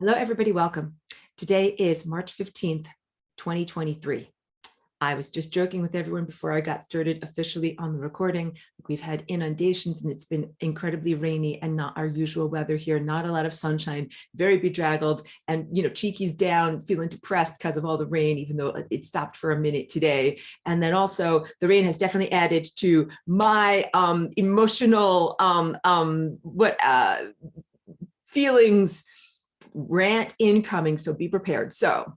Hello, everybody. Welcome. Today is March 15th, 2023. I was just joking with everyone before I got started officially on the recording. We've had inundations and it's been incredibly rainy and not our usual weather here. Not a lot of sunshine, very bedraggled, and Cheeky's down, feeling depressed because of all the rain, even though it stopped for a minute today. And then also the rain has definitely added to my emotional feelings. Rant incoming, so be prepared. So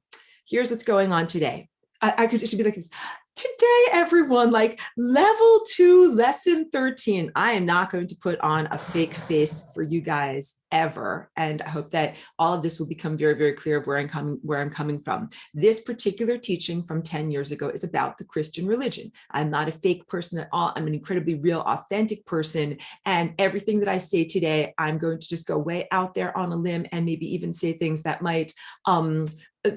here's what's going on today. I could just be like this. Today, everyone, like level 2, lesson 13. I am not going to put on a fake face for you guys ever. And I hope that all of this will become very, very clear of where I'm coming from. This particular teaching from 10 years ago is about the Christian religion. I'm not a fake person at all. I'm an incredibly real, authentic person. And everything that I say today, I'm going to just go way out there on a limb and maybe even say things that might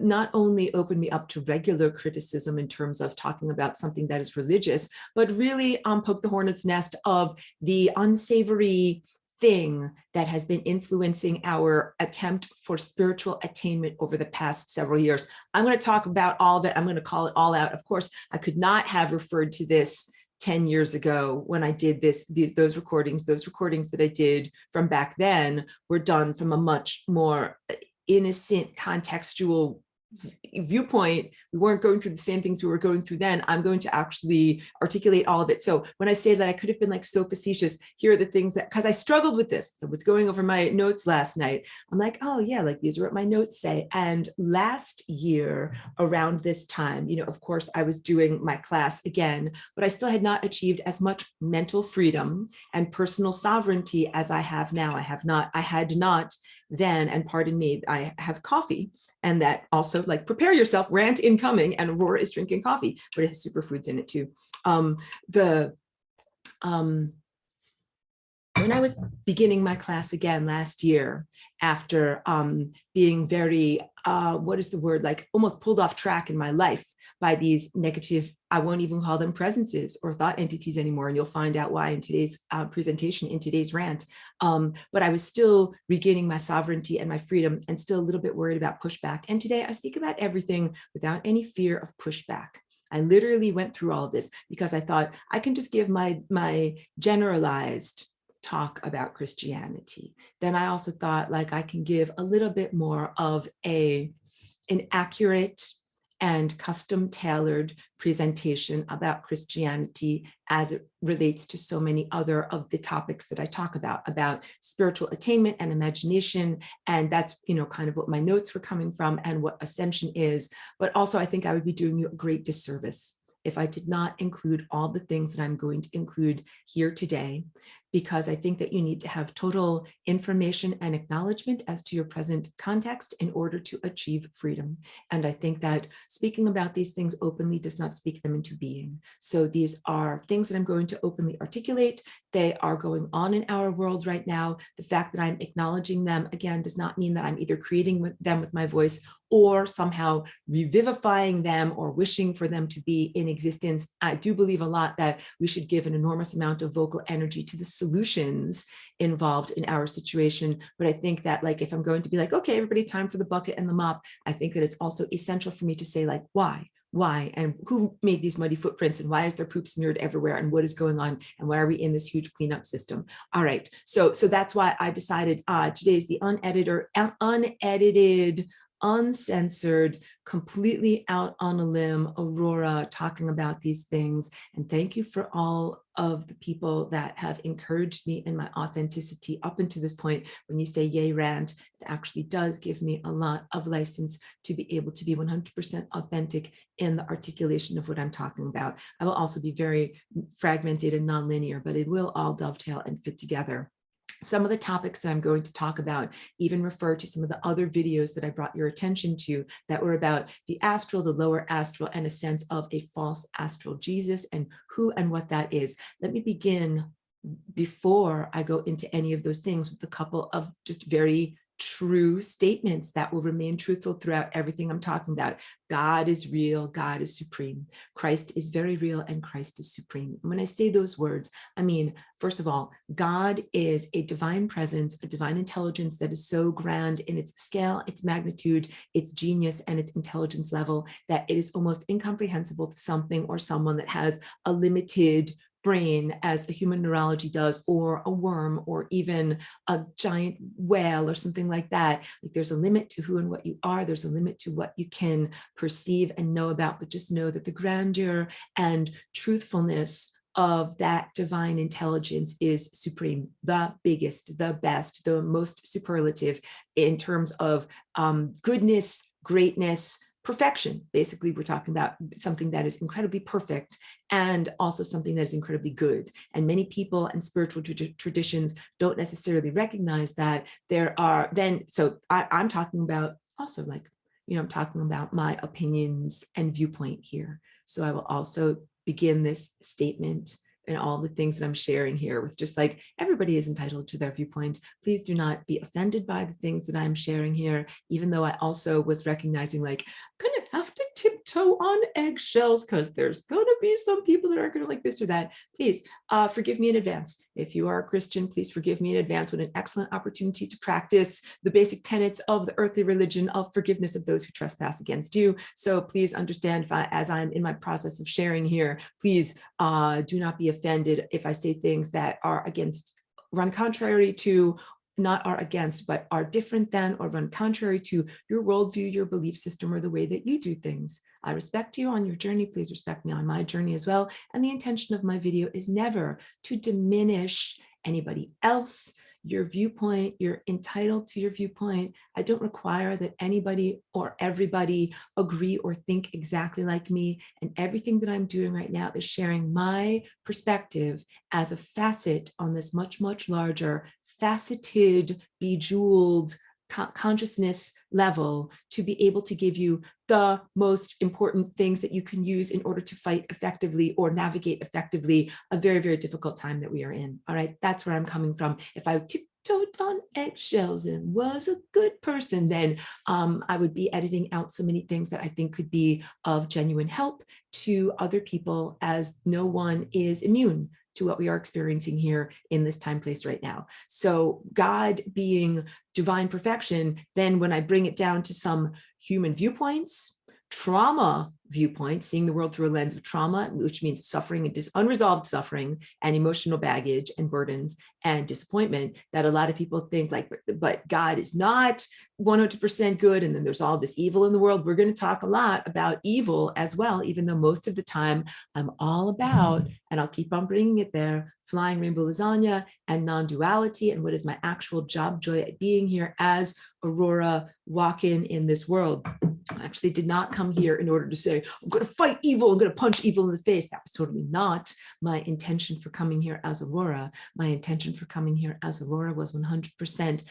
not only open me up to regular criticism in terms of talking about something that is religious, but really poke the hornet's nest of the unsavory thing that has been influencing our attempt for spiritual attainment over the past several years. I'm going to talk about all of it. I'm going to call it all out. Of course, I could not have referred to this 10 years ago when I did those recordings. Those recordings that I did from back then were done from a much more innocent, contextual viewpoint. We weren't going through the same things we were going through then. I'm going to actually articulate all of it. So when I say that I could have been like so facetious, here are the things that, because I struggled with this. So I was going over my notes last night. I'm like, oh yeah, like these are what my notes say. And last year around this time, of course, I was doing my class again, but I still had not achieved as much mental freedom and personal sovereignty as I have now. I had not then, and pardon me, I have coffee, and that also, like, prepare yourself, rant incoming, and Aurora is drinking coffee, but it has superfoods in it too. When I was beginning my class again last year, after being very, what is the word, like almost pulled off track in my life by these negative, I won't even call them presences or thought entities anymore. And you'll find out why in today's presentation, in today's rant. But I was still regaining my sovereignty and my freedom and still a little bit worried about pushback. And today I speak about everything without any fear of pushback. I literally went through all of this because I thought I can just give my generalized talk about Christianity. Then I also thought like I can give a little bit more of an accurate and custom tailored presentation about Christianity as it relates to so many other of the topics that I talk about spiritual attainment and imagination. And that's, kind of what my notes were coming from and what ascension is. But also I think I would be doing you a great disservice if I did not include all the things that I'm going to include here today, because I think that you need to have total information and acknowledgement as to your present context in order to achieve freedom. And I think that speaking about these things openly does not speak them into being. So these are things that I'm going to openly articulate. They are going on in our world right now. The fact that I'm acknowledging them, again, does not mean that I'm either creating them with my voice or somehow revivifying them or wishing for them to be in existence. I do believe a lot that we should give an enormous amount of vocal energy to the solutions involved in our situation. But I think that, like, if I'm going to be like, okay, everybody, time for the bucket and the mop, I think that it's also essential for me to say, like, why, and who made these muddy footprints, and why is there poop smeared everywhere, and what is going on, and why are we in this huge cleanup system? All right, so that's why I decided today's the unedited, uncensored, completely out on a limb, Aurora, talking about these things. And thank you for all of the people that have encouraged me in my authenticity up until this point. When you say yay rant, it actually does give me a lot of license to be able to be 100% authentic in the articulation of what I'm talking about. I will also be very fragmented and nonlinear, but it will all dovetail and fit together. Some of the topics that I'm going to talk about even refer to some of the other videos that I brought your attention to that were about the astral, the lower astral, and a sense of a false astral Jesus and who and what that is. Let me begin, before I go into any of those things, with a couple of just very true statements that will remain truthful throughout everything I'm talking about. God is real, God is supreme. Christ is very real, and Christ is supreme. And when I say those words, I mean, first of all, God is a divine presence, a divine intelligence that is so grand in its scale, its magnitude, its genius, and its intelligence level that it is almost incomprehensible to something or someone that has a limited brain, as a human neurology does, or a worm, or even a giant whale or something like that. Like, there's a limit to who and what you are. There's a limit to what you can perceive and know about, but just know that the grandeur and truthfulness of that divine intelligence is supreme, the biggest, the best, the most superlative in terms of goodness, greatness, perfection. Basically, we're talking about something that is incredibly perfect and also something that is incredibly good. And many people and spiritual traditions don't necessarily recognize that. There are then, so I'm talking about also, like, I'm talking about my opinions and viewpoint here. So I will also begin this statement and all the things that I'm sharing here with just like, everybody is entitled to their viewpoint. Please do not be offended by the things that I'm sharing here, even though I also was recognizing, like, I'm gonna have to tiptoe on eggshells because there's gonna be some people that are gonna like this or that. Please forgive me in advance. If you are a Christian, please forgive me in advance. What an excellent opportunity to practice the basic tenets of the earthly religion of forgiveness of those who trespass against you. So please understand, as I'm in my process of sharing here, please do not be offended if I say things that run contrary to, not are against, but are different than or run contrary to your worldview, your belief system, or the way that you do things. I respect you on your journey. Please respect me on my journey as well. And the intention of my video is never to diminish anybody else, your viewpoint. You're entitled to your viewpoint. I don't require that anybody or everybody agree or think exactly like me. And everything that I'm doing right now is sharing my perspective as a facet on this much, much larger, faceted, bejeweled consciousness level, to be able to give you the most important things that you can use in order to fight effectively or navigate effectively a very, very difficult time that we are in. All right, that's where I'm coming from. If I tiptoed on eggshells and was a good person, then I would be editing out so many things that I think could be of genuine help to other people, as no one is immune to what we are experiencing here in this time place right now. So God being divine perfection, then when I bring it down to some human viewpoints, trauma viewpoints, seeing the world through a lens of trauma, which means suffering and unresolved suffering and emotional baggage and burdens and disappointment, that a lot of people think like, but God is not 100% good, and then there's all this evil in the world. We're going to talk a lot about evil as well, even though most of the time I'm all about, and I'll keep on bringing it there, flying rainbow lasagna and non-duality, and what is my actual job joy at being here as Aurora walking in this world. I actually did not come here in order to say, I'm going to fight evil, I'm going to punch evil in the face. That was totally not my intention for coming here as Aurora. My intention for coming here as Aurora was 100%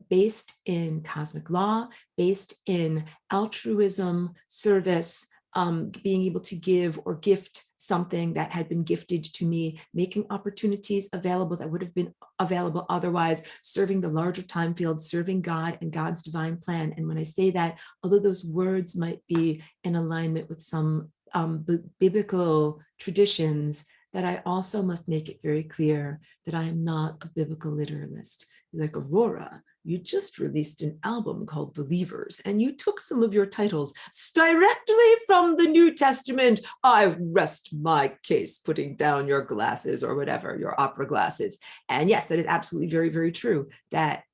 based in cosmic law, based in altruism, service, being able to give or gift something that had been gifted to me, making opportunities available that would have been available otherwise, serving the larger time field, serving God and God's divine plan. And when I say that, although those words might be in alignment with some biblical traditions, that I also must make it very clear that I am not a biblical literalist. Like, Aurora, you just released an album called Believers, and you took some of your titles directly from the New Testament. I rest my case, putting down your glasses or whatever, your opera glasses. And yes, that is absolutely very, very true.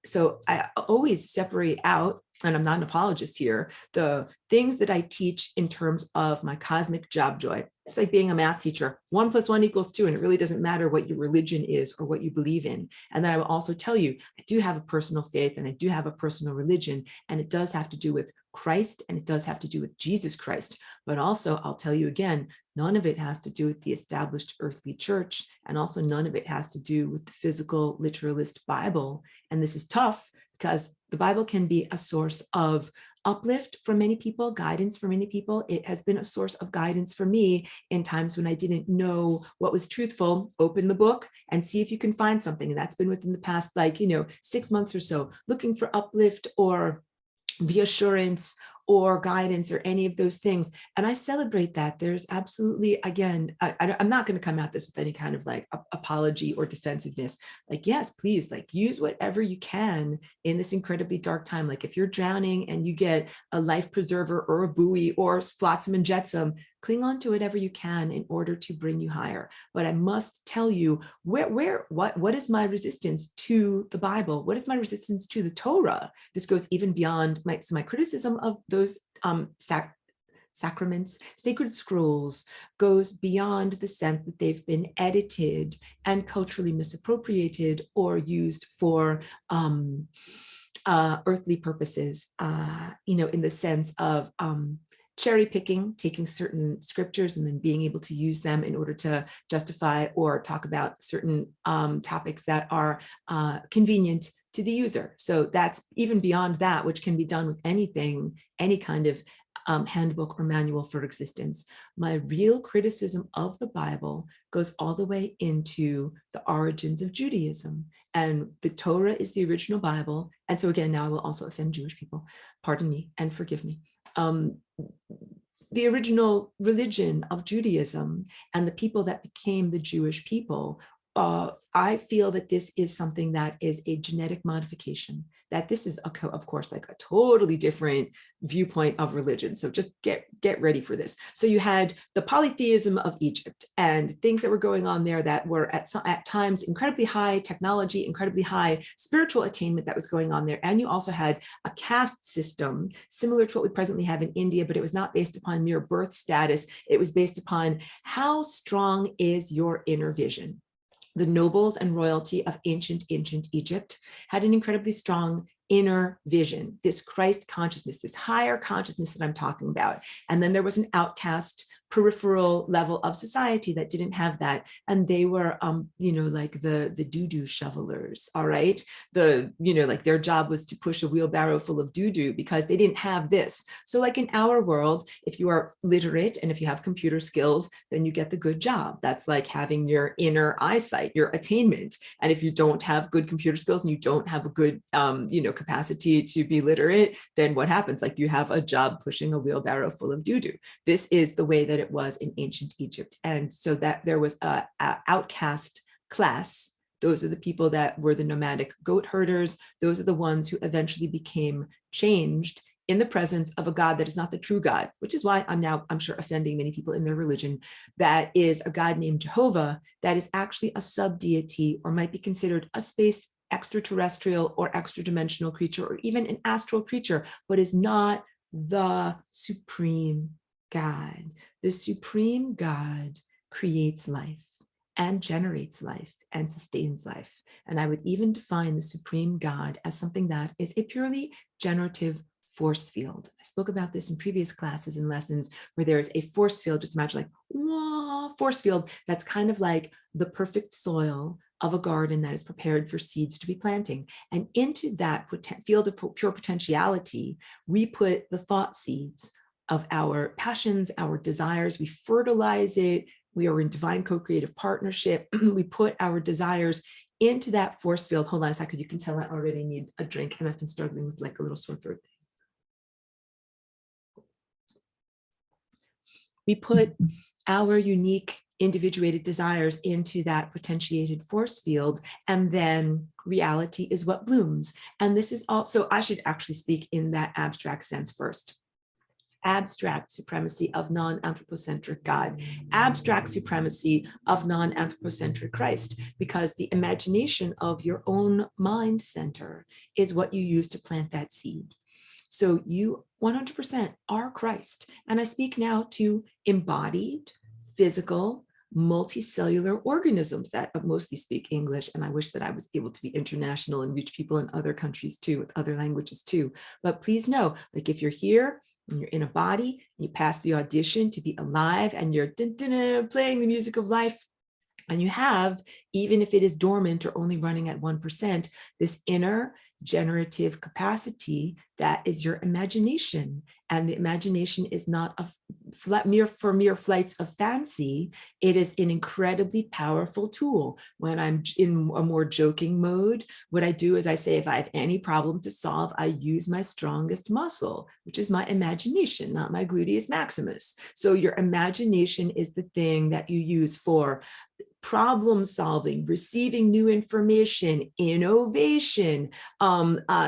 So I always separate out, and I'm not an apologist here, the things that I teach in terms of my cosmic job joy. It's like being a math teacher. 1 + 1 = 2, and it really doesn't matter what your religion is or what you believe in. And then I will also tell you, I do have a personal faith and I do have a personal religion, and it does have to do with Christ, and it does have to do with Jesus Christ. But also, I'll tell you again, none of it has to do with the established earthly church, and also none of it has to do with the physical literalist Bible. And this is tough, because the Bible can be a source of uplift for many people, guidance for many people. It has been a source of guidance for me in times when I didn't know what was truthful. Open the book and see if you can find something. And that's been within the past, 6 months or so, looking for uplift or reassurance or guidance or any of those things. And I celebrate that. There's absolutely, again, I'm not going to come at this with any kind of apology or defensiveness. Yes, please, use whatever you can in this incredibly dark time. If you're drowning and you get a life preserver or a buoy or flotsam and jetsam, cling on to whatever you can in order to bring you higher. But I must tell you what is my resistance to the Bible? What is my resistance to the Torah? This goes even beyond my criticism of those sacraments, sacred scrolls, goes beyond the sense that they've been edited and culturally misappropriated or used for earthly purposes, in the sense of cherry picking, taking certain scriptures and then being able to use them in order to justify or talk about certain topics that are convenient to the user. So that's even beyond that, which can be done with anything, any kind of handbook or manual for existence. My real criticism of the Bible goes all the way into the origins of Judaism. And the Torah is the original Bible. And so again, now I will also offend Jewish people. Pardon me and forgive me. The original religion of Judaism and the people that became the Jewish people, I feel that this is something that is a genetic modification, that this is, of course, a totally different viewpoint of religion. So just get ready for this. So you had the polytheism of Egypt and things that were going on there that were at times incredibly high technology, incredibly high spiritual attainment that was going on there. And you also had a caste system similar to what we presently have in India, but it was not based upon mere birth status. It was based upon how strong is your inner vision. The nobles and royalty of ancient Egypt had an incredibly strong inner vision, this Christ consciousness, this higher consciousness that I'm talking about. And then there was an outcast peripheral level of society that didn't have that. And they were, the doo-doo shovelers, all right? Their job was to push a wheelbarrow full of doo-doo because they didn't have this. So in our world, if you are literate and if you have computer skills, then you get the good job. That's like having your inner eyesight, your attainment. And if you don't have good computer skills and you don't have a good, capacity to be literate, then what happens? You have a job pushing a wheelbarrow full of doo-doo. This is the way that it was in ancient Egypt. And so that there was a outcast class. Those are the people that were the nomadic goat herders. Those are the ones who eventually became changed in the presence of a God that is not the true God, which is why I'm sure offending many people in their religion. That is a God named Jehovah that is actually a sub-deity or might be considered a space extraterrestrial or extra-dimensional creature or even an astral creature, but is not the supreme God. The supreme God creates life and generates life and sustains life. And I would even define the supreme God as something that is a purely generative force field. I spoke about this in previous classes and lessons where there's a force field. Just imagine whoa, force field that's kind of like the perfect soil of a garden that is prepared for seeds to be planting. And into that field of pure potentiality, we put the thought seeds of our passions, our desires. We fertilize it. We are in divine co-creative partnership. We put our desires into that force field. Hold on a second. You can tell I already need a drink and I've been struggling with a little sore throat. We put our unique individuated desires into that potentiated force field, and then reality is what blooms. And this is also, I should actually speak in that abstract sense first. Abstract supremacy of non-anthropocentric God, abstract supremacy of non-anthropocentric Christ, because the imagination of your own mind center is what you use to plant that seed. So you 100% are Christ. And I speak now to embodied, physical, multicellular organisms that mostly speak English. And I wish that I was able to be international and reach people in other countries too, with other languages too. But please know, if you're here and you're in a body, and you pass the audition to be alive and you're playing the music of life, And you have, even if it is dormant or only running at 1%, this inner generative capacity that is your imagination. And the imagination is not mere flights of fancy. It is an incredibly powerful tool. When I'm in a more joking mode, what I do is I say, if I have any problem to solve, I use my strongest muscle, which is my imagination, not my gluteus maximus. So your imagination is the thing that you use for problem solving, receiving new information, innovation,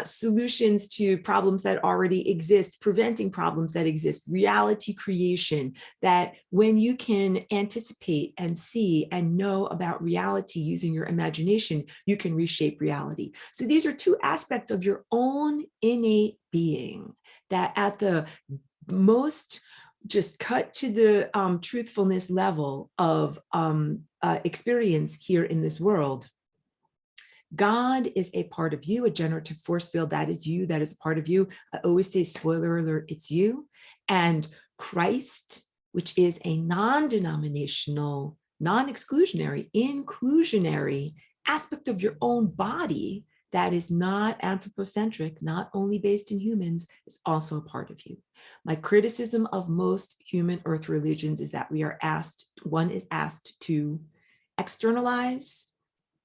solutions to problems that already exist, preventing problems that exist, reality creation, that when you can anticipate and see and know about reality using your imagination, you can reshape reality. So these are two aspects of your own innate being that at the most just cut to the truthfulness level of experience here in this world. God is a part of you, a generative force field. That is you, that is a part of you. I always say, spoiler alert, it's you. And Christ, which is a non-denominational, non-exclusionary, inclusionary aspect of your own body that is not anthropocentric, not only based in humans, is also a part of you. My criticism of most human earth religions is that one is asked to externalize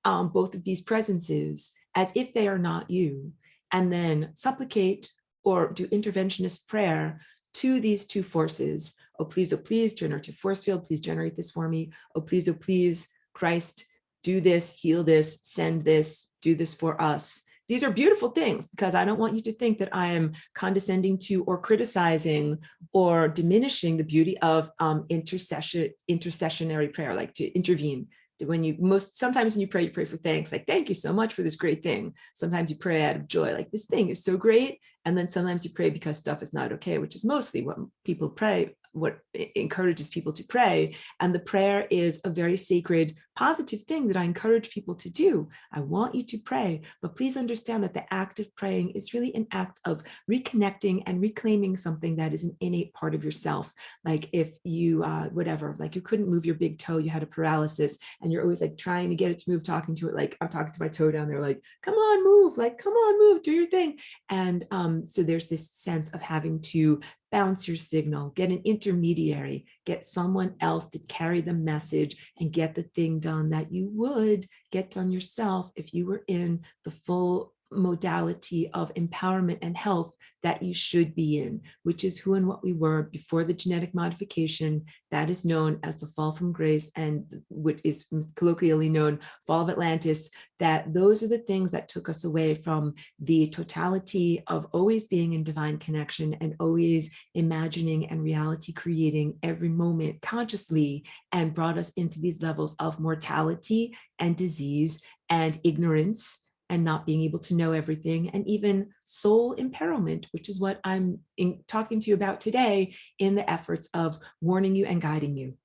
both of these presences as if they are not you, and then supplicate or do interventionist prayer to these two forces. Oh, please, generative force field, please generate this for me. Oh, please, Christ, do this, heal this, send this, do this for us. These are beautiful things, because I don't want you to think that I am condescending to or criticizing or diminishing the beauty of intercessionary prayer, like to intervene. Sometimes when you pray for thanks, like, thank you so much for this great thing. Sometimes you pray out of joy, like, this thing is so great. And then sometimes you pray because stuff is not okay, which is mostly what people pray, what encourages people to pray. And the prayer is a very sacred, positive thing that I encourage people to do. I want you to pray, but please understand that the act of praying is really an act of reconnecting and reclaiming something that is an innate part of yourself. Like if you, like you couldn't move your big toe, you had a paralysis, and you're always like trying to get it to move, talking to it, like I'm talking to my toe down there, like, come on, move, like, come on, move, do your thing. And so there's this sense of having to bounce your signal, get an intermediary, get someone else to carry the message and get the thing done that you would get done yourself if you were in the full modality of empowerment and health that you should be in, which is who and what we were before the genetic modification that is known as the fall from grace, and what is colloquially known fall of Atlantis. That those are the things that took us away from the totality of always being in divine connection and always imagining and reality creating every moment consciously, and brought us into these levels of mortality and disease and ignorance and not being able to know everything, and even soul imperilment, which is what I'm talking to you about today in the efforts of warning you and guiding you.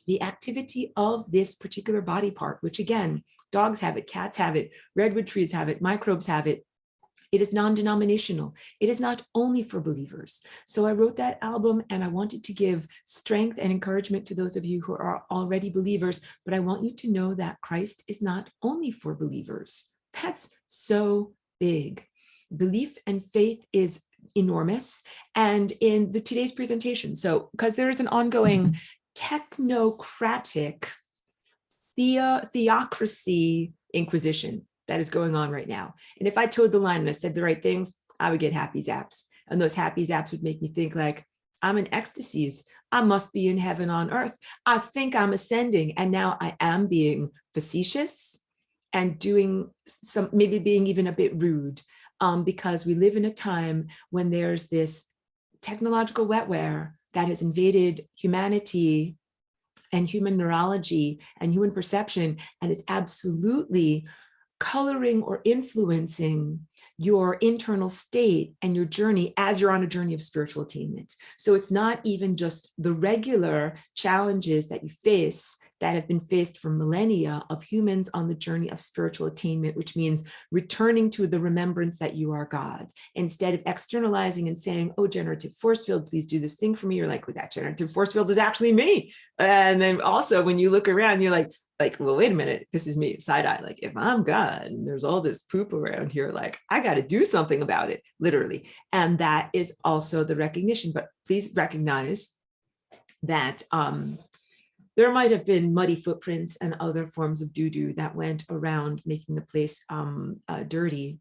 The activity of this particular body part, which again, dogs have it, cats have it, redwood trees have it, microbes have it. It is non-denominational. It is not only for believers. So I wrote that album and I wanted to give strength and encouragement to those of you who are already believers, but I want you to know that Christ is not only for believers. That's so big. Belief and faith is enormous. And in today's presentation, so because there is an ongoing technocratic theocracy inquisition that is going on right now. And if I towed the line and I said the right things, I would get happy zaps. And those happy zaps would make me think like, I'm in ecstasies. I must be in heaven on earth. I think I'm ascending. And now I am being facetious and doing some, maybe being even a bit rude, because we live in a time when there's this technological wetware that has invaded humanity and human neurology and human perception, and is absolutely coloring or influencing your internal state and your journey as you're on a journey of spiritual attainment. So it's not even just the regular challenges that you face that have been faced for millennia of humans on the journey of spiritual attainment, which means returning to the remembrance that you are God. Instead of externalizing and saying, oh, generative force field, please do this thing for me. You're like, well, that generative force field is actually me. And then also when you look around, you're like, well, wait a minute, this is me, side eye. Like, if I'm God and there's all this poop around here, like, I got to do something about it, literally. And that is also the recognition. But please recognize that there might have been muddy footprints and other forms of doo-doo that went around making the place dirty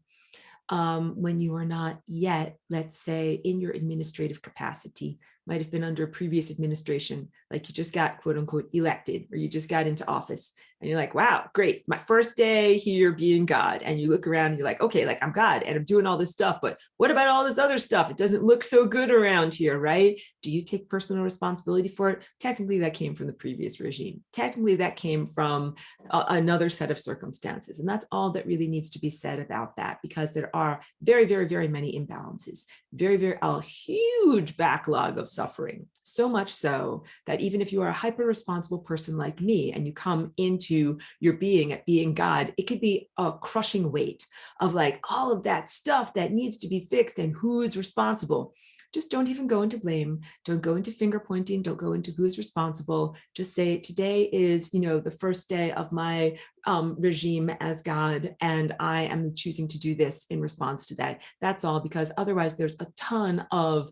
when you are not yet, let's say, in your administrative capacity. Might have been under a previous administration, like you just got quote unquote elected, or you just got into office and you're like, wow, great, my first day here being God. And you look around and you're like, okay, like I'm God and I'm doing all this stuff, but what about all this other stuff? It doesn't look so good around here, right? Do you take personal responsibility for it? Technically, that came from the previous regime. Technically, that came from another set of circumstances. And that's all that really needs to be said about that, because there are very, very, very many imbalances, a huge backlog of suffering, so much so that even if you are a hyper responsible person like me and you come into your being at being God, it could be a crushing weight of like all of that stuff that needs to be fixed and who is responsible. Just don't even go into blame. Don't go into finger pointing. Don't go into who's responsible. Just say, today is, the first day of my regime as God, and I am choosing to do this in response to that. That's all, because otherwise there's a ton of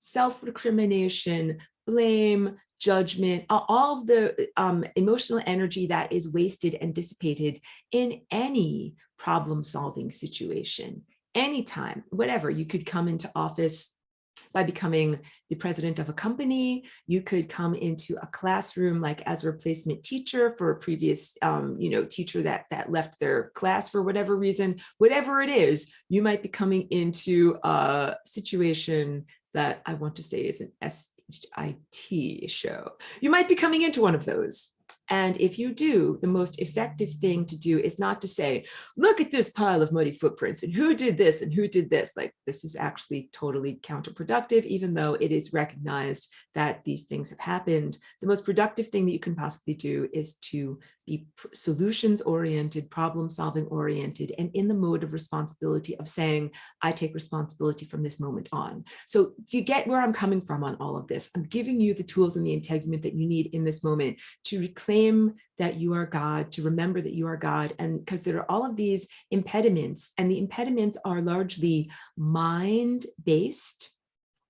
self-recrimination, blame, judgment, all of the emotional energy that is wasted and dissipated in any problem-solving situation. Anytime, whatever. You could come into office by becoming the president of a company. You could come into a classroom like as a replacement teacher for a previous teacher that left their class for whatever reason. Whatever it is, you might be coming into a situation that I want to say is an SHIT show. You might be coming into one of those. And if you do, the most effective thing to do is not to say, look at this pile of muddy footprints and who did this and who did this. Like, this is actually totally counterproductive, even though it is recognized that these things have happened. The most productive thing that you can possibly do is to be solutions oriented, problem solving oriented, and in the mode of responsibility of saying, I take responsibility from this moment on. So if you get where I'm coming from on all of this, I'm giving you the tools and the integument that you need in this moment to reclaim that you are God, to remember that you are God. And because there are all of these impediments, and the impediments are largely mind-based,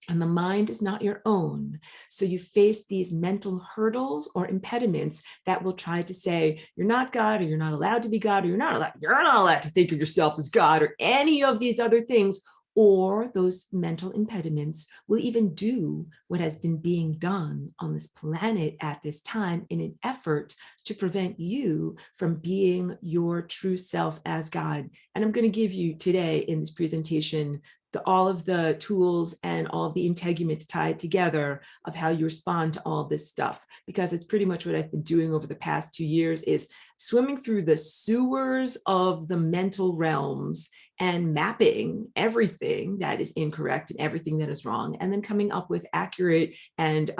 and the mind is not your own. So you face these mental hurdles or impediments that will try to say, you're not God, or you're not allowed to be God, or you're not allowed to think of yourself as God, or any of these other things. Or those mental impediments will even do what has been being done on this planet at this time in an effort to prevent you from being your true self as God. And I'm going to give you today in this presentation all of the tools and all of the integument tied together of how you respond to all this stuff, because it's pretty much what I've been doing over the past 2 years, is swimming through the sewers of the mental realms and mapping everything that is incorrect and everything that is wrong, and then coming up with accurate and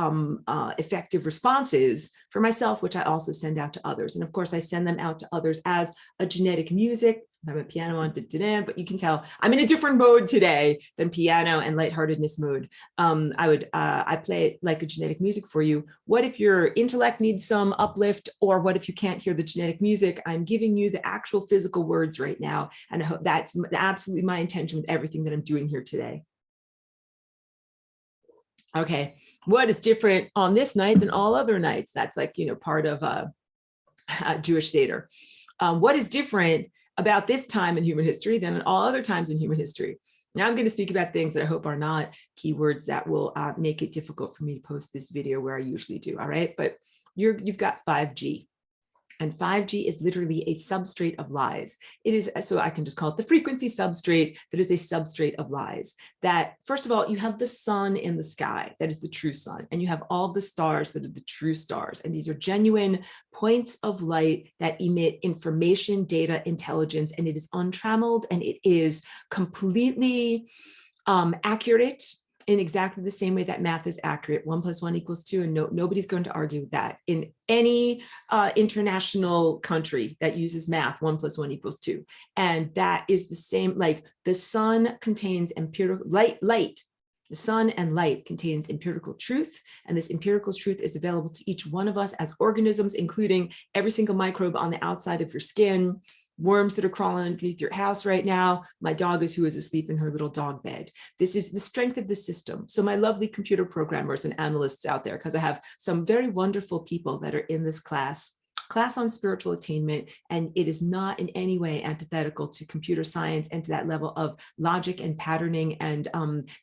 effective responses for myself, which I also send out to others. And of course, I send them out to others as a genetic music. I have a piano on, but you can tell I'm in a different mode today than piano and lightheartedness mode. I play it like a genetic music for you. What if your intellect needs some uplift, or what if you can't hear the genetic music? I'm giving you the actual physical words right now, and I hope that's absolutely my intention with everything that I'm doing here today. Okay, what is different on this night than all other nights? That's like, part of a Jewish Seder. What is different about this time in human history than in all other times in human history? Now I'm going to speak about things that I hope are not keywords that will make it difficult for me to post this video where I usually do. All right, but you've got 5G. And 5G is literally a substrate of lies. It is, so I can just call it the frequency substrate, that is a substrate of lies. That, first of all, you have the sun in the sky, that is the true sun, and you have all the stars that are the true stars. And these are genuine points of light that emit information, data, intelligence, and it is untrammeled, and it is completely accurate. in exactly the same way that math is accurate. 1 + 1 = 2, and nobody's going to argue with that. In any international country that uses math, 1 + 1 = 2. And that is the same, like the sun contains empirical light. The sun and light contains empirical truth, and this empirical truth is available to each one of us as organisms, including every single microbe on the outside of your skin, worms that are crawling underneath your house right now, my dog who is asleep in her little dog bed. This is the strength of the system. So my lovely computer programmers and analysts out there, because I have some very wonderful people that are in this class on spiritual attainment, and it is not in any way antithetical to computer science and to that level of logic and patterning and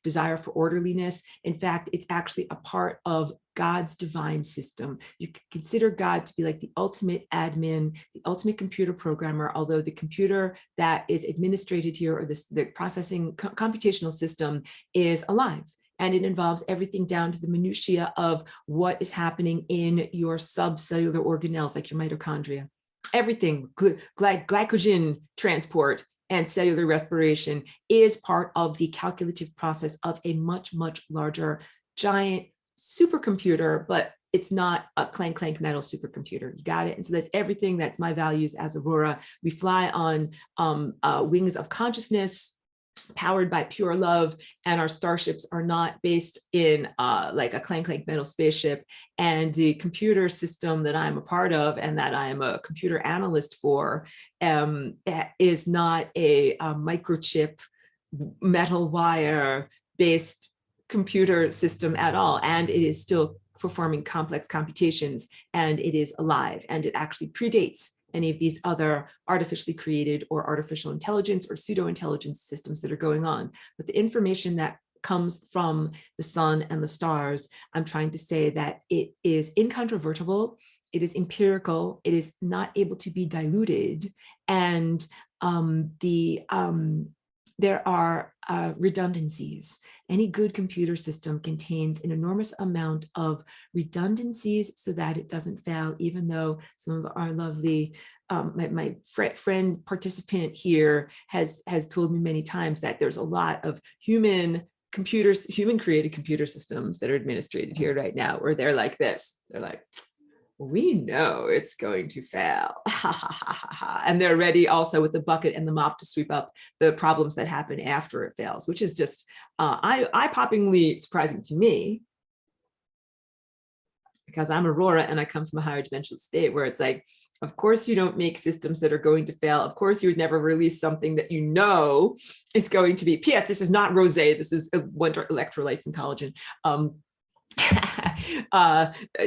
desire for orderliness. In fact, it's actually a part of God's divine system. You can consider God to be like the ultimate admin, the ultimate computer programmer, although the computer that is administrated here, or the processing computational system, is alive. And it involves everything down to the minutiae of what is happening in your subcellular organelles, like your mitochondria. Everything, glycogen transport and cellular respiration, is part of the calculative process of a much, much larger, giant supercomputer, but it's not a clank metal supercomputer. You got it? And so that's everything. That's my values as Aurora. We fly on wings of consciousness, powered by pure love, and our starships are not based in like a clank metal spaceship. And the computer system that I'm a part of and that I am a computer analyst for is not a microchip metal wire based computer system at all. And it is still performing complex computations, and it is alive, and it actually predates any of these other artificially created or artificial intelligence or pseudo-intelligence systems that are going on. But the information that comes from the sun and the stars, I'm trying to say that it is incontrovertible, it is empirical, it is not able to be diluted, and there are redundancies. Any good computer system contains an enormous amount of redundancies so that it doesn't fail, even though some of our lovely, my friend participant here has told me many times that there's a lot of human created computer systems that are administrated here right now, where they're like this. They're like, we know it's going to fail. And they're ready also with the bucket and the mop to sweep up the problems that happen after it fails, which is just eye-poppingly surprising to me, because I'm Aurora and I come from a higher dimensional state where it's like, of course you don't make systems that are going to fail. Of course you would never release something that you know is going to be, P.S. this is not rosé, this is electrolytes and collagen.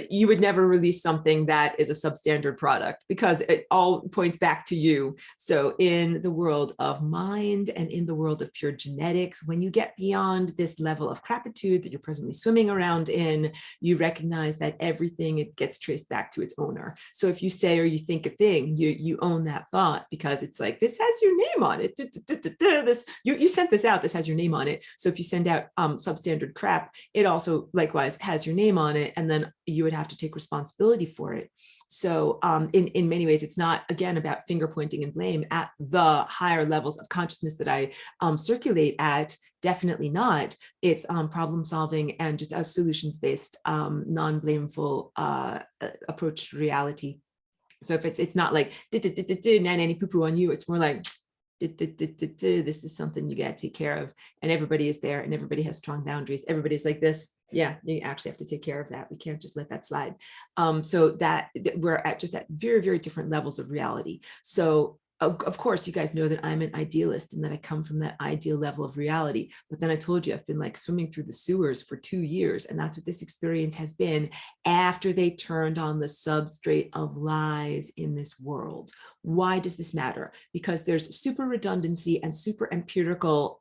You would never release something that is a substandard product, because it all points back to you. So in the world of mind and in the world of pure genetics, when you get beyond this level of crapitude that you're presently swimming around in, you recognize that everything, it gets traced back to its owner. So if you say or you think a thing, you own that thought, because it's like, this has your name on it. This, you sent this out, this has your name on it. So if you send out substandard crap, it also likewise has your name on it, and then you would have to take responsibility for it. So in many ways, it's not, again, about finger pointing and blame at the higher levels of consciousness that I circulate at. Definitely not. It's problem solving and just a solutions-based, non-blameful approach to reality. So if it's not like nanny poo poo on you, it's more like this is something you got to take care of, and everybody is there, and everybody has strong boundaries. Everybody's like this. Yeah, you actually have to take care of that. We can't just let that slide. So that we're at very, very different levels of reality. So of course, you guys know that I'm an idealist and that I come from that ideal level of reality. But then I told you I've been like swimming through the sewers for 2 years. And that's what this experience has been after they turned on the substrate of lies in this world. Why does this matter? Because there's super redundancy and super empirical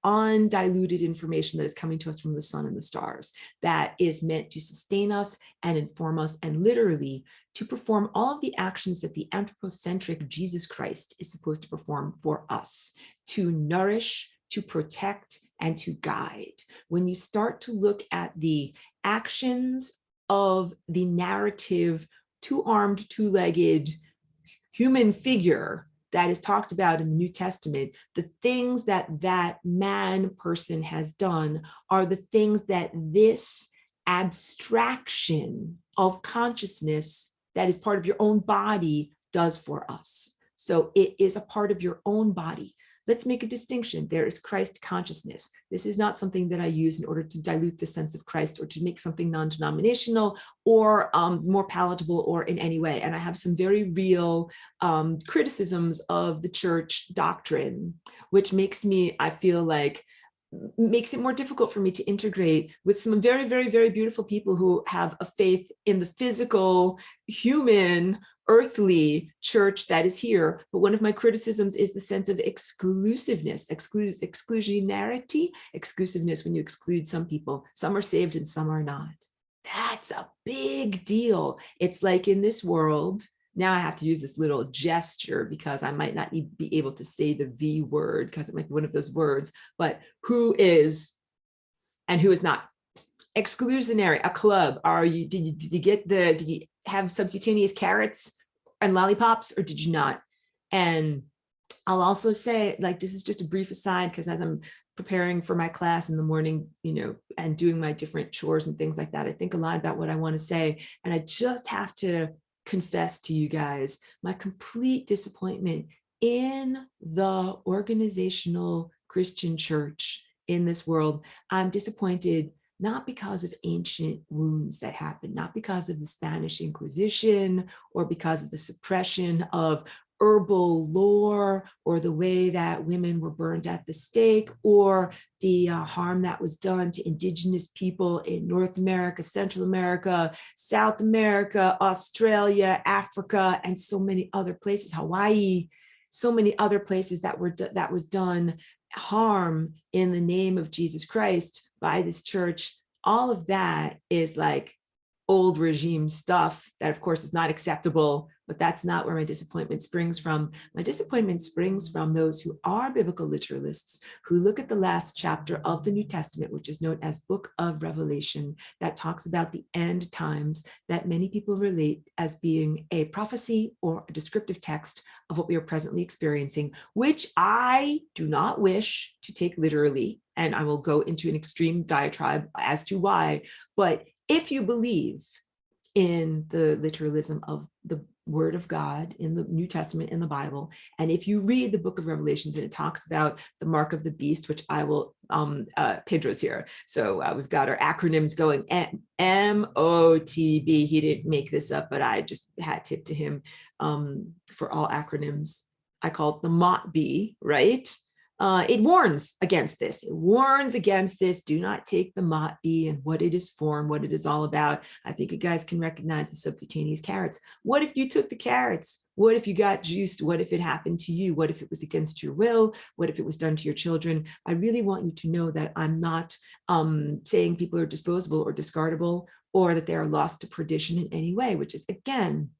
undiluted information that is coming to us from the sun and the stars that is meant to sustain us and inform us, and literally to perform all of the actions that the anthropocentric Jesus Christ is supposed to perform for us, to nourish, to protect, and to guide. When you start to look at the actions of the narrative, two-armed, two-legged human figure that is talked about in the New Testament, the things that that man person has done are the things that this abstraction of consciousness that is part of your own body does for us. So it is a part of your own body. Let's make a distinction. There is Christ consciousness. This is not something that I use in order to dilute the sense of Christ or to make something non-denominational or more palatable or in any way. And I have some very real criticisms of the church doctrine, which makes me, I feel like, makes it more difficult for me to integrate with some very, very, very beautiful people who have a faith in the physical, human, earthly church that is here. But one of my criticisms is the sense of exclusiveness, exclusionarity, exclusiveness when you exclude some people. Some are saved and some are not. That's a big deal. It's like in this world, now I have to use this little gesture because I might not be able to say the V word because it might be one of those words, but who is and who is not. Exclusionary, a club. Did you have subcutaneous carrots and lollipops or did you not? And I'll also say, like, this is just a brief aside because as I'm preparing for my class in the morning, and doing my different chores and things like that, I think a lot about what I want to say. And I just have to confess to you guys my complete disappointment in the organizational Christian church in this world. I'm disappointed not because of ancient wounds that happened, not because of the Spanish Inquisition or because of the suppression of herbal lore or the way that women were burned at the stake or the harm that was done to indigenous people in North America, Central America, South America, Australia, Africa, and so many other places, Hawaii, so many other places that was done harm in the name of Jesus Christ by this church. All of that is like old regime stuff that of course is not acceptable, but that's not where my disappointment springs from. My disappointment springs from those who are biblical literalists, who look at the last chapter of the New Testament, which is known as Book of Revelation, that talks about the end times that many people relate as being a prophecy or a descriptive text of what we are presently experiencing, which I do not wish to take literally. And I will go into an extreme diatribe as to why, but if you believe in the literalism of the Word of God in the New Testament in the Bible, and if you read the Book of Revelations and it talks about the mark of the beast, which I will, Pedro's here, so we've got our acronyms going. MOTB, he didn't make this up, but I just hat tip to him for all acronyms. I call it the MOTB, right? It warns against this. It warns against this. Do not take the MOTB and what it is for and what it is all about. I think you guys can recognize the subcutaneous carrots. What if you took the carrots? What if you got juiced? What if it happened to you? What if it was against your will? What if it was done to your children? I really want you to know that I'm not saying people are disposable or discardable or that they are lost to perdition in any way, which is, again,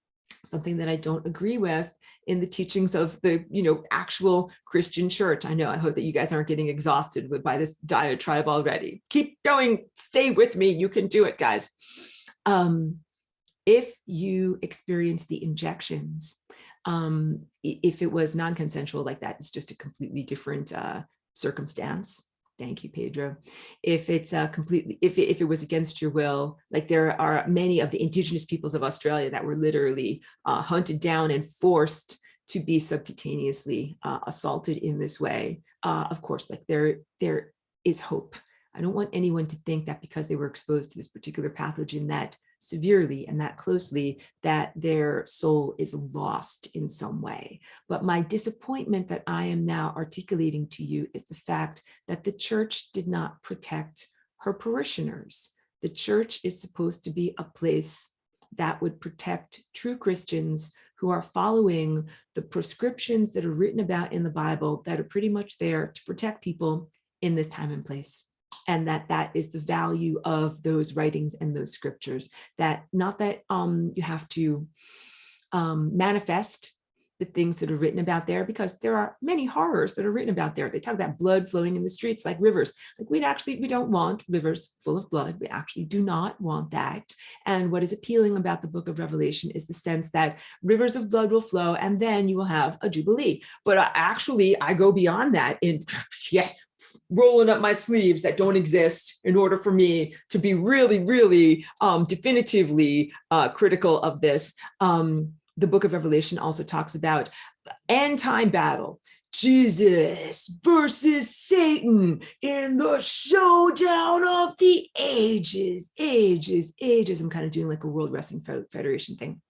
something that I don't agree with in the teachings of the, actual Christian church. I know, I hope that you guys aren't getting exhausted by this diatribe already. Keep going, stay with me, you can do it, guys. If you experience the injections, if it was non-consensual like that, it's just a completely different circumstance. Thank you, Pedro. If it's completely, if it was against your will, like there are many of the indigenous peoples of Australia that were literally hunted down and forced to be subcutaneously assaulted in this way. Of course, like there is hope. I don't want anyone to think that because they were exposed to this particular pathogen that severely and that closely, that their soul is lost in some way. But my disappointment that I am now articulating to you is the fact that the church did not protect her parishioners. The church is supposed to be a place that would protect true Christians who are following the prescriptions that are written about in the Bible that are pretty much there to protect people in this time and place. And that is the value of those writings and those scriptures, that not that you have to manifest the things that are written about there, because there are many horrors that are written about there. They talk about blood flowing in the streets like rivers. Like we don't want rivers full of blood. We actually do not want that. And what is appealing about the book of Revelation is the sense that rivers of blood will flow, and then you will have a jubilee. But actually, I go beyond that in rolling up my sleeves that don't exist in order for me to be really, really definitively critical of this. The book of Revelation also talks about end time battle. Jesus versus Satan in the showdown of the ages. I'm kind of doing like a World Wrestling Federation thing.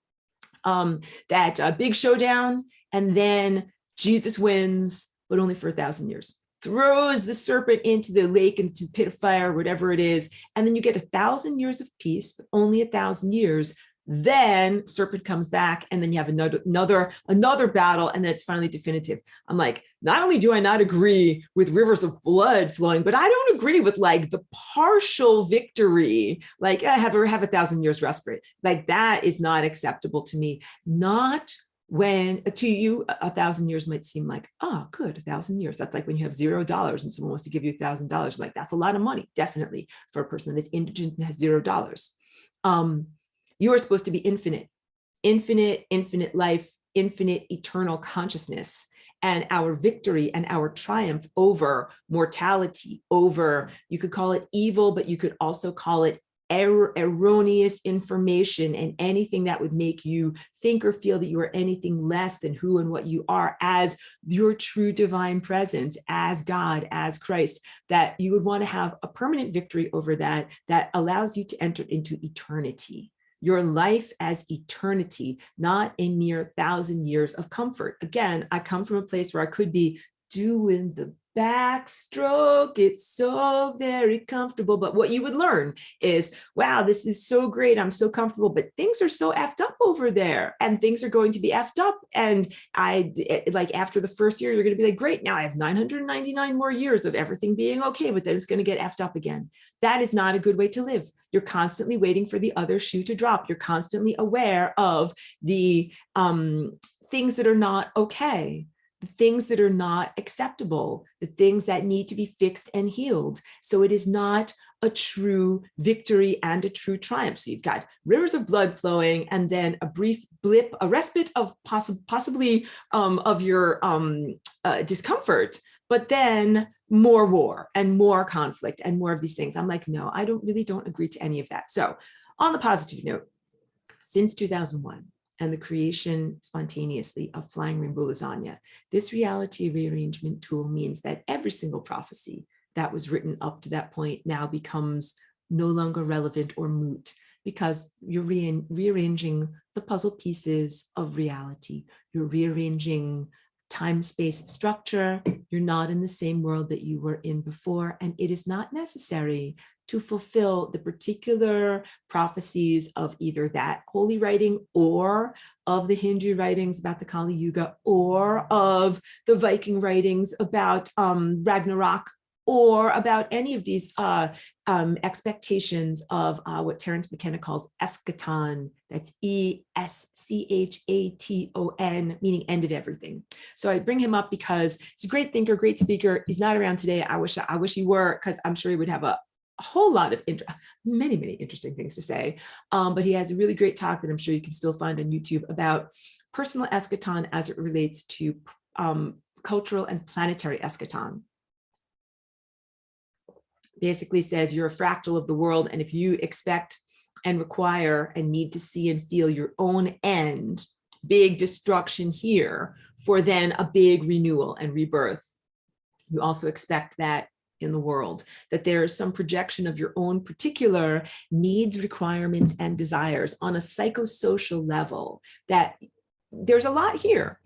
That big showdown, and then Jesus wins, but only for 1,000 years. Throws the serpent into the lake, into the pit of fire, whatever it is, and then you get 1,000 years of peace, but only 1,000 years. Then serpent comes back, and then you have another battle, and then it's finally definitive. I'm like, not only do I not agree with rivers of blood flowing, but I don't agree with like the partial victory, like I have 1,000 years respite. Like that is not acceptable to me. Not when to you 1,000 years might seem like, oh, good, 1,000 years. That's like when you have $0 and someone wants to give you $1,000. Like that's a lot of money, definitely, for a person that is indigent and has $0. You are supposed to be infinite life, infinite eternal consciousness. And our victory and our triumph over mortality, over, you could call it evil, but you could also call it erroneous information and anything that would make you think or feel that you are anything less than who and what you are as your true divine presence, as God, as Christ, that you would want to have a permanent victory over that allows you to enter into eternity. Your life as eternity, not a mere 1,000 years of comfort. Again, I come from a place where I could be doing the backstroke. It's so very comfortable. But what you would learn is, wow, this is so great. I'm so comfortable, but things are so effed up over there, and things are going to be effed up. And like after the first year, you're going to be like, great, now I have 999 more years of everything being okay, but then it's going to get effed up again. That is not a good way to live. You're constantly waiting for the other shoe to drop. You're constantly aware of the things that are not okay, the things that are not acceptable, the things that need to be fixed and healed. So it is not a true victory and a true triumph. So you've got rivers of blood flowing, and then a brief blip, a respite of possibly of your discomfort, but then more war and more conflict and more of these things. I'm like, no, I really don't agree to any of that. So on the positive note, since 2001, and the creation spontaneously of flying rainbow lasagna, this reality rearrangement tool means that every single prophecy that was written up to that point now becomes no longer relevant or moot, because you're rearranging the puzzle pieces of reality. You're rearranging time-space structure. You're not in the same world that you were in before, and it is not necessary to fulfill the particular prophecies of either that holy writing or of the Hindu writings about the Kali Yuga, or of the Viking writings about Ragnarok, or about any of these expectations of what Terence McKenna calls eschaton. That's ESCHATON, meaning end of everything. So I bring him up because he's a great thinker, great speaker. He's not around today. I wish he were, because I'm sure he would have a whole lot of many interesting things to say. But he has a really great talk that I'm sure you can still find on YouTube about personal eschaton as it relates to cultural and planetary eschaton. Basically says you're a fractal of the world, and if you expect and require and need to see and feel your own end, big destruction here, for then a big renewal and rebirth, you also expect that in the world, that there is some projection of your own particular needs, requirements, and desires on a psychosocial level, that there's a lot here.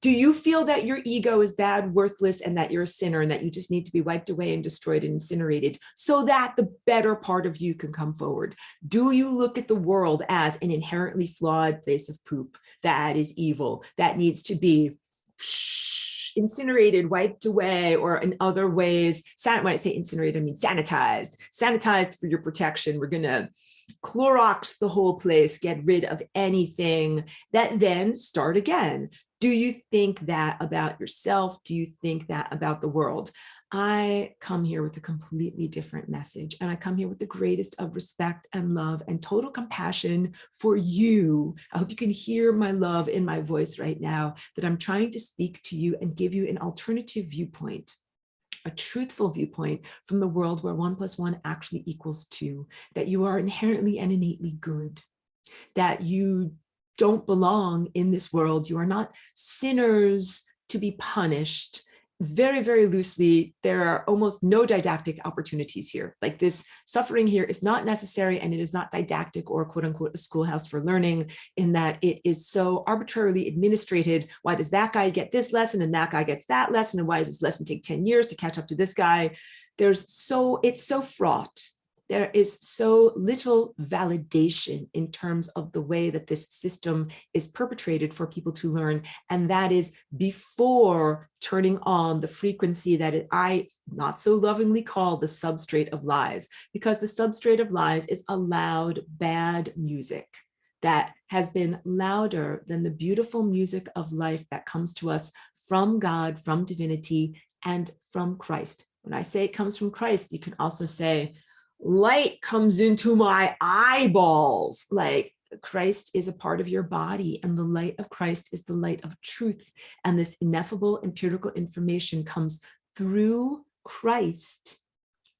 Do you feel that your ego is bad, worthless, and that you're a sinner, and that you just need to be wiped away and destroyed and incinerated so that the better part of you can come forward? Do you look at the world as an inherently flawed place of poop that is evil, that needs to be incinerated, wiped away, or in other ways, when I say incinerated, I mean sanitized for your protection? We're going to Clorox the whole place, get rid of anything, that then start again. Do you think that about yourself? Do you think that about the world? I come here with a completely different message, and I come here with the greatest of respect and love and total compassion for you. I hope you can hear my love in my voice right now, that I'm trying to speak to you and give you an alternative viewpoint, a truthful viewpoint from the world where 1 + 1 actually equals 2, that you are inherently and innately good, that you don't belong in this world. You are not sinners to be punished. Very, very loosely, there are almost no didactic opportunities here. Like, this suffering here is not necessary, and it is not didactic or quote unquote a schoolhouse for learning, in that it is so arbitrarily administrated. Why does that guy get this lesson and that guy gets that lesson? And why does this lesson take 10 years to catch up to this guy? It's so fraught. There is so little validation in terms of the way that this system is perpetrated for people to learn. And that is before turning on the frequency that I not so lovingly call the substrate of lies, because the substrate of lies is a loud, bad music that has been louder than the beautiful music of life that comes to us from God, from divinity, and from Christ. When I say it comes from Christ, you can also say, light comes into my eyeballs. Like, Christ is a part of your body, and the light of Christ is the light of truth. And this ineffable empirical information comes through Christ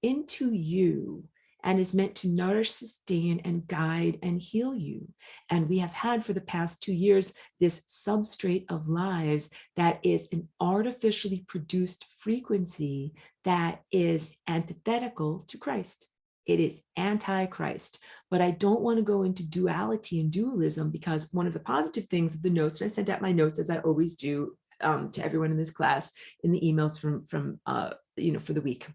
into you and is meant to nourish, sustain, and guide and heal you. And we have had for the past 2 years this substrate of lies that is an artificially produced frequency that is antithetical to Christ. It is anti-Christ. But I don't want to go into duality and dualism, because one of the positive things of the notes, and I sent out my notes as I always do to everyone in this class in the emails from for the week.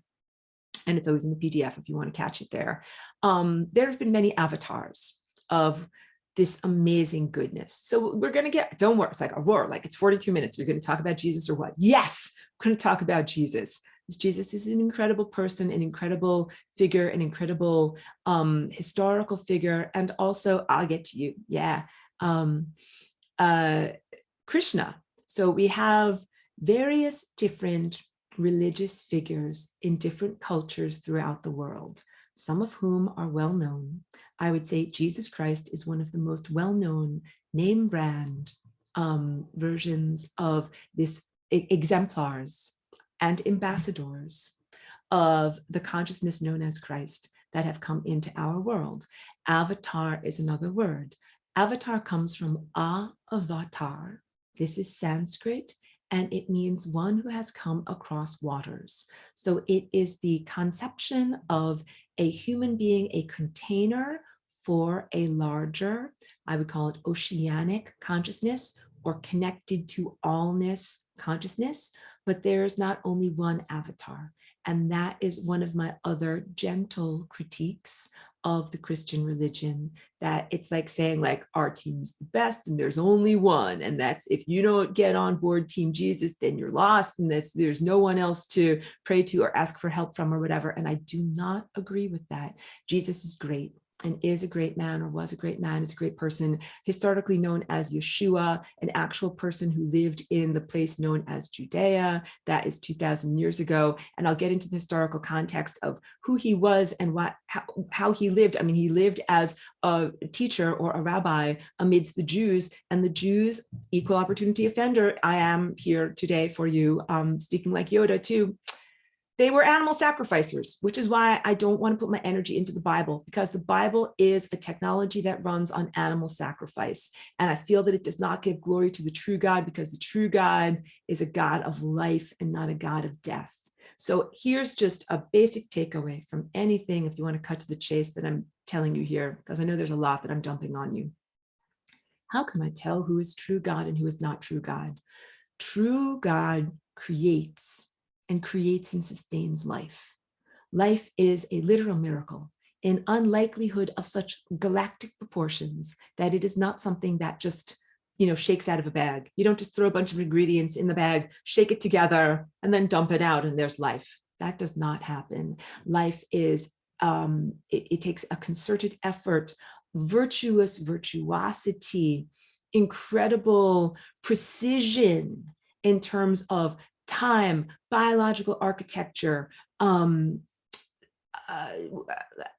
And it's always in the PDF if you want to catch it there. There have been many avatars of this amazing goodness. So we're going to get, don't worry, it's like a roar, like it's 42 minutes. You're going to talk about Jesus or what? Yes, we're going to talk about Jesus. Jesus is an incredible person, an incredible figure, an incredible historical figure. And also, I'll get to you. Yeah. Krishna. So we have various different religious figures in different cultures throughout the world, some of whom are well known. I would say Jesus Christ is one of the most well-known name brand versions of this, exemplars and ambassadors of the consciousness known as Christ that have come into our world. Avatar is another word. Avatar comes from avatar. This is Sanskrit, and it means one who has come across waters. So it is the conception of a human being, a container for a larger, I would call it oceanic consciousness, or connected to allness consciousness. But there's not only one avatar. And that is one of my other gentle critiques of the Christian religion, that it's like saying, like, our team's the best and there's only one. And that's, if you don't get on board Team Jesus, then you're lost, and there's no one else to pray to or ask for help from or whatever. And I do not agree with that. Jesus is great, and is a great man, or was a great man, is a great person, historically known as Yeshua, an actual person who lived in the place known as Judea. That is 2,000 years ago. And I'll get into the historical context of who he was and how he lived. I mean, he lived as a teacher or a rabbi amidst the Jews, and the Jews, equal opportunity offender. I am here today for you, speaking like Yoda too. They were animal sacrificers, which is why I don't want to put my energy into the Bible, because the Bible is a technology that runs on animal sacrifice. And I feel that it does not give glory to the true God, because the true God is a God of life and not a God of death. So here's just a basic takeaway from anything, if you want to cut to the chase, that I'm telling you here, because I know there's a lot that I'm dumping on you. How can I tell who is true God and who is not true God? True God creates and sustains life. Life is a literal miracle, in unlikelihood of such galactic proportions that it is not something that just, shakes out of a bag. You don't just throw a bunch of ingredients in the bag, shake it together, and then dump it out, and there's life. That does not happen. Life is, it takes a concerted effort, virtuosity, incredible precision in terms of time, biological architecture,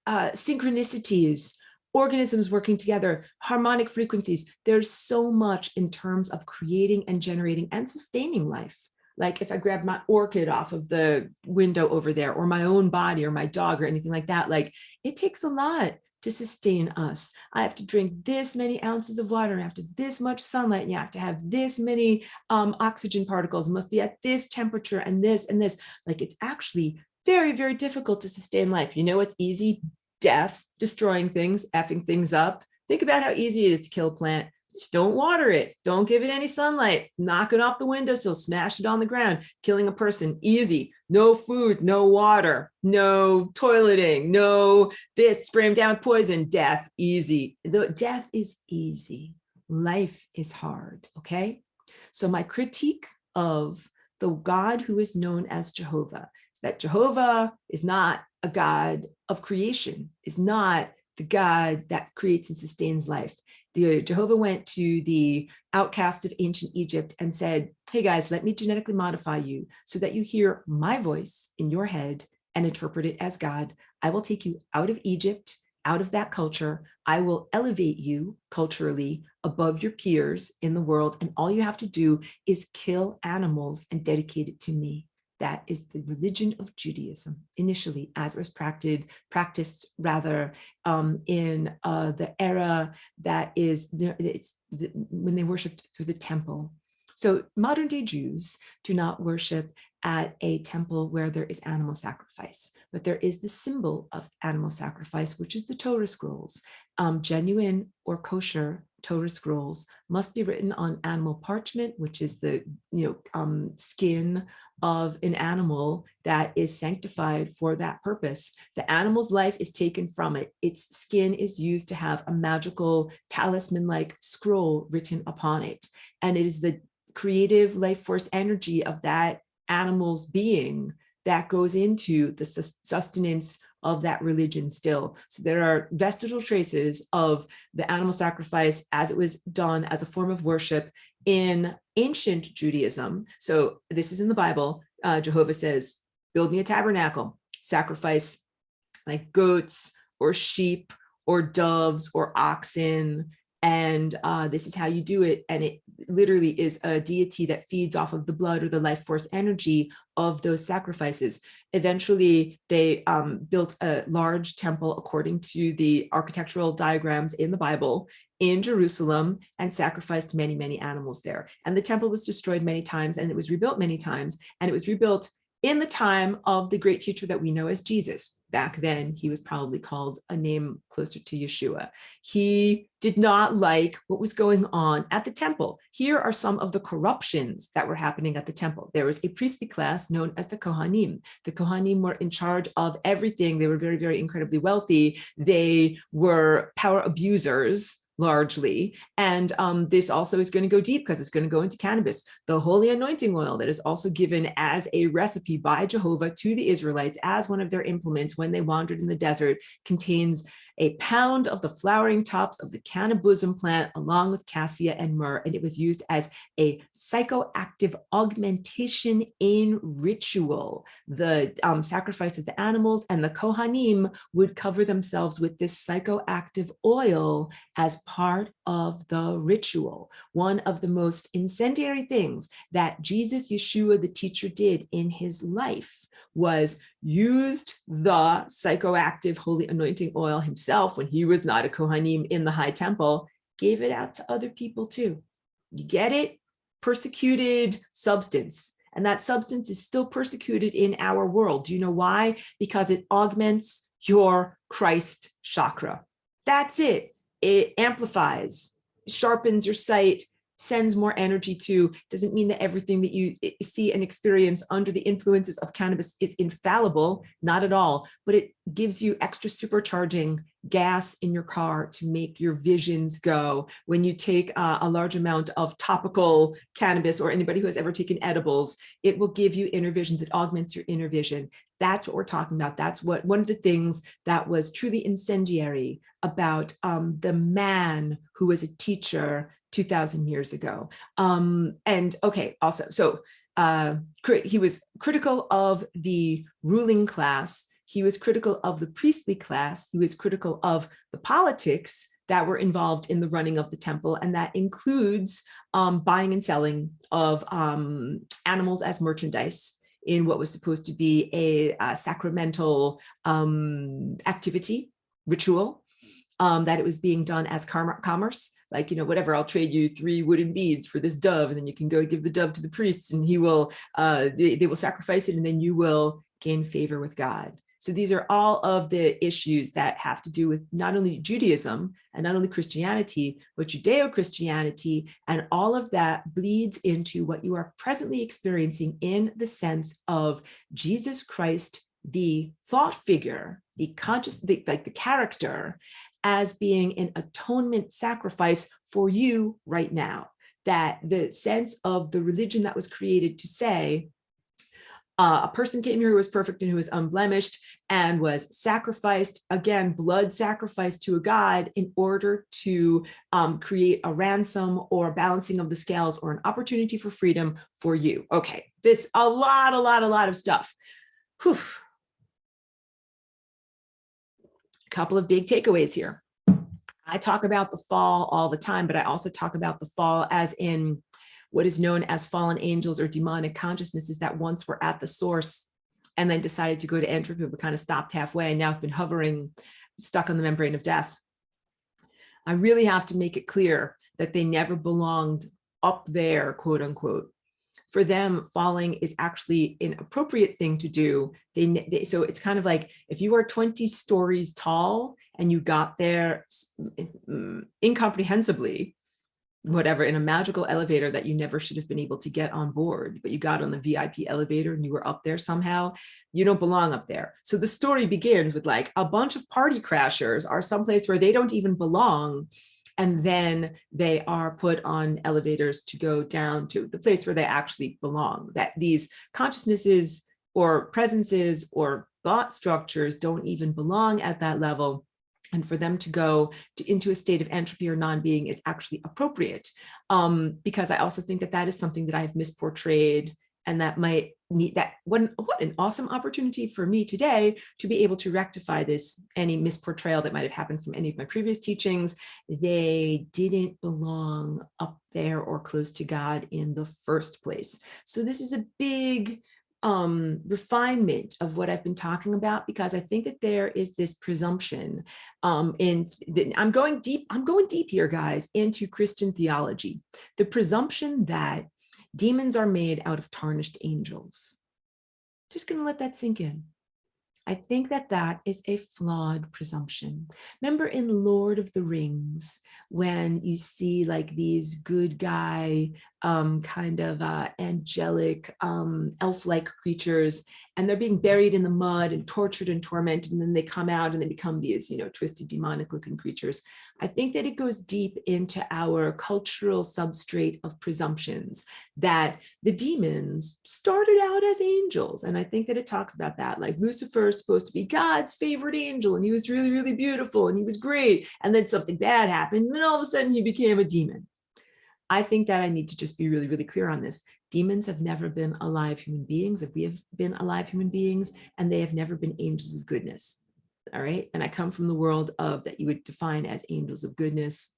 synchronicities, organisms working together, harmonic frequencies. There's so much in terms of creating and generating and sustaining life. Like if I grab my orchid off of the window over there, or my own body, or my dog, or anything like that, like it takes a lot to sustain us. I have to drink this many ounces of water, and after this much sunlight, and you have to have this many oxygen particles, it must be at this temperature, and this and this. Like it's actually very, very difficult to sustain life. You know what's easy? Death, destroying things, effing things up. Think about how easy it is to kill a plant. Just don't water it. Don't give it any sunlight. Knock it off the windowsill, smash it on the ground. Killing a person, easy. No food, no water, no toileting, no this, spray them down with poison. Death, easy. Death is easy. Life is hard, okay? So my critique of the God who is known as Jehovah is that Jehovah is not a God of creation, is not the God that creates and sustains life. Jehovah went to the outcasts of ancient Egypt and said, hey guys, let me genetically modify you so that you hear my voice in your head and interpret it as God. I will take you out of Egypt, out of that culture. I will elevate you culturally above your peers in the world. And all you have to do is kill animals and dedicate it to me. That is the religion of Judaism, initially, as it was practiced rather in the era that is, when they worshiped through the temple. So modern day Jews do not worship at a temple where there is animal sacrifice, but there is the symbol of animal sacrifice, which is the Torah scrolls. Genuine or kosher Torah scrolls must be written on animal parchment, which is the skin of an animal that is sanctified for that purpose. The animal's life is taken from it. Its skin is used to have a magical talisman-like scroll written upon it. And it is the creative life force energy of that animal's being that goes into the sustenance of that religion still. So there are vestigial traces of the animal sacrifice as it was done as a form of worship in ancient Judaism. So this is in the Bible. Jehovah says, build me a tabernacle, sacrifice like goats or sheep or doves or oxen. And this is how you do it. And it literally is a deity that feeds off of the blood or the life force energy of those sacrifices. Eventually, they built a large temple according to the architectural diagrams in the Bible in Jerusalem and sacrificed many, many animals there. And the temple was destroyed many times, and it was rebuilt many times. And it was rebuilt in the time of the great teacher that we know as Jesus. Back then, he was probably called a name closer to Yeshua. He did not like what was going on at the temple. Here are some of the corruptions that were happening at the temple. There was a priestly class known as the Kohanim. The Kohanim were in charge of everything. They were very, very incredibly wealthy. They were power abusers, largely. And this also is going to go deep because it's going to go into cannabis. The holy anointing oil that is also given as a recipe by Jehovah to the Israelites as one of their implements when they wandered in the desert contains a pound of the flowering tops of the cannabisum plant along with cassia and myrrh. And it was used as a psychoactive augmentation in ritual. The sacrifice of the animals and the Kohanim would cover themselves with this psychoactive oil as part of the ritual. One of the most incendiary things that Jesus, Yeshua, the teacher, did in his life was used the psychoactive holy anointing oil himself when he was not a Kohanim in the high temple, gave it out to other people too. You get it? Persecuted substance. And that substance is still persecuted in our world. Do you know why? Because it augments your Christ chakra. That's it. It amplifies, sharpens your sight, sends more energy to. Doesn't mean that everything that you see and experience under the influences of cannabis is infallible, not at all, but it gives you extra supercharging gas in your car to make your visions go. When you take a large amount of topical cannabis, or anybody who has ever taken edibles, it will give you inner visions. It augments your inner vision. That's what we're talking about. That's what one of the things that was truly incendiary about the man who was a teacher 2,000 years ago. And okay, also, so he was critical of the ruling class. He was critical of the priestly class. He was critical of the politics that were involved in the running of the temple. And that includes buying and selling of animals as merchandise in what was supposed to be a sacramental activity, ritual, that it was being done as commerce. Like, you know, whatever, I'll trade you 3 wooden beads for this dove, and then you can go give the dove to the priest, and he will, they will sacrifice it, and then you will gain favor with God. So these are all of the issues that have to do with not only Judaism and not only Christianity, but Judeo-Christianity, and all of that bleeds into what you are presently experiencing in the sense of Jesus Christ, the thought figure, the conscious, like the character, as being an atonement sacrifice for you right now. That the sense of the religion that was created to say, a person came here who was perfect and who was unblemished and was sacrificed, again, blood sacrificed to a god in order to create a ransom or balancing of the scales or an opportunity for freedom for you. Okay, this a lot of stuff. Whew. Couple of big takeaways here. I talk about the fall all the time, but I also talk about the fall as in what is known as fallen angels or demonic consciousnesses that once were at the source and then decided to go to entropy, but kind of stopped halfway and now have been hovering, stuck on the membrane of death. I really have to make it clear that they never belonged up there, quote unquote. For them, falling is actually an appropriate thing to do. So it's kind of like if you are 20 stories tall and you got there incomprehensibly, whatever, in a magical elevator that you never should have been able to get on board, but you got on the VIP elevator and you were up there somehow, you don't belong up there. So the story begins with like a bunch of party crashers are someplace where they don't even belong. And then they are put on elevators to go down to the place where they actually belong. That these consciousnesses or presences or thought structures don't even belong at that level. And for them to go into a state of entropy or non-being is actually appropriate. Because I also think that that is something that I've misportrayed, and that might need that. What an awesome opportunity for me today to be able to rectify this, any misportrayal that might have happened from any of my previous teachings. They didn't belong up there or close to God in the first place. So this is a big refinement of what I've been talking about, because I think that there is this presumption I'm going deep here, guys, into Christian theology. The presumption that demons are made out of tarnished angels. Just going to let that sink in. I think that that is a flawed presumption. Remember in Lord of the Rings, when you see like these good guy, kind of angelic, elf-like creatures, and they're being buried in the mud and tortured and tormented, and then they come out and they become these, you know, twisted, demonic-looking creatures. I think that it goes deep into our cultural substrate of presumptions that the demons started out as angels. And I think that it talks about that, like Lucifer is supposed to be God's favorite angel, and he was really, really beautiful, and he was great. And then something bad happened, and then all of a sudden he became a demon. I think that I need to just be really, really clear on this. Demons have never been alive human beings. If we have been alive human beings, and they have never been angels of goodness. All right. And I come from the world of that you would define as angels of goodness.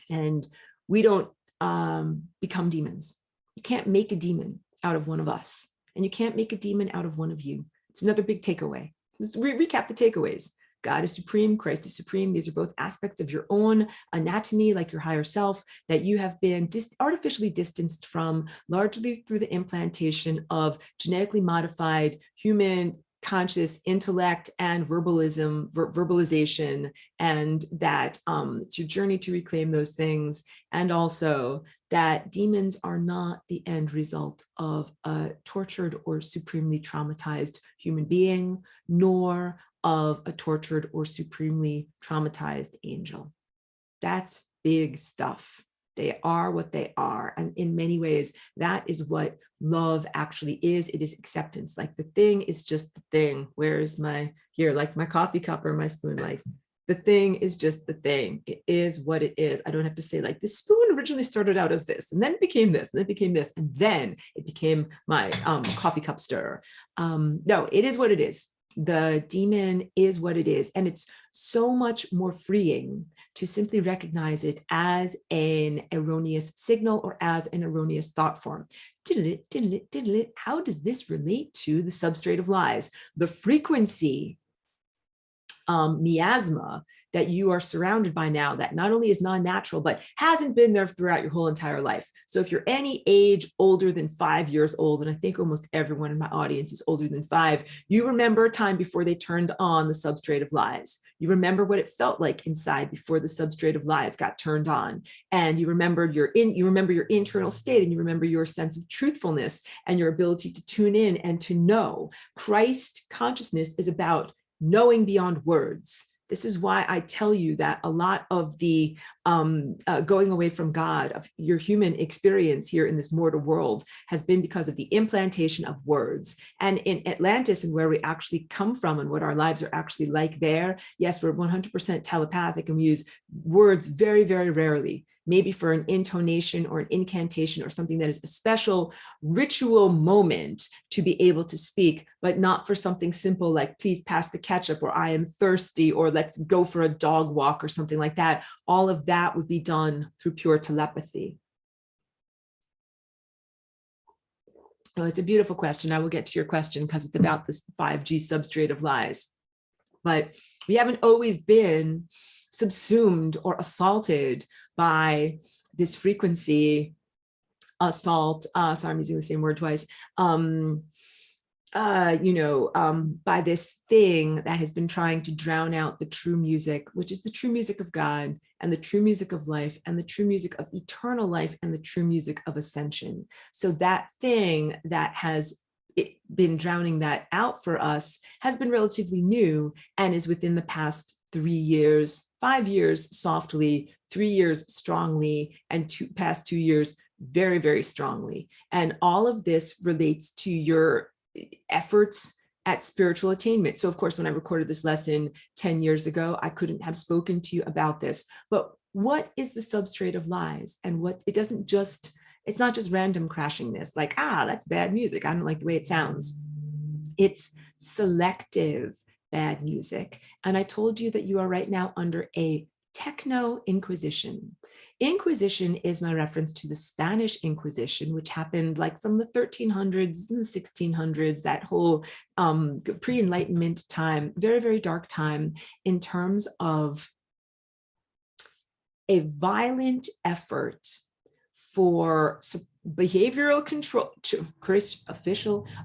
And we don't become demons. You can't make a demon out of one of us, and you can't make a demon out of one of you. It's another big takeaway. Let's recap the takeaways. God is supreme, Christ is supreme. These are both aspects of your own anatomy, like your higher self, that you have been artificially distanced from, largely through the implantation of genetically modified human conscious intellect and verbalization, and that it's your journey to reclaim those things. And also that demons are not the end result of a tortured or supremely traumatized human being, nor of a tortured or supremely traumatized angel. That's big stuff. They are what they are. And in many ways, that is what love actually is. It is acceptance. Like the thing is just the thing. Where's my, here, like my coffee cup or my spoon, like The thing is just the thing. It is what it is. I don't have to say like this spoon originally started out as this, and then it became this, and then it became this, and then it became my coffee cup stirrer. No, it is what it is. The demon is what it is. And it's so much more freeing to simply recognize it as an erroneous signal or as an erroneous thought form. How does this relate to the substrate of lies? The frequency miasma that you are surrounded by now, that not only is non-natural, but hasn't been there throughout your whole entire life. So if you're any age older than 5 years old, and I think almost everyone in my audience is older than 5, you remember a time before they turned on the substrate of lies. You remember what it felt like inside before the substrate of lies got turned on. And you remember your internal state, and you remember your sense of truthfulness and your ability to tune in and to know. Christ consciousness is about knowing beyond words. This is why I tell you that a lot of the going away from God, of your human experience here in this mortal world, has been because of the implantation of words. And in Atlantis, and where we actually come from and what our lives are actually like there, yes, we're 100% telepathic, and we use words very, very rarely. Maybe for an intonation or an incantation or something that is a special ritual moment to be able to speak, but not for something simple like, please pass the ketchup, or I am thirsty, or let's go for a dog walk or something like that. All of that would be done through pure telepathy. Oh, it's a beautiful question. I will get to your question because it's about this 5G substrate of lies. But we haven't always been subsumed or assaulted by this frequency assault. Sorry, I'm using the same word twice. By this thing that has been trying to drown out the true music, which is the true music of God, and the true music of life, and the true music of eternal life, and the true music of ascension. So that thing that has been drowning that out for us has been relatively new, and is within the past 3 years, 5 years softly, 3 years strongly, and past 2 years very, very strongly. And all of this relates to your efforts at spiritual attainment. So of course, when I recorded this lesson 10 years ago, I couldn't have spoken to you about this. But what is the substrate of lies? And what it doesn't just, it's not just random crashing this, like, that's bad music, I don't like the way it sounds. It's selective bad music. And I told you that you are right now under a techno-inquisition. Inquisition is my reference to the Spanish Inquisition, which happened like from the 1300s and the 1600s, that whole pre-Enlightenment time, very, very dark time, in terms of a violent effort for behavioral control,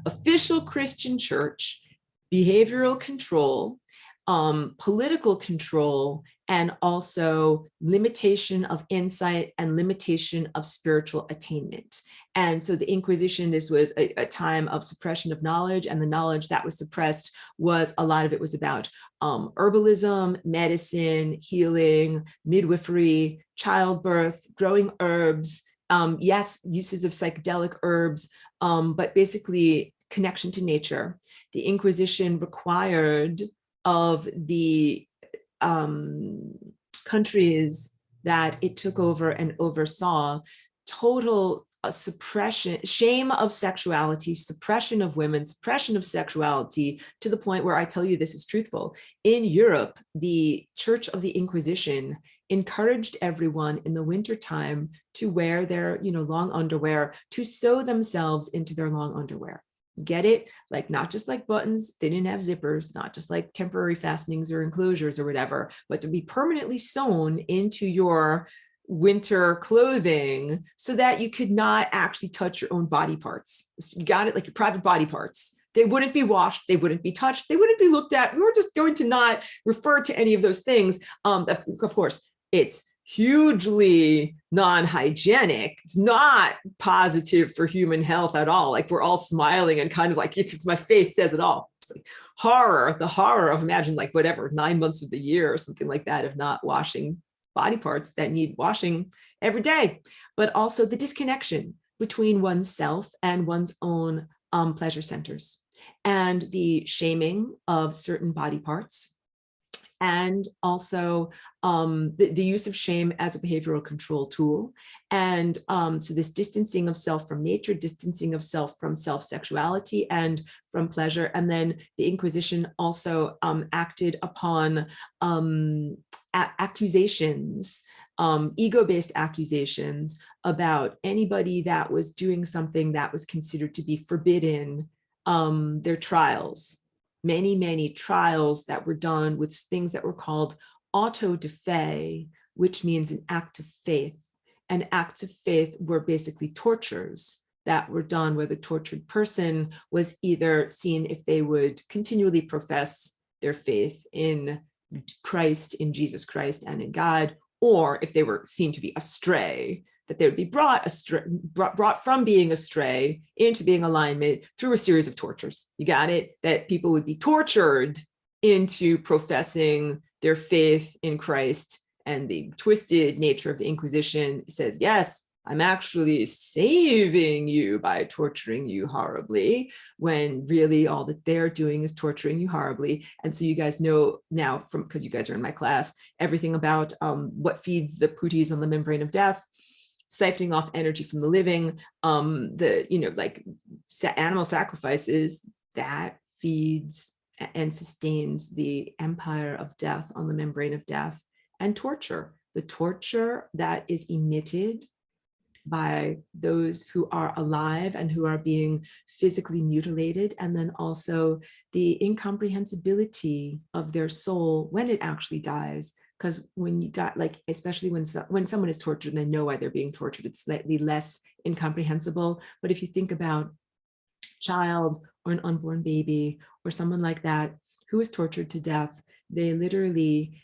official Christian church, behavioral control, political control, and also limitation of insight and limitation of spiritual attainment. And so the Inquisition, this was a time of suppression of knowledge, and the knowledge that was suppressed was, a lot of it was about herbalism, medicine, healing, midwifery, childbirth, growing herbs, yes, uses of psychedelic herbs, but basically connection to nature. The Inquisition required of the countries that it took over and oversaw total suppression, shame of sexuality, suppression of women, suppression of sexuality, to the point where I tell you this is truthful. In Europe, the Church of the Inquisition encouraged everyone in the wintertime to wear their, long underwear, to sew themselves into their long underwear. Get it? Like, not just like buttons, they didn't have zippers, not just like temporary fastenings or enclosures or whatever, but to be permanently sewn into your winter clothing so that you could not actually touch your own body parts. You got it? Like your private body parts. They wouldn't be washed, they wouldn't be touched, they wouldn't be looked at. We were just going to not refer to any of those things. Of course, it's hugely non-hygienic. It's not positive for human health at all. Like, we're all smiling and kind of like, my face says it all. It's like horror, the horror of, imagine like whatever, 9 months of the year or something like that of not washing body parts that need washing every day. But also the disconnection between oneself and one's own pleasure centers, and the shaming of certain body parts, and also the use of shame as a behavioral control tool. And so this distancing of self from nature, distancing of self from self-sexuality and from pleasure. And then the Inquisition also acted upon accusations, ego-based accusations about anybody that was doing something that was considered to be forbidden. Their trials, many trials that were done with things that were called auto de fe, which means an act of faith. And acts of faith were basically tortures that were done where the tortured person was either seen if they would continually profess their faith in Christ, in Jesus Christ, and in God, or if they were seen to be astray, that they would be brought from being astray into being alignment through a series of tortures. You got it? That people would be tortured into professing their faith in Christ. And the twisted nature of the Inquisition says, yes, I'm actually saving you by torturing you horribly, when really all that they're doing is torturing you horribly. And so you guys know now, from because you guys are in my class, everything about what feeds the putis on the membrane of death, siphoning off energy from the living, like animal sacrifices, that feeds and sustains the empire of death on the membrane of death. And torture, the torture that is emitted by those who are alive and who are being physically mutilated, and then also the incomprehensibility of their soul when it actually dies. Because when you die, like especially when someone is tortured and they know why they're being tortured, it's slightly less incomprehensible. But if you think about a child or an unborn baby or someone like that who is tortured to death, they literally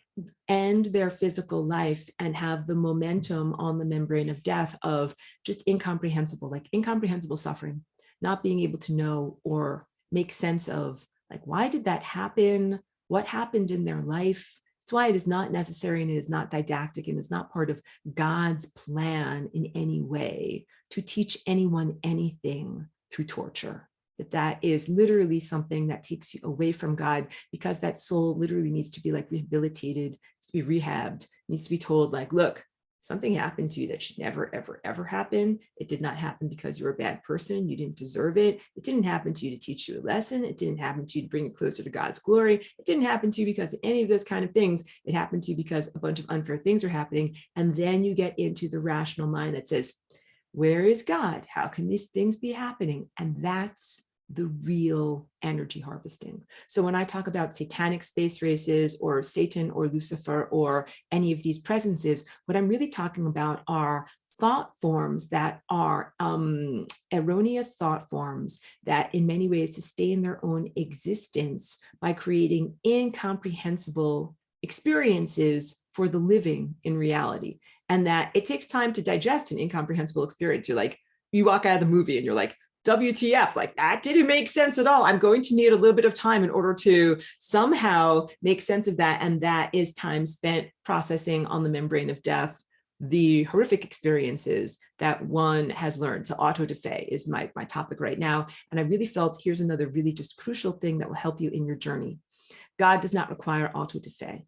end their physical life and have the momentum on the membrane of death of just incomprehensible suffering, not being able to know or make sense of, like, why did that happen? What happened in their life? That's why it is not necessary, and it is not didactic, and it's not part of God's plan in any way to teach anyone anything through torture. That is literally something that takes you away from God, because that soul literally needs to be like rehabilitated, needs to be rehabbed, needs to be told, like, look, something happened to you that should never, ever, ever happen. It did not happen because you're a bad person. You didn't deserve it. It didn't happen to you to teach you a lesson. It didn't happen to you to bring you closer to God's glory. It didn't happen to you because of any of those kind of things. It happened to you because a bunch of unfair things are happening. And then you get into the rational mind that says, where is God? How can these things be happening? And that's the real energy harvesting. So when I talk about satanic space races or Satan or Lucifer or any of these presences, what I'm really talking about are thought forms that are erroneous thought forms that in many ways sustain their own existence by creating incomprehensible experiences for the living in reality. And that it takes time to digest an incomprehensible experience. You're like, you walk out of the movie and you're like, WTF, like that didn't make sense at all. I'm going to need a little bit of time in order to somehow make sense of that. And that is time spent processing on the membrane of death the horrific experiences that one has learned. So auto-de-fe is my topic right now. And I really felt here's another really just crucial thing that will help you in your journey. God does not require auto-de-fe.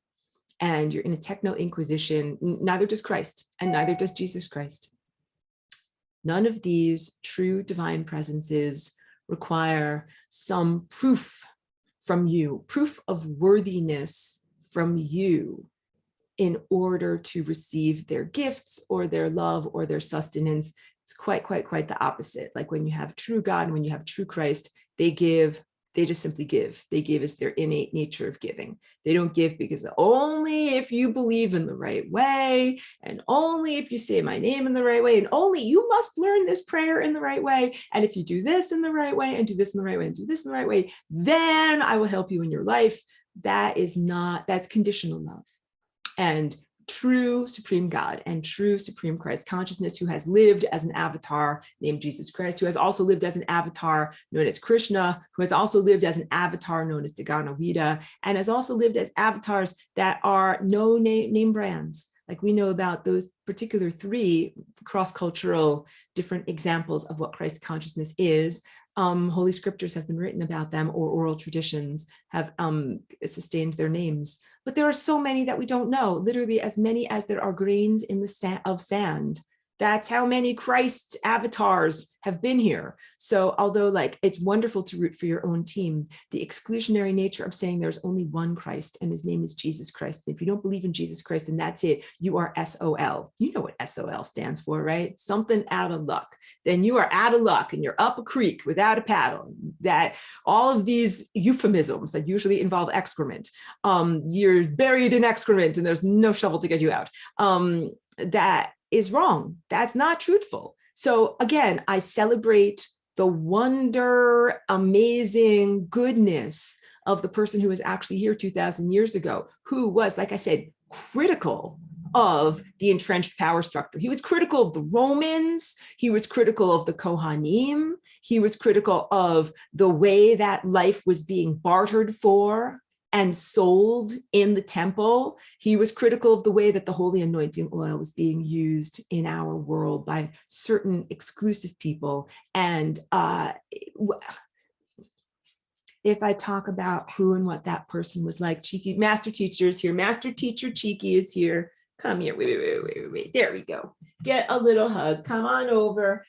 And you're in a techno-inquisition, neither does Christ, and neither does Jesus Christ. None of these true divine presences require some proof from you, proof of worthiness from you in order to receive their gifts or their love or their sustenance. It's quite the opposite. Like when you have true God and when you have true Christ, they just simply give. They give as their innate nature of giving. They don't give because only if you believe in the right way, and only if you say my name in the right way, and only you must learn this prayer in the right way. And if you do this in the right way, and do this in the right way, and do this in the right way, then I will help you in your life. That's conditional love. And true supreme God and true supreme Christ consciousness, who has lived as an avatar named Jesus Christ, who has also lived as an avatar known as Krishna, who has also lived as an avatar known as Daganavida, and has also lived as avatars that are no name brands. Like we know about those particular three cross-cultural different examples of what Christ consciousness is. Holy scriptures have been written about them, or oral traditions have sustained their names. But there are so many that we don't know, literally as many as there are grains in the of sand. That's how many Christ avatars have been here. So although like it's wonderful to root for your own team, the exclusionary nature of saying there's only one Christ and his name is Jesus Christ. If you don't believe in Jesus Christ, then that's it. You are SOL. You know what SOL stands for, right? Something out of luck. Then you are out of luck and you're up a creek without a paddle. That all of these euphemisms that usually involve excrement, you're buried in excrement and there's no shovel to get you out. That is wrong. That's not truthful. So again, I celebrate the wonder, amazing goodness of the person who was actually here 2,000 years ago, who was, like I said, critical of the entrenched power structure. He was critical of the Romans. He was critical of the Kohanim. He was critical of the way that life was being bartered for and sold in the temple. He was critical of the way that the holy anointing oil was being used in our world by certain exclusive people. And if I talk about who and what that person was like, Cheeky, master teacher is here. Master teacher Cheeky is here. Come here, wait. There we go. Get a little hug. Come on over.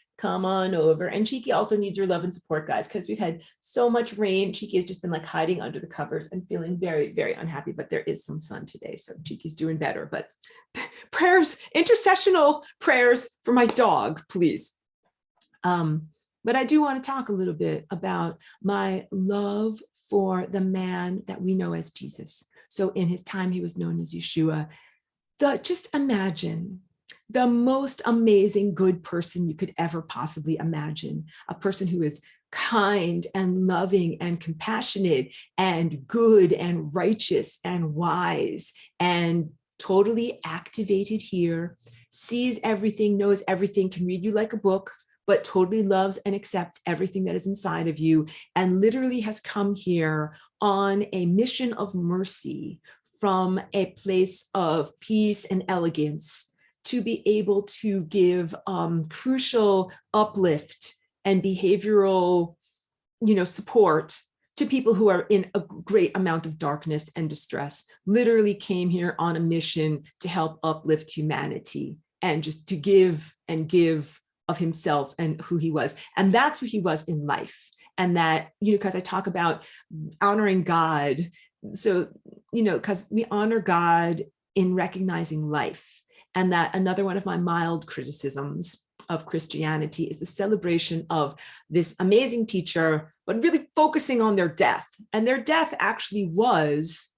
And Cheeky also needs your love and support, guys, because we've had so much rain. Cheeky has just been like hiding under the covers and feeling very, very unhappy, but there is some sun today. So Cheeky's doing better, but prayers, intercessional prayers for my dog, please. But I do want to talk a little bit about my love for the man that we know as Jesus. So in his time, he was known as Yeshua. Just imagine the most amazing good person you could ever possibly imagine, a person who is kind and loving and compassionate and good and righteous and wise and totally activated here, sees everything, knows everything, can read you like a book, but totally loves and accepts everything that is inside of you, and literally has come here on a mission of mercy from a place of peace and elegance to be able to give crucial uplift and behavioral, support to people who are in a great amount of darkness and distress. Literally came here on a mission to help uplift humanity and just to give and give of himself and who he was. And that's who he was in life. And that, because I talk about honoring God. So, because we honor God in recognizing life. And that another one of my mild criticisms of Christianity is the celebration of this amazing teacher, but really focusing on their death. And their death actually was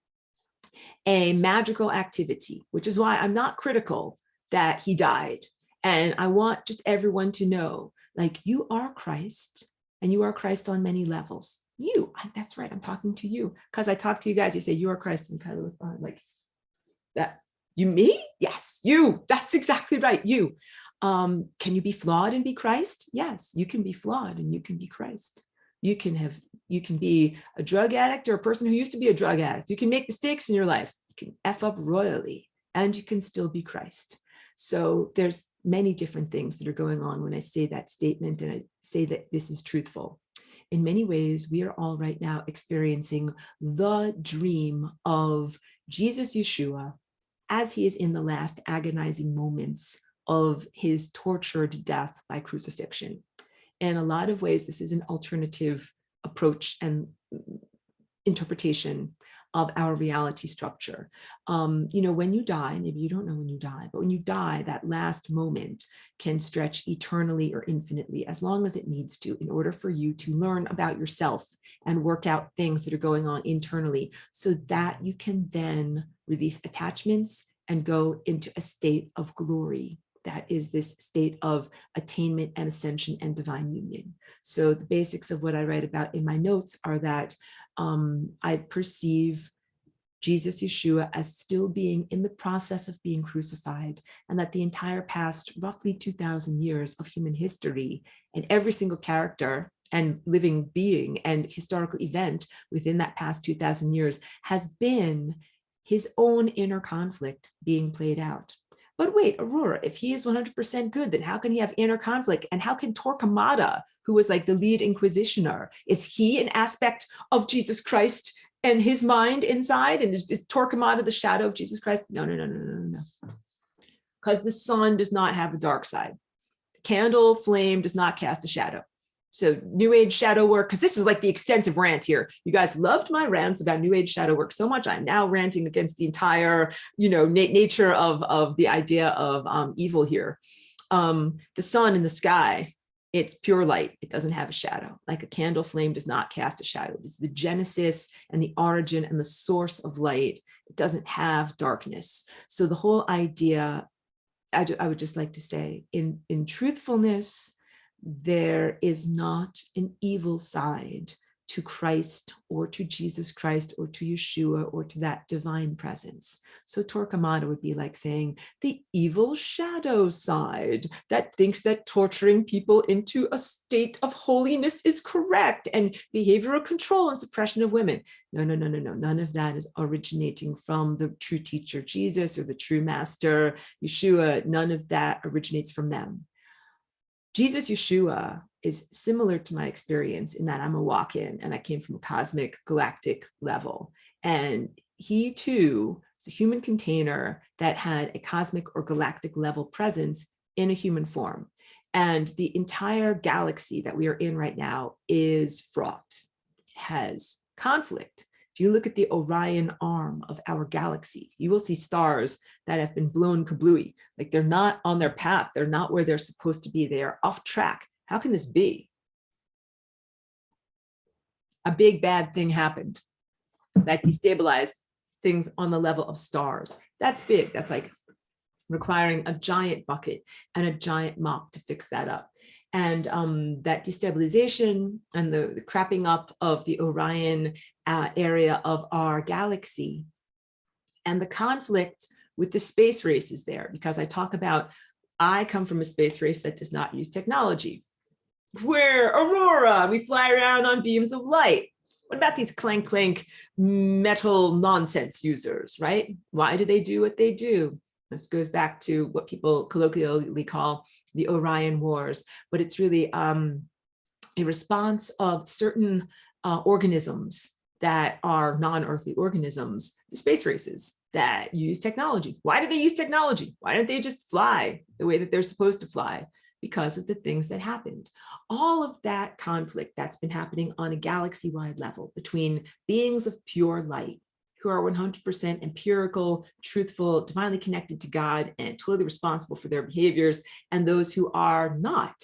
a magical activity, which is why I'm not critical that he died. And I want just everyone to know, like, you are Christ, and you are Christ on many levels. That's right, I'm talking to you. Because I talk to you guys, you say, you are Christ, and kind of like that. You, me? Yes, you. That's exactly right, you. Can you be flawed and be Christ? Yes, you can be flawed and you can be Christ. You can be a drug addict or a person who used to be a drug addict. You can make mistakes in your life. You can F up royally, and you can still be Christ. So there's many different things that are going on when I say that statement and I say that this is truthful. In many ways, we are all right now experiencing the dream of Jesus Yeshua as he is in the last agonizing moments of his tortured death by crucifixion. In a lot of ways, this is an alternative approach and interpretation of our reality structure. When you die, maybe you don't know when you die, but when you die, that last moment can stretch eternally or infinitely, as long as it needs to, in order for you to learn about yourself and work out things that are going on internally, so that you can then release attachments and go into a state of glory. That is this state of attainment and ascension and divine union. So the basics of what I write about in my notes are that I perceive Jesus Yeshua as still being in the process of being crucified, and that the entire past roughly 2,000 years of human history and every single character and living being and historical event within that past 2,000 years has been his own inner conflict being played out. But wait, Aurora, if he is 100% good, then how can he have inner conflict? And how can Torquemada, who was like the lead inquisitioner, is he an aspect of Jesus Christ and his mind inside? And is Torquemada the shadow of Jesus Christ? No, no, no, no, no, no. Because the sun does not have a dark side. Candle flame does not cast a shadow. So New Age shadow work, because this is like the extensive rant here. You guys loved my rants about New Age shadow work so much. I'm now ranting against the entire, nature of the idea of evil here. The sun in the sky, it's pure light. It doesn't have a shadow. Like a candle flame does not cast a shadow. It's the genesis and the origin and the source of light. It doesn't have darkness. So the whole idea, I would just like to say, in truthfulness, there is not an evil side to Christ or to Jesus Christ or to Yeshua or to that divine presence. So Torquemada would be like saying the evil shadow side that thinks that torturing people into a state of holiness is correct and behavioral control and suppression of women. No, no, no, no, no. None of that is originating from the true teacher, Jesus, or the true master, Yeshua. None of that originates from them. Jesus Yeshua is similar to my experience in that I'm a walk-in and I came from a cosmic galactic level. And he too is a human container that had a cosmic or galactic level presence in a human form. And the entire galaxy that we are in right now is fraught, has conflict. If you look at the Orion arm of our galaxy, you will see stars that have been blown kablooey. Like they're not on their path. They're not where they're supposed to be. They are off track. How can this be? A big bad thing happened that destabilized things on the level of stars. That's big. That's like requiring a giant bucket and a giant mop to fix that up. And that destabilization and the crapping up of the Orion area of our galaxy and the conflict with the space races there, because I talk about, I come from a space race that does not use technology. We're Aurora, we fly around on beams of light. What about these clank clank metal nonsense users, right? Why do they do what they do? This goes back to what people colloquially call the Orion Wars, but it's really a response of certain organisms that are non-earthly organisms, the space races that use technology. Why do they use technology? Why don't they just fly the way that they're supposed to fly? Because of the things that happened. All of that conflict that's been happening on a galaxy-wide level between beings of pure light who are 100% empirical, truthful, divinely connected to God, and totally responsible for their behaviors, and those who are not,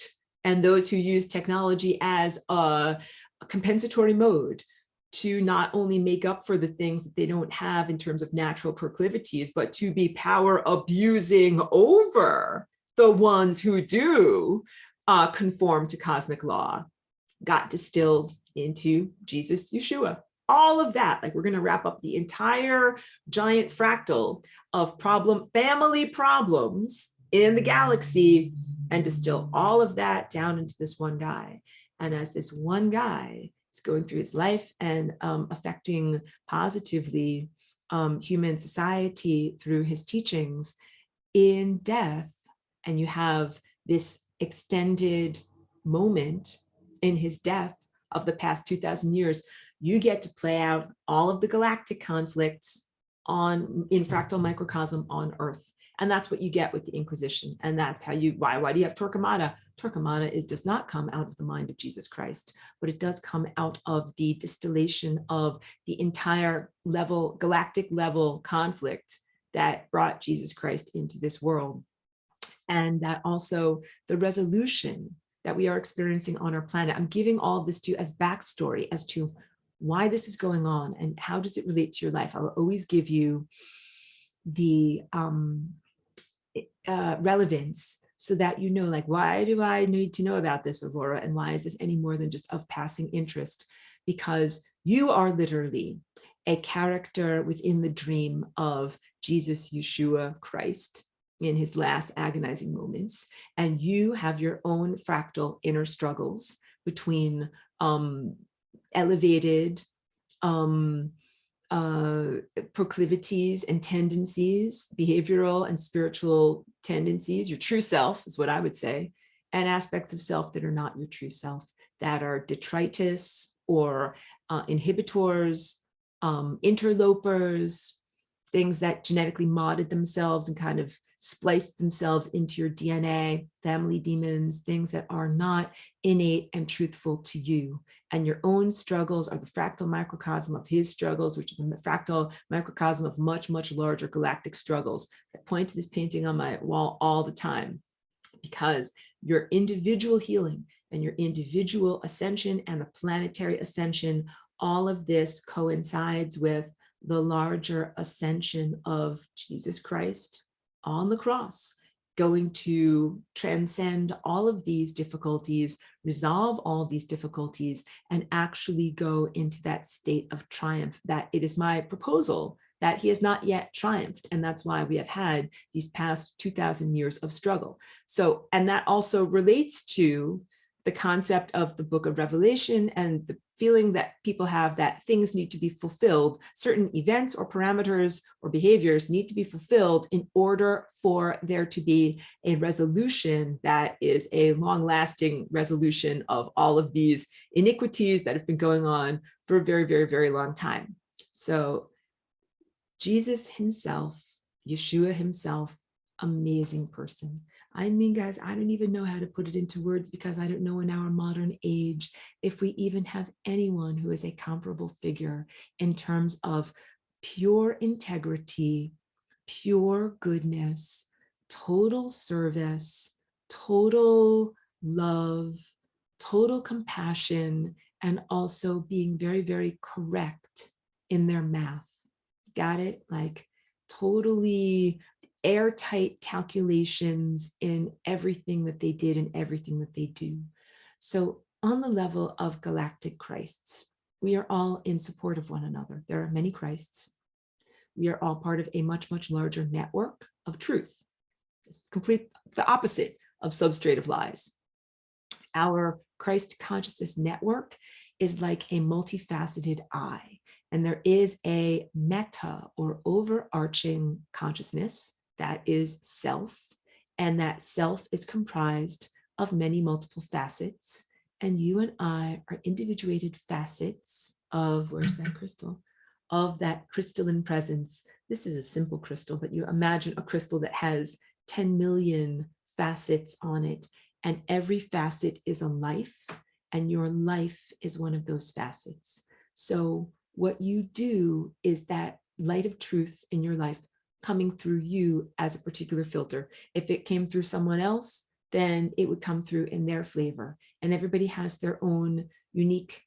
and those who use technology as a compensatory mode to not only make up for the things that they don't have in terms of natural proclivities, but to be power abusing over the ones who do conform to cosmic law, got distilled into Jesus Yeshua. All of that, like we're going to wrap up the entire giant fractal of family problems in the galaxy and distill all of that down into this one guy. And as this one guy is going through his life and affecting positively human society through his teachings, in death, and you have this extended moment in his death of the past 2,000 years, you get to play out all of the galactic conflicts in fractal microcosm on Earth. And that's what you get with the Inquisition. And that's how why do you have Torquemada? Torquemada does not come out of the mind of Jesus Christ, but it does come out of the distillation of the entire galactic level conflict that brought Jesus Christ into this world. And that also the resolution that we are experiencing on our planet. I'm giving all of this to you as backstory as to why this is going on and how does it relate to your life. I will always give you the relevance so that you know, like, why do I need to know about this, Aurora? And why is this any more than just of passing interest? Because you are literally a character within the dream of Jesus, Yeshua, Christ in his last agonizing moments. And you have your own fractal inner struggles between elevated proclivities and tendencies, behavioral and spiritual tendencies, your true self is what I would say, and aspects of self that are not your true self, that are detritus or inhibitors, interlopers, things that genetically modded themselves and kind of spliced themselves into your DNA, family demons, things that are not innate and truthful to you. And your own struggles are the fractal microcosm of his struggles, which is the fractal microcosm of much, much larger galactic struggles. I point to this painting on my wall all the time, because your individual healing and your individual ascension and the planetary ascension, all of this coincides with the larger ascension of Jesus Christ on the cross, going to transcend all of these difficulties, resolve all these difficulties, and actually go into that state of triumph. That it is my proposal that he has not yet triumphed. And that's why we have had these past 2000 years of struggle. So, and that also relates to the concept of the book of Revelation and the feeling that people have that things need to be fulfilled, certain events or parameters or behaviors need to be fulfilled in order for there to be a resolution that is a long-lasting resolution of all of these iniquities that have been going on for a very, very, very long time. So Jesus himself, Yeshua himself, amazing person. I mean, guys, I don't even know how to put it into words, because I don't know in our modern age if we even have anyone who is a comparable figure in terms of pure integrity, pure goodness, total service, total love, total compassion, and also being very, very correct in their math. Got it? Like totally airtight calculations in everything that they did and everything that they do. So on the level of galactic Christs, we are all in support of one another. There are many Christs. We are all part of a much, much larger network of truth. It's complete the opposite of substrate of lies. Our Christ consciousness network is like a multifaceted eye. And there is a meta or overarching consciousness that is self, and that self is comprised of many multiple facets. And you and I are individuated facets of, where's that crystal? Of that crystalline presence. This is a simple crystal, but you imagine a crystal that has 10 million facets on it, and every facet is a life, and your life is one of those facets. So what you do is that light of truth in your life coming through you as a particular filter. If it came through someone else, then it would come through in their flavor. And everybody has their own unique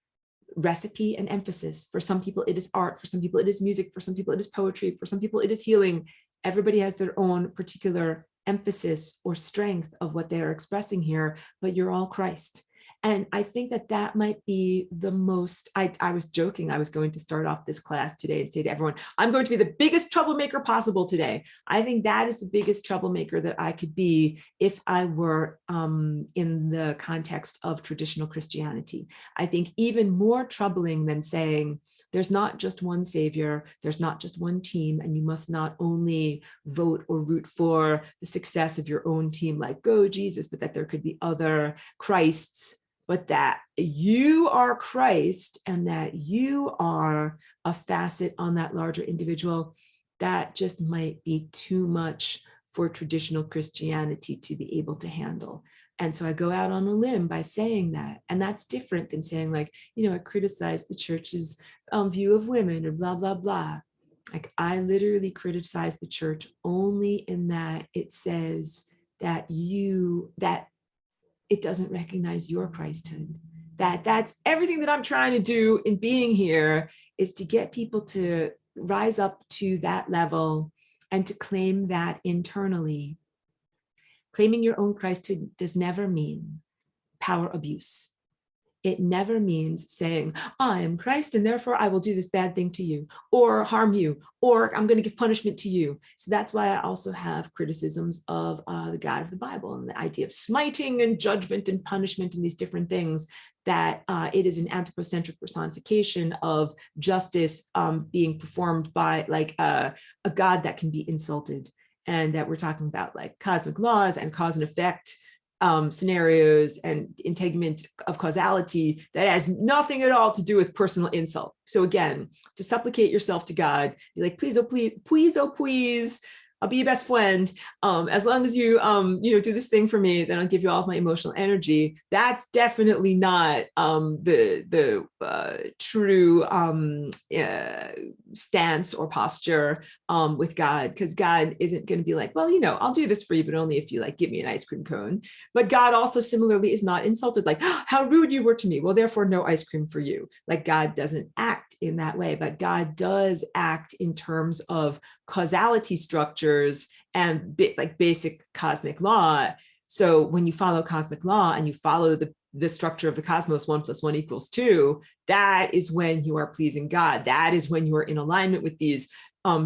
recipe and emphasis. For some people, it is art. For some people, it is music. For some people, it is poetry. For some people, it is healing. Everybody has their own particular emphasis or strength of what they are expressing here, but you're all Christ. And I think that that might be the most, I was joking, I was going to start off this class today and say to everyone, I'm going to be the biggest troublemaker possible today. I think that is the biggest troublemaker that I could be if I were in the context of traditional Christianity. I think even more troubling than saying, there's not just one savior, there's not just one team, and you must not only vote or root for the success of your own team, like go Jesus, but that there could be other Christs, but that you are Christ and that you are a facet on that larger individual. That just might be too much for traditional Christianity to be able to handle. And so I go out on a limb by saying that. And that's different than saying like, you know, I criticize the church's view of women or blah, blah, blah. Like I literally criticize the church only in that it says that it doesn't recognize your Christhood. That's everything that I'm trying to do in being here, is to get people to rise up to that level and to claim that internally. Claiming your own Christhood does never mean power abuse. It never means saying, I am Christ and therefore I will do this bad thing to you or harm you, or I'm going to give punishment to you. So that's why I also have criticisms of the God of the Bible and the idea of smiting and judgment and punishment and these different things, that it is an anthropocentric personification of justice being performed by like a God that can be insulted, and that we're talking about like cosmic laws and cause and effect scenarios and integument of causality that has nothing at all to do with personal insult. So again, to supplicate yourself to God, be like, please, oh, please, please, oh, please, I'll be your best friend. As long as you, do this thing for me, then I'll give you all of my emotional energy. That's definitely not the true stance or posture with God, because God isn't going to be like, well, I'll do this for you, but only if you like give me an ice cream cone. But God also similarly is not insulted, like, oh, how rude you were to me. Well, therefore, no ice cream for you. Like God doesn't act in that way, but God does act in terms of causality structures and like basic cosmic law. So when you follow cosmic law and you follow the structure of the cosmos, 1 + 1 = 2, that is when you are pleasing God. That is when you are in alignment with these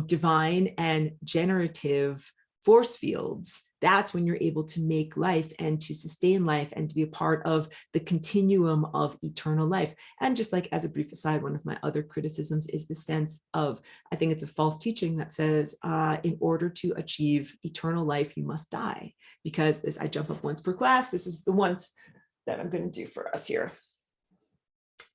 divine and generative force fields. That's when you're able to make life and to sustain life and to be a part of the continuum of eternal life. And just like as a brief aside, one of my other criticisms is the sense of, I think it's a false teaching that says, in order to achieve eternal life, you must die. Because this, I jump up once per class. This is the once that I'm going to do for us here.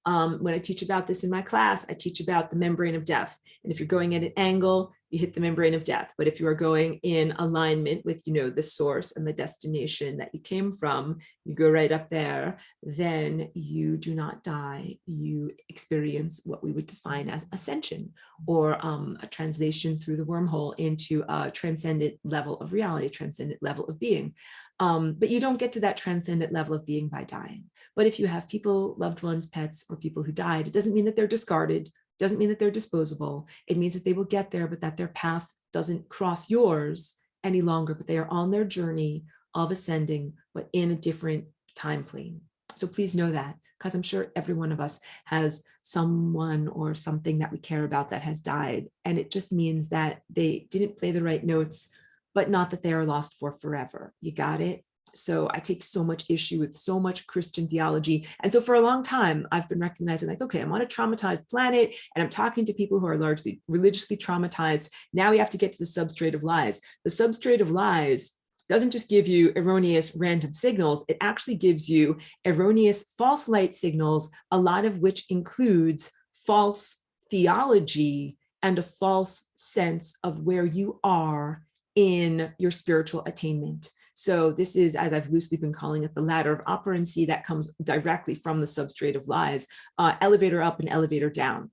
When I teach about this in my class, I teach about the membrane of death. And if you're going at an angle, you hit the membrane of death. But if you are going in alignment with, the source and the destination that you came from, you go right up there, then you do not die. You experience what we would define as ascension, or a translation through the wormhole into a transcendent level of reality, transcendent level of being. But you don't get to that transcendent level of being by dying. But if you have people, loved ones, pets, or people who died, it doesn't mean that they're discarded, doesn't mean that they're disposable. It means that they will get there, but that their path doesn't cross yours any longer, but they are on their journey of ascending, but in a different time plane. So please know that, because I'm sure every one of us has someone or something that we care about that has died. And it just means that they didn't play the right notes, but not that they are lost for forever. You got it? So I take so much issue with so much Christian theology. And so for a long time, I've been recognizing like, okay, I'm on a traumatized planet and I'm talking to people who are largely religiously traumatized. Now we have to get to the substrate of lies. The substrate of lies doesn't just give you erroneous random signals. It actually gives you erroneous false light signals, a lot of which includes false theology and a false sense of where you are in your spiritual attainment. So this is, as I've loosely been calling it, the ladder of operancy that comes directly from the substrate of lies, elevator up and elevator down.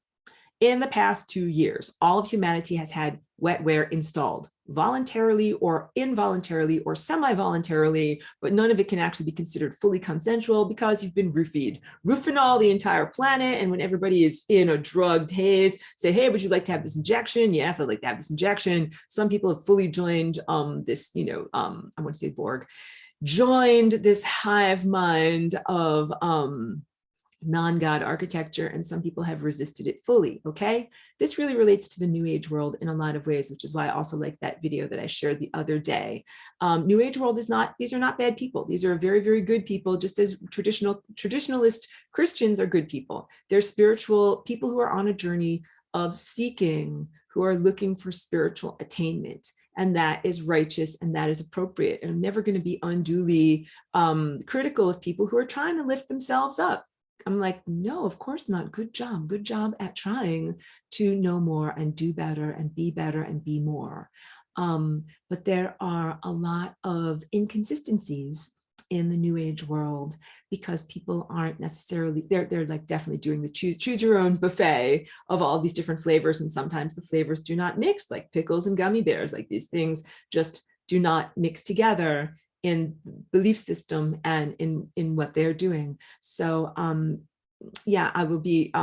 In the past 2 years, all of humanity has had wetware installed, voluntarily or involuntarily or semi-voluntarily, but none of it can actually be considered fully consensual because you've been roofied, roofing all the entire planet. And when everybody is in a drugged haze, say, hey, would you like to have this injection? Yes, I'd like to have this injection. Some people have fully joined this, I want to say Borg, joined this hive mind of non-God architecture, and some people have resisted it fully, okay? This really relates to the New Age world in a lot of ways, which is why I also like that video that I shared the other day. New Age world is not, these are not bad people. These are very, very good people, just as traditionalist Christians are good people. They're spiritual people who are on a journey of seeking, who are looking for spiritual attainment. And that is righteous and that is appropriate. And I'm never going to be unduly critical of people who are trying to lift themselves up. I'm like, no, of course not. Good job at trying to know more and do better and be more. But there are a lot of inconsistencies in the New Age world because people aren't necessarily, they're like definitely doing the choose your own buffet of all these different flavors. And sometimes the flavors do not mix, like pickles and gummy bears, like these things just do not mix together in belief system and in what they're doing. So yeah, I will be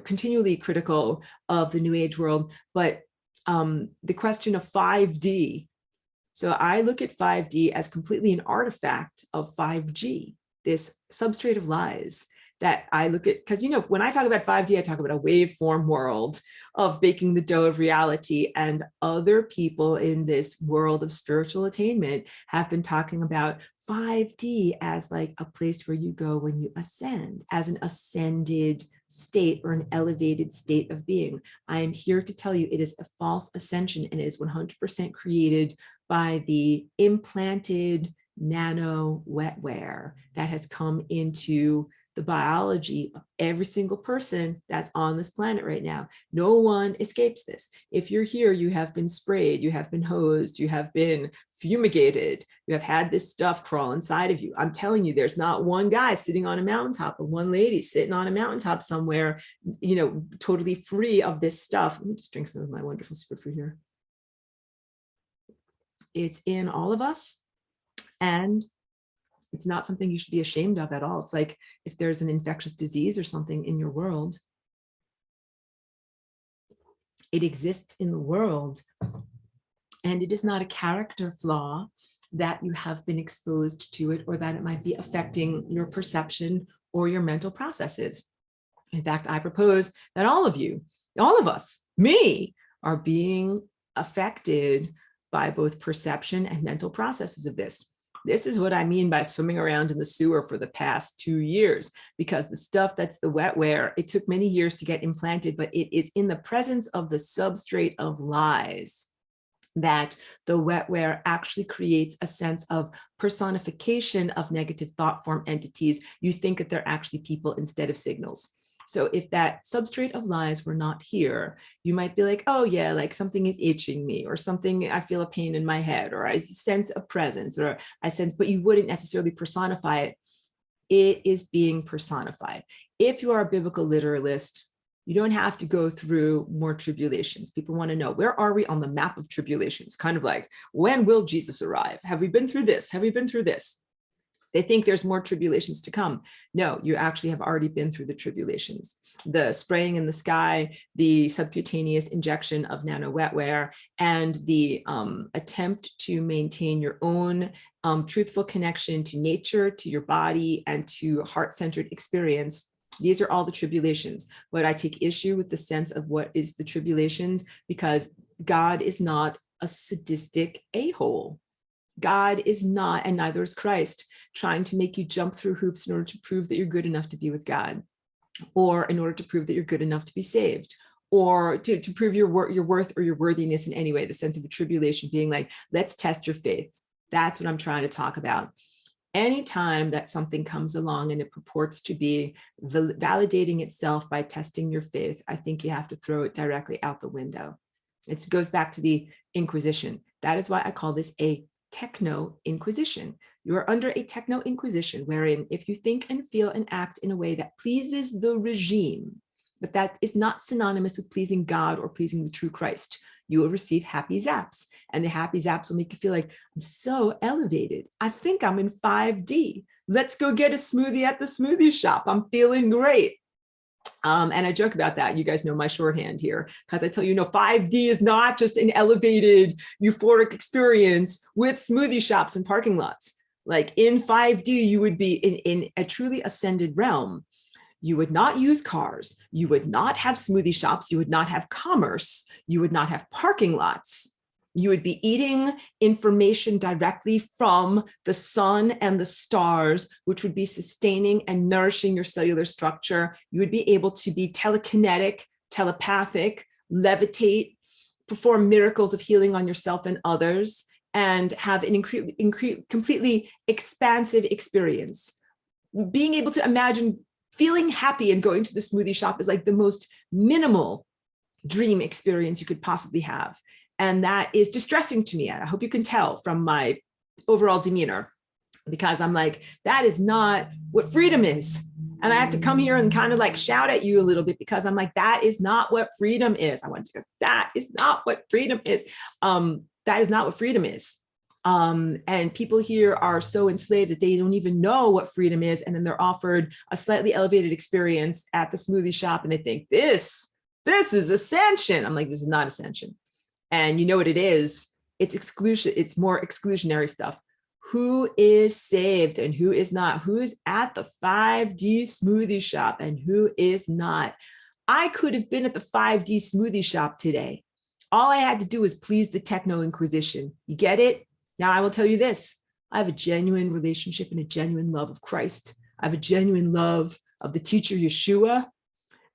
continually critical of the New Age world, but the question of 5D. So I look at 5D as completely an artifact of 5G. this substrate of lies that I look at, because, you know, when I talk about 5D, I talk about a waveform world of baking the dough of reality. And other people in this world of spiritual attainment have been talking about 5D as like a place where you go when you ascend, as an ascended state or an elevated state of being. I am here to tell you it is a false ascension and it is 100% created by the implanted nano wetware that has come into the biology of every single person that's on this planet right now. No one escapes this. If you're here, you have been sprayed, you have been hosed, you have been fumigated, you have had this stuff crawl inside of you. I'm telling you, there's not one guy sitting on a mountaintop or one lady sitting on a mountaintop somewhere, you know, totally free of this stuff. Let me just drink some of my wonderful superfood here. It's in all of us, and it's not something you should be ashamed of at all. It's like if there's an infectious disease or something in your world, it exists in the world, and it is not a character flaw that you have been exposed to it or that it might be affecting your perception or your mental processes. In fact, I propose that all of you, all of us, me, are being affected by both perception and mental processes of this. This is what I mean by swimming around in the sewer for the past 2 years, because the stuff that's the wetware, it took many years to get implanted, but it is in the presence of the substrate of lies that the wetware actually creates a sense of personification of negative thought form entities. You think that they're actually people instead of signals. So if that substrate of lies were not here, you might be like, oh yeah, like something is itching me, or something, I feel a pain in my head, or I sense a presence, or I sense, but you wouldn't necessarily personify it. It is being personified. If you are a biblical literalist, you don't have to go through more tribulations. People want to know, where are we on the map of tribulations? Kind of like, when will Jesus arrive? Have we been through this? Have we been through this? They think there's more tribulations to come. No, you actually have already been through the tribulations. The spraying in the sky, the subcutaneous injection of nano wetware, and the attempt to maintain your own truthful connection to nature, to your body, and to heart-centered experience. These are all the tribulations. But I take issue with the sense of what is the tribulations, because God is not a sadistic a-hole. God is not, and neither is Christ, trying to make you jump through hoops in order to prove that you're good enough to be with God, or in order to prove that you're good enough to be saved, or to prove your worth or your worthiness in any way. The sense of a tribulation being like, let's test your faith. That's what I'm trying to talk about. Anytime that something comes along and it purports to be validating itself by testing your faith, I think you have to throw it directly out the window. It goes back to the Inquisition. That is why I call this a techno-inquisition. You are under a techno-inquisition, wherein if you think and feel and act in a way that pleases the regime, but that is not synonymous with pleasing God or pleasing the true Christ, you will receive happy zaps. And the happy zaps will make you feel like, I'm so elevated. I think I'm in 5D. Let's go get a smoothie at the smoothie shop. I'm feeling great. And I joke about that. You guys know my shorthand here, because I tell you, 5D is not just an elevated euphoric experience with smoothie shops and parking lots. Like in 5D, you would be in a truly ascended realm. You would not use cars. You would not have smoothie shops. You would not have commerce. You would not have parking lots. You would be eating information directly from the sun and the stars, which would be sustaining and nourishing your cellular structure. You would be able to be telekinetic, telepathic, levitate, perform miracles of healing on yourself and others, and have an completely expansive experience. Being able to imagine feeling happy and going to the smoothie shop is like the most minimal dream experience you could possibly have. And that is distressing to me. I hope you can tell from my overall demeanor, because I'm like, that is not what freedom is. And I have to come here and kind of like shout at you a little bit, because I'm like, that is not what freedom is. I want to go, that is not what freedom is. That is not what freedom is. And people here are so enslaved that they don't even know what freedom is. And then they're offered a slightly elevated experience at the smoothie shop, and they think this is ascension. I'm like, this is not ascension. And you know what it is? It's exclusion. It's more exclusionary stuff. who is saved and who is not, who is at the 5D smoothie shop and who is not. I could have been at the 5D smoothie shop today. All I had to do was please the techno-inquisition. You get it? Now I will tell you this. I have a genuine relationship and a genuine love of Christ. I have a genuine love of the teacher Yeshua,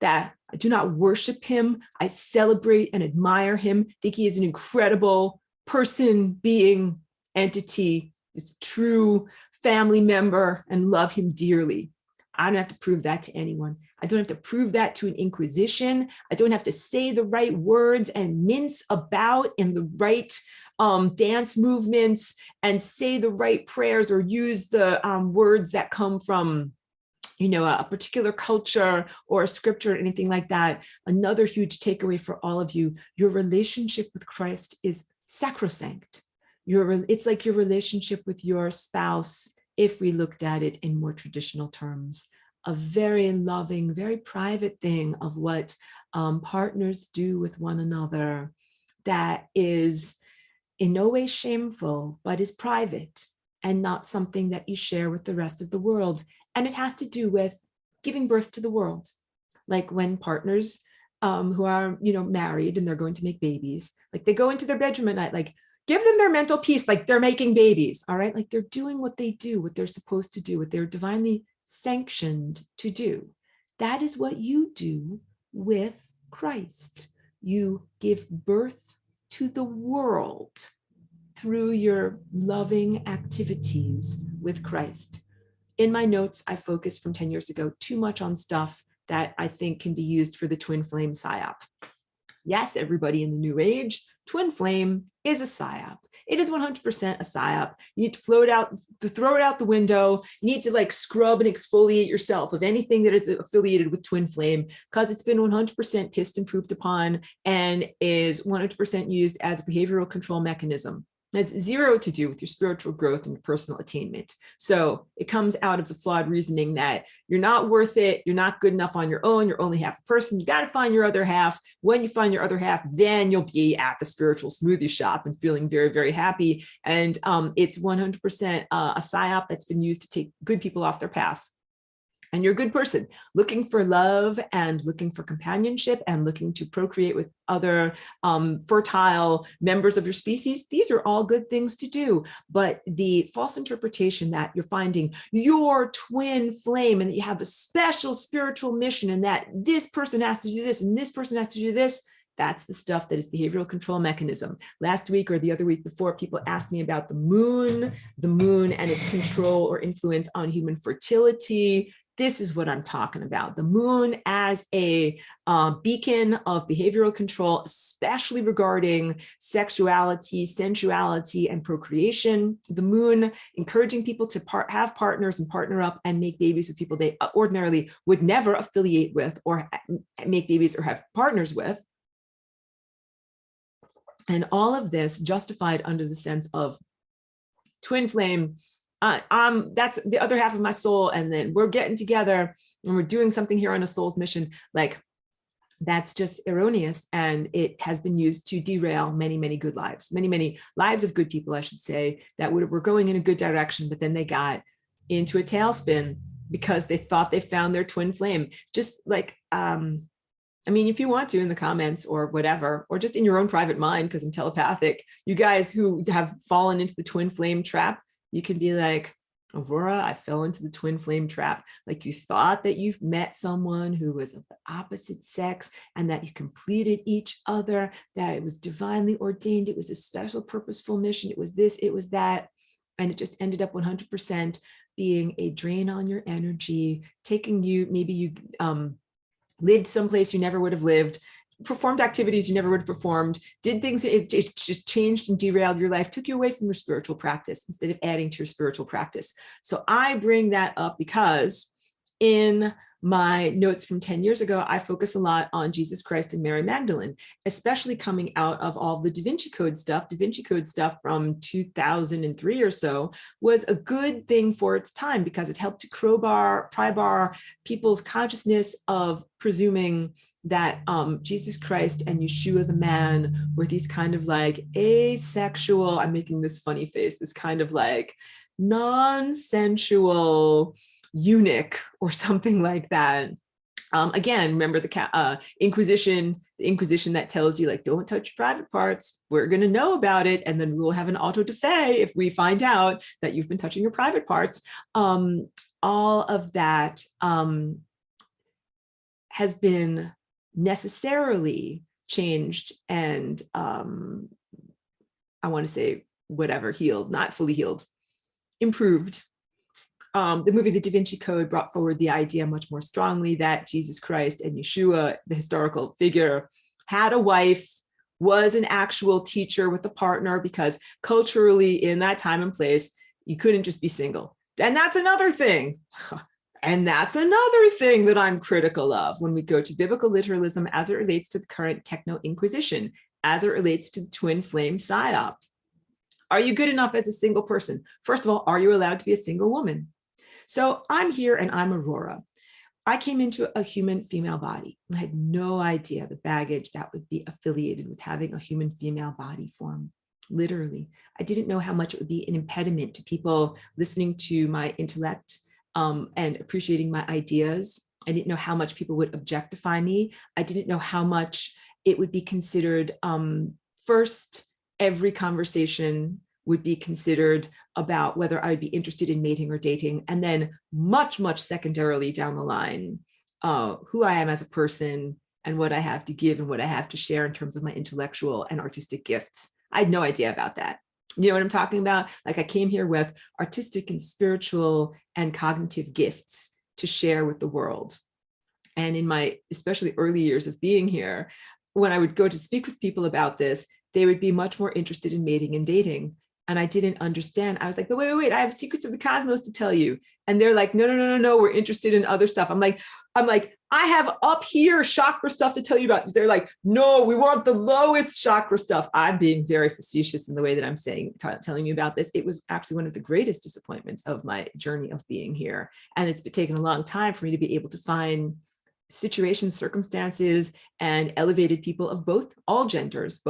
that I do not worship him. I celebrate and admire him. I think he is an incredible person, being, entity, is a true family member, and love him dearly. I don't have to prove that to anyone. I don't have to prove that to an inquisition. I don't have to say the right words and mince about in the right dance movements and say the right prayers or use the words that come from a particular culture or a scripture or anything like that. Another huge takeaway for all of you, your relationship with Christ is sacrosanct. It's like your relationship with your spouse, if we looked at it in more traditional terms, a very loving, very private thing of what partners do with one another that is in no way shameful, but is private and not something that you share with the rest of the world. And it has to do with giving birth to the world. Like when partners who are, married and they're going to make babies, like they go into their bedroom at night, like give them their mental peace, like they're making babies, all right? Like they're doing what they do, what they're supposed to do, what they're divinely sanctioned to do. That is what you do with Christ. You give birth to the world through your loving activities with Christ. In my notes, I focused from 10 years ago too much on stuff that I think can be used for the twin flame psyop. Yes, everybody in the new age, twin flame is a psyop. It is 100% a psyop. You need to throw it out the window. You need to like scrub and exfoliate yourself of anything that is affiliated with twin flame, because it's been 100% pissed and pooped upon and is 100% used as a behavioral control mechanism. It has zero to do with your spiritual growth and your personal attainment. So it comes out of the flawed reasoning that you're not worth it. You're not good enough on your own. You're only half a person. You got to find your other half. When you find your other half, then you'll be at the spiritual smoothie shop and feeling very, very happy. And it's 100% a psyop that's been used to take good people off their path. And you're a good person looking for love and looking for companionship and looking to procreate with other fertile members of your species. These are all good things to do. But the false interpretation that you're finding your twin flame and that you have a special spiritual mission and that this person has to do this and this person has to do this, that's the stuff that is behavioral control mechanism. Last week or the other week before, people asked me about the moon and its control or influence on human fertility. This is what I'm talking about. The moon as a beacon of behavioral control, especially regarding sexuality, sensuality, and procreation. The moon encouraging people to have partners and partner up and make babies with people they ordinarily would never affiliate with or make babies or have partners with. And all of this justified under the sense of twin flame. That's the other half of my soul. And then we're getting together and we're doing something here on a soul's mission. Like that's just erroneous. And it has been used to derail many, many good lives, many lives of good people, I should say, that were going in a good direction, but then they got into a tailspin because they thought they found their twin flame. Just like, I mean, if you want to in the comments or whatever, or just in your own private mind, because I'm telepathic, you guys who have fallen into the twin flame trap, you can be like, Aurora, I fell into the twin flame trap. Like you thought that you've met someone who was of the opposite sex and that you completed each other, that it was divinely ordained. It was a special purposeful mission. It was this, it was that. And it just ended up 100% being a drain on your energy, taking you, maybe you lived someplace you never would have lived, performed activities you never would have performed, did things, it just changed and derailed your life, took you away from your spiritual practice instead of adding to your spiritual practice. So I bring that up because in my notes from 10 years ago, I focus a lot on Jesus Christ and Mary Magdalene, especially coming out of all the Da Vinci Code stuff. Da Vinci Code stuff from 2003 or so was a good thing for its time because it helped to pry bar people's consciousness of presuming that Jesus Christ and Yeshua the man were these kind of like asexual, I'm making this funny face, this kind of like non-sensual eunuch or something like that. Again, remember the Inquisition, that tells you like, don't touch private parts. We're going to know about it. And then we'll have an auto da fe if we find out that you've been touching your private parts. All of that has been necessarily changed and I want to say whatever, healed, not fully healed, improved. The movie The Da Vinci Code brought forward the idea much more strongly that Jesus Christ and Yeshua, the historical figure, had a wife, was an actual teacher with a partner, because culturally in that time and place, you couldn't just be single. And that's another thing. And that's another thing that I'm critical of when we go to biblical literalism as it relates to the current techno-inquisition, as it relates to the twin flame psyop. Are you good enough as a single person? First of all, are you allowed to be a single woman? So I'm here and I'm Aurora. I came into a human female body. I had no idea the baggage that would be affiliated with having a human female body form. Literally, I didn't know how much it would be an impediment to people listening to my intellect and appreciating my ideas. I didn't know how much people would objectify me. I didn't know how much it would be considered, first, every conversation would be considered about whether I would be interested in mating or dating. And then much, much secondarily down the line, who I am as a person and what I have to give and what I have to share in terms of my intellectual and artistic gifts. I had no idea about that. You know what I'm talking about? Like, I came here with artistic and spiritual and cognitive gifts to share with the world. And in my especially early years of being here, when I would go to speak with people about this, they would be much more interested in mating and dating. And I didn't understand. I was like, but wait, I have secrets of the cosmos to tell you. And they're like, no, we're interested in other stuff. I'm like, I have up here chakra stuff to tell you about. They're like, no, we want the lowest chakra stuff. I'm being very facetious in the way that I'm telling you about this. It was actually one of the greatest disappointments of my journey of being here. And it's been taken a long time for me to be able to find situations, circumstances, and elevated people of both genders,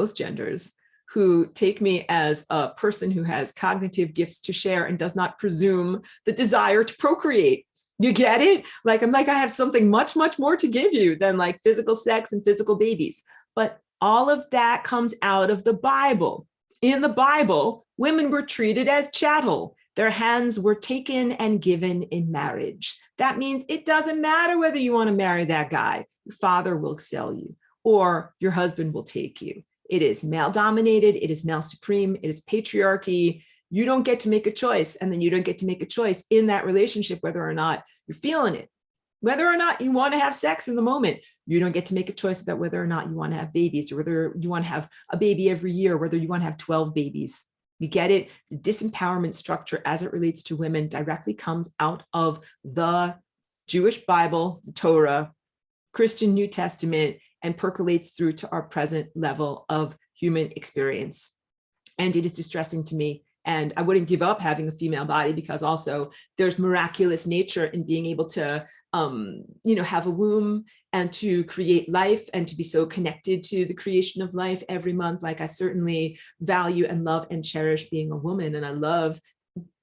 who take me as a person who has cognitive gifts to share and does not presume the desire to procreate. You get it? Like, I'm like, I have something much, much more to give you than like physical sex and physical babies. But all of that comes out of the Bible. In the Bible, women were treated as chattel. Their hands were taken and given in marriage. That means it doesn't matter whether you want to marry that guy. Your father will sell you, or your husband will take you. It is male dominated. It is male supreme. It is patriarchy. You don't get to make a choice. And then you don't get to make a choice in that relationship, whether or not you're feeling it, whether or not you want to have sex in the moment. You don't get to make a choice about whether or not you want to have babies, or whether you want to have a baby every year, whether you want to have 12 babies. You get it? The disempowerment structure as it relates to women directly comes out of the Jewish Bible, the Torah, Christian New Testament, and percolates through to our present level of human experience. And it is distressing to me. And I wouldn't give up having a female body, because also there's miraculous nature in being able to, have a womb and to create life and to be so connected to the creation of life every month. Like, I certainly value and love and cherish being a woman, and I love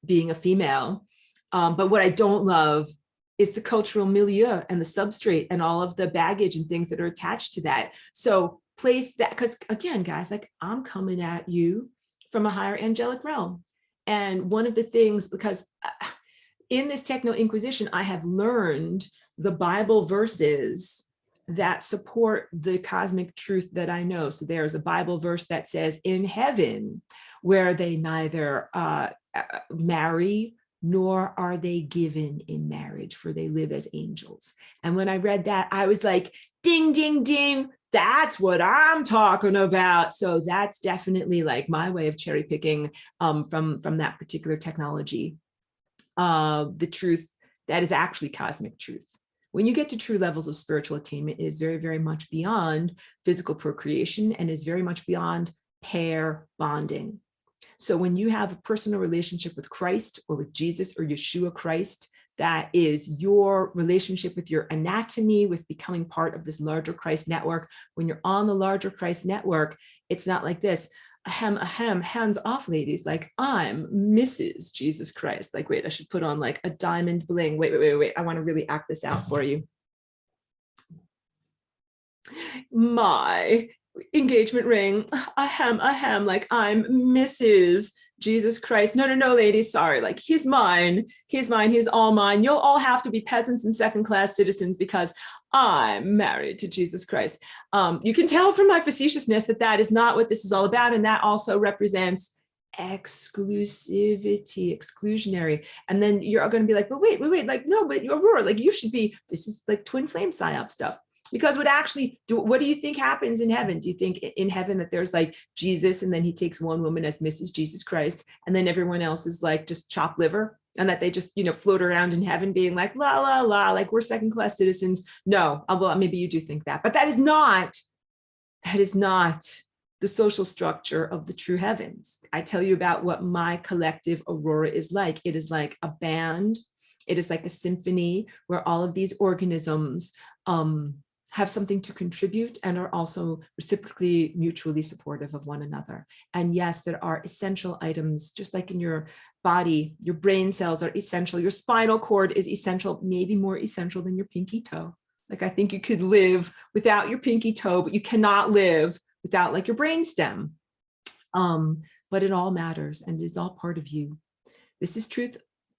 being a female. But what I don't love is the cultural milieu and the substrate and all of the baggage and things that are attached to that. So place that, because again, guys, like, I'm coming at you from a higher angelic realm. And one of the things, because in this techno-inquisition, I have learned the Bible verses that support the cosmic truth that I know. So there's a Bible verse that says, in heaven, where they neither marry nor are they given in marriage, for they live as angels. And when I read that, I was like, ding, ding, ding. That's what I'm talking about. So that's definitely like my way of cherry picking from that particular technology. The truth that is actually cosmic truth. When you get to true levels of spiritual attainment, it is very, very much beyond physical procreation and is very much beyond pair bonding. So when you have a personal relationship with Christ or with Jesus or Yeshua Christ, that is your relationship with your anatomy, with becoming part of this larger Christ network. When you're on the larger Christ network, it's not like this. ahem, hands off, ladies. Like, I'm Mrs. Jesus Christ. Like, wait, I should put on like a diamond bling. Wait. I want to really act this out for you. My engagement ring, ahem, like I'm Mrs. Jesus Christ. No, ladies, sorry. Like, he's mine, he's all mine. You'll all have to be peasants and second-class citizens because I'm married to Jesus Christ. You can tell from my facetiousness that that is not what this is all about. And that also represents exclusivity, exclusionary. And then you're going to be like, but wait, like, no, but Aurora, like, you should be, this is like twin flame psyop stuff. Because what do you think happens in heaven? Do you think in heaven that there's like Jesus and then he takes one woman as Mrs. Jesus Christ and then everyone else is like just chopped liver, and that they just, float around in heaven being like, la, like we're second class citizens? No, well, maybe you do think that, but that is not the social structure of the true heavens. I tell you about what my collective Aurora is like. It is like a band. It is like a symphony where all of these organisms, have something to contribute and are also reciprocally mutually supportive of one another. And yes, there are essential items, just like in your body, your brain cells are essential, your spinal cord is essential, maybe more essential than your pinky toe. Like, I think you could live without your pinky toe, but you cannot live without like your brain stem. But it all matters and it's all part of you. This is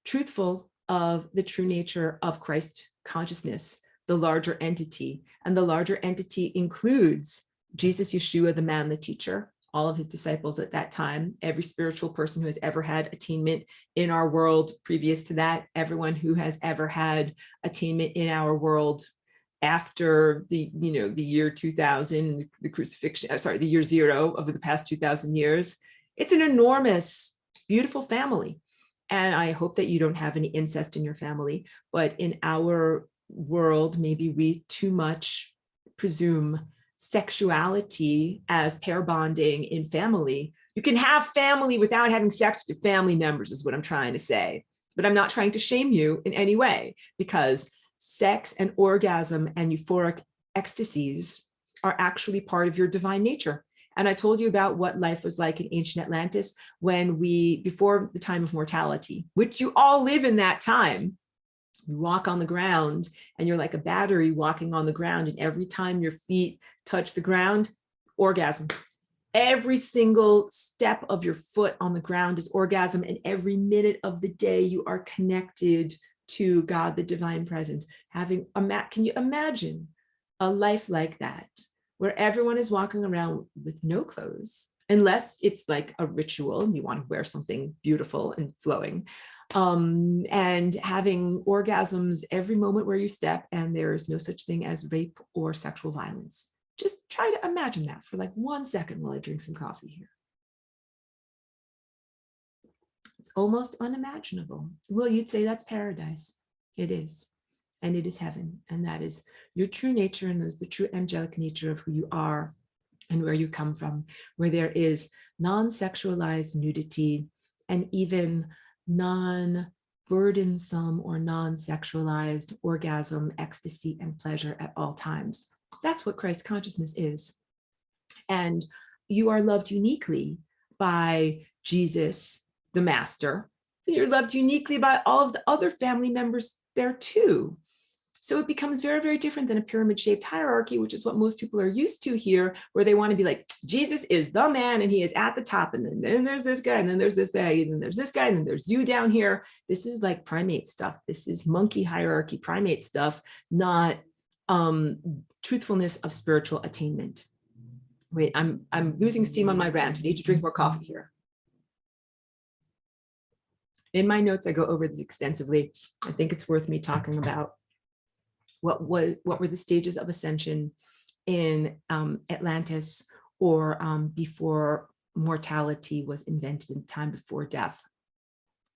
truthful of the true nature of Christ consciousness, the larger entity. And the larger entity includes Jesus, Yeshua, the man, the teacher, all of his disciples at that time, every spiritual person who has ever had attainment in our world previous to that, everyone who has ever had attainment in our world after the year 2000, the crucifixion, the year zero of the past 2000 years. It's an enormous, beautiful family. And I hope that you don't have any incest in your family, but in our world, maybe we too much presume sexuality as pair bonding in family. You can have family without having sex with your family members, is what I'm trying to say. But I'm not trying to shame you in any way, because sex and orgasm and euphoric ecstasies are actually part of your divine nature. And I told you about what life was like in ancient Atlantis before the time of mortality, which you all live in that time. You walk on the ground and you're like a battery walking on the ground. And every time your feet touch the ground, orgasm. Every single step of your foot on the ground is orgasm. And every minute of the day, you are connected to God, the divine presence. Can you imagine a life like that, where everyone is walking around with no clothes, unless it's like a ritual and you want to wear something beautiful and flowing, and having orgasms every moment where you step, and there is no such thing as rape or sexual violence. Just try to imagine that for like 1 second while I drink some coffee here. It's almost unimaginable. Well, you'd say that's paradise. It is. And it is heaven. And that is your true nature, and is the true angelic nature of who you are and where you come from, where there is non-sexualized nudity and even non-burdensome or non-sexualized orgasm, ecstasy, and pleasure at all times. That's what Christ consciousness is. And you are loved uniquely by Jesus, the master. You're loved uniquely by all of the other family members there too. So it becomes very, very different than a pyramid-shaped hierarchy, which is what most people are used to here, where they want to be like, Jesus is the man and he is at the top. And then there's this guy, and then there's this guy, and then there's this guy, and then there's you down here. This is like primate stuff. This is monkey hierarchy primate stuff, not truthfulness of spiritual attainment. Wait, I'm losing steam on my rant. I need to drink more coffee here. In my notes, I go over this extensively. I think it's worth me talking about what were the stages of ascension in Atlantis, or before mortality was invented, in time before death.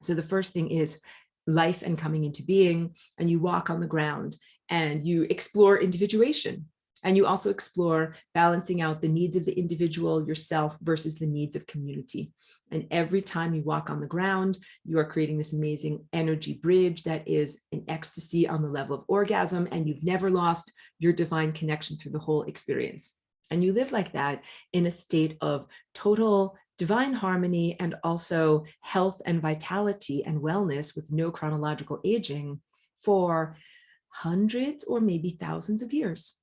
So the first thing is life and coming into being, and you walk on the ground and you explore individuation. And you also explore balancing out the needs of the individual, yourself, versus the needs of community. And every time you walk on the ground, you are creating this amazing energy bridge that is an ecstasy on the level of orgasm, and you've never lost your divine connection through the whole experience. And you live like that in a state of total divine harmony and also health and vitality and wellness with no chronological aging for hundreds or maybe thousands of years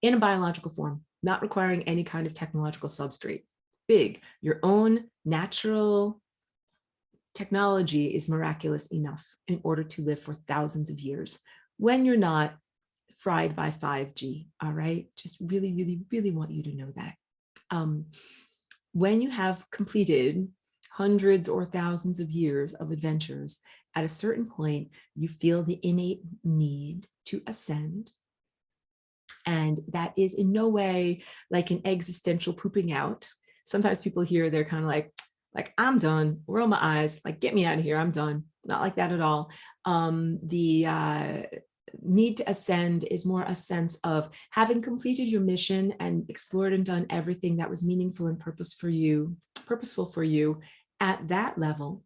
in a biological form, not requiring any kind of technological substrate. Big, your own natural technology is miraculous enough in order to live for thousands of years when you're not fried by 5G, all right? Just really, really, really want you to know that. When you have completed hundreds or thousands of years of adventures, at a certain point, you feel the innate need to ascend. And that is in no way like an existential pooping out. Sometimes people hear, they're kind of like, I'm done, roll my eyes, like, get me out of here, I'm done. Not like that at all. The need to ascend is more a sense of having completed your mission and explored and done everything that was meaningful and purposeful for you at that level,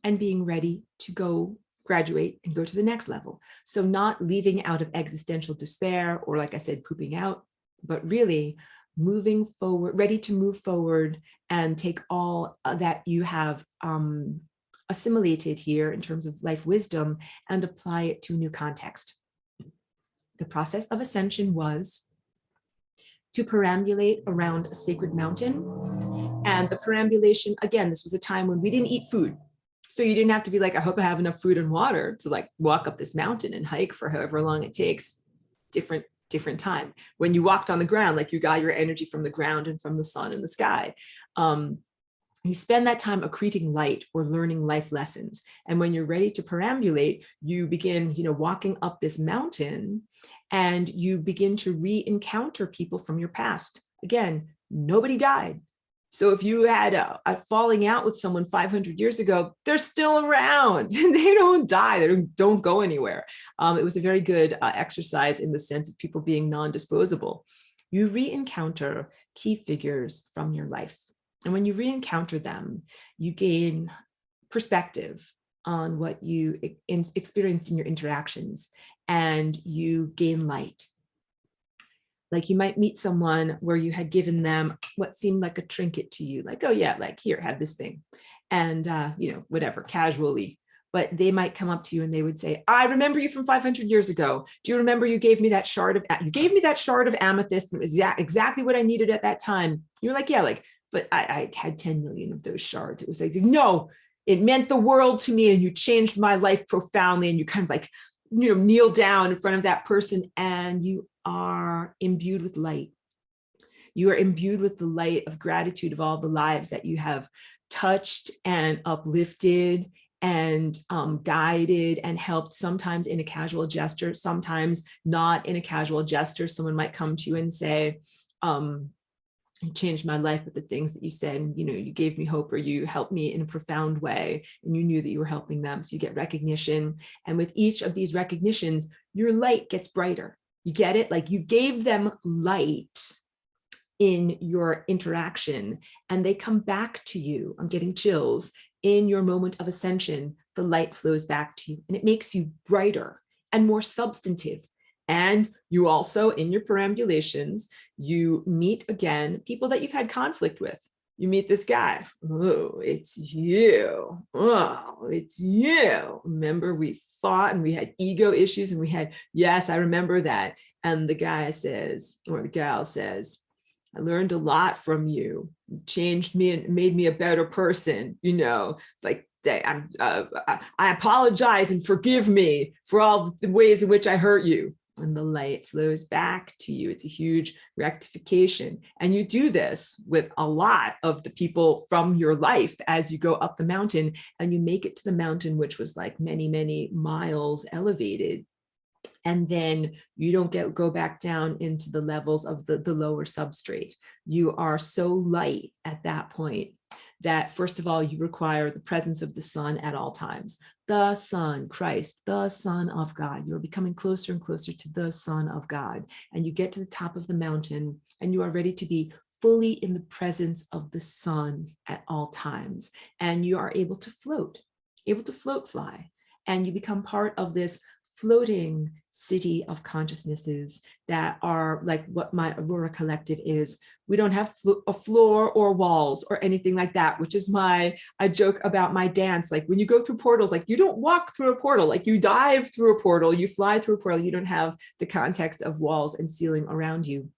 and being ready to go graduate and go to the next level. So not leaving out of existential despair or, like I said, pooping out, but really moving forward, ready to move forward and take all that you have assimilated here in terms of life wisdom and apply it to a new context. The process of ascension was to perambulate around a sacred mountain. And the perambulation, again, this was a time when we didn't eat food. So you didn't have to be like, I hope I have enough food and water to like walk up this mountain and hike for however long it takes. Different time. When you walked on the ground, like you got your energy from the ground and from the sun and the sky. You spend that time accreting light or learning life lessons. And when you're ready to perambulate, you begin, walking up this mountain, and you begin to re-encounter people from your past. Again, nobody died. So if you had a falling out with someone 500 years ago, they're still around. They don't die. They don't go anywhere. It was a very good exercise in the sense of people being non-disposable. You re-encounter key figures from your life. And when you re-encounter them, you gain perspective on what you experienced in your interactions, and you gain light. Like you might meet someone where you had given them what seemed like a trinket to you, like, oh yeah, like here, have this thing. And, whatever, casually. But they might come up to you and they would say, I remember you from 500 years ago. Do you remember you gave me that shard of amethyst? It was exactly what I needed at that time. You're like, yeah, but I had 10 million of those shards. It was like, no, it meant the world to me, and you changed my life profoundly. And you kind of like, kneel down in front of that person, and you are imbued with light. You are imbued with the light of gratitude of all the lives that you have touched and uplifted and guided and helped, sometimes in a casual gesture, sometimes not in a casual gesture. Someone might come to you and say, you changed my life with the things that you said, and you gave me hope, or you helped me in a profound way, and you knew that you were helping them. So you get recognition. And with each of these recognitions, your light gets brighter. You get it? Like you gave them light in your interaction, and they come back to you. I'm getting chills. In your moment of ascension, the light flows back to you, and it makes you brighter and more substantive. And you also, in your perambulations, you meet again people that you've had conflict with. You meet this guy. Oh, it's you. Oh, it's you. Remember, we fought and we had ego issues, and we had, yes, I remember that. And the guy says, or the gal says, I learned a lot from you. You changed me and made me a better person. Like I apologize and forgive me for all the ways in which I hurt you. And the light flows back to you. It's a huge rectification. And you do this with a lot of the people from your life as you go up the mountain, and you make it to the mountain, which was like many, many miles elevated. And then you don't go back down into the levels of the lower substrate. You are so light at that point that, first of all, you require the presence of the sun at all times. The sun, Christ, the Son of God. You're becoming closer and closer to the Son of God. And you get to the top of the mountain, and you are ready to be fully in the presence of the sun at all times. And you are able to float, fly. And you become part of this floating city of consciousnesses that are like what my Aurora Collective is. We don't have a floor or walls or anything like that, which is I joke about my dance. Like when you go through portals, like you don't walk through a portal, like you dive through a portal, you fly through a portal, you don't have the context of walls and ceiling around you.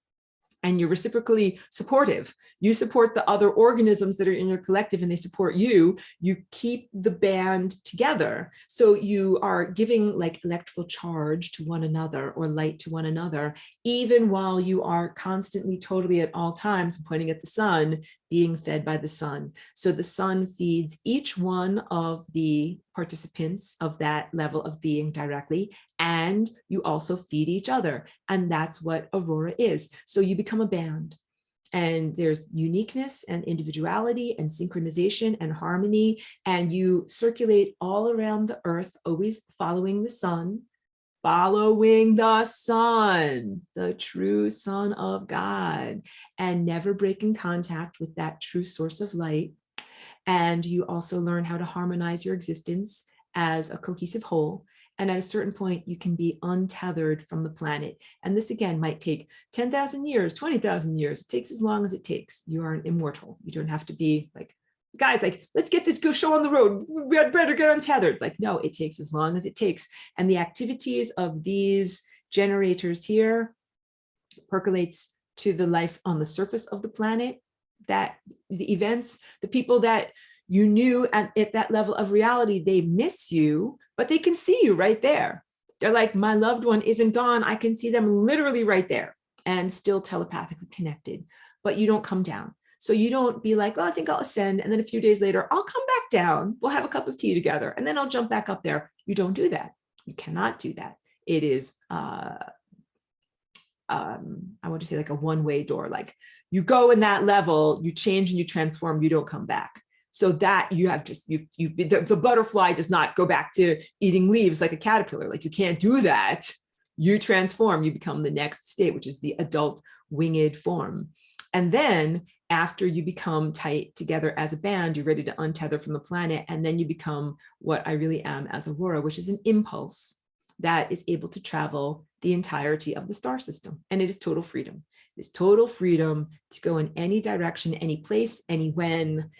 And you're reciprocally supportive. You support the other organisms that are in your collective and they support you. You keep the band together. So you are giving like electrical charge to one another or light to one another, even while you are constantly, totally at all times pointing at the sun, being fed by the sun. So the sun feeds each one of the participants of that level of being directly, and you also feed each other. And that's what Aurora is. So you become a band, and there's uniqueness and individuality and synchronization and harmony, and you circulate all around the earth, always following the sun, the true Son of God, and never breaking contact with that true source of light. And you also learn how to harmonize your existence as a cohesive whole. And at a certain point, you can be untethered from the planet. And this, again, might take 10,000 years, 20,000 years. It takes as long as it takes. You are an immortal. You don't have to be like, guys, like, let's get this show on the road. We better get untethered. Like, no, it takes as long as it takes. And the activities of these generators here percolates to the life on the surface of the planet, that the events, the people that you knew at that level of reality, they miss you, but they can see you right there. They're like, my loved one isn't gone. I can see them literally right there and still telepathically connected, but you don't come down. So you don't be like, oh, I think I'll ascend. And then a few days later, I'll come back down. We'll have a cup of tea together. And then I'll jump back up there. You don't do that. You cannot do that. It is, I want to say like a one-way door. Like you go in that level, you change and you transform, you don't come back. So that you have just, the butterfly does not go back to eating leaves like a caterpillar. Like you can't do that. You transform, you become the next state, which is the adult winged form. And then after you become tight together as a band, you're ready to untether from the planet. And then you become what I really am as Aurora, which is an impulse that is able to travel the entirety of the star system. And it is total freedom. It is total freedom to go in any direction, any place, any when,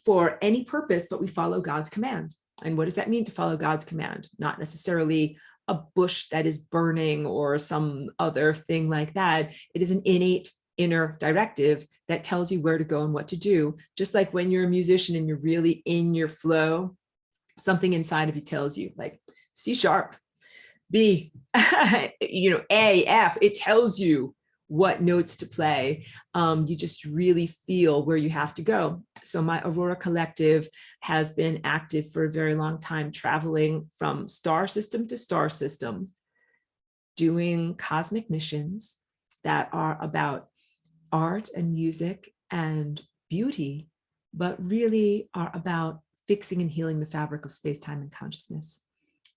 for any purpose, but we follow God's command. And what does that mean to follow God's command? Not necessarily a bush that is burning or some other thing like that. It is an innate inner directive that tells you where to go and what to do. Just like when you're a musician and you're really in your flow, something inside of you tells you like C sharp, B, A, F, it tells you what notes to play. You just really feel where you have to go. So my Aurora Collective has been active for a very long time, traveling from star system to star system, doing cosmic missions that are about art and music and beauty, but really are about fixing and healing the fabric of space, time, and consciousness.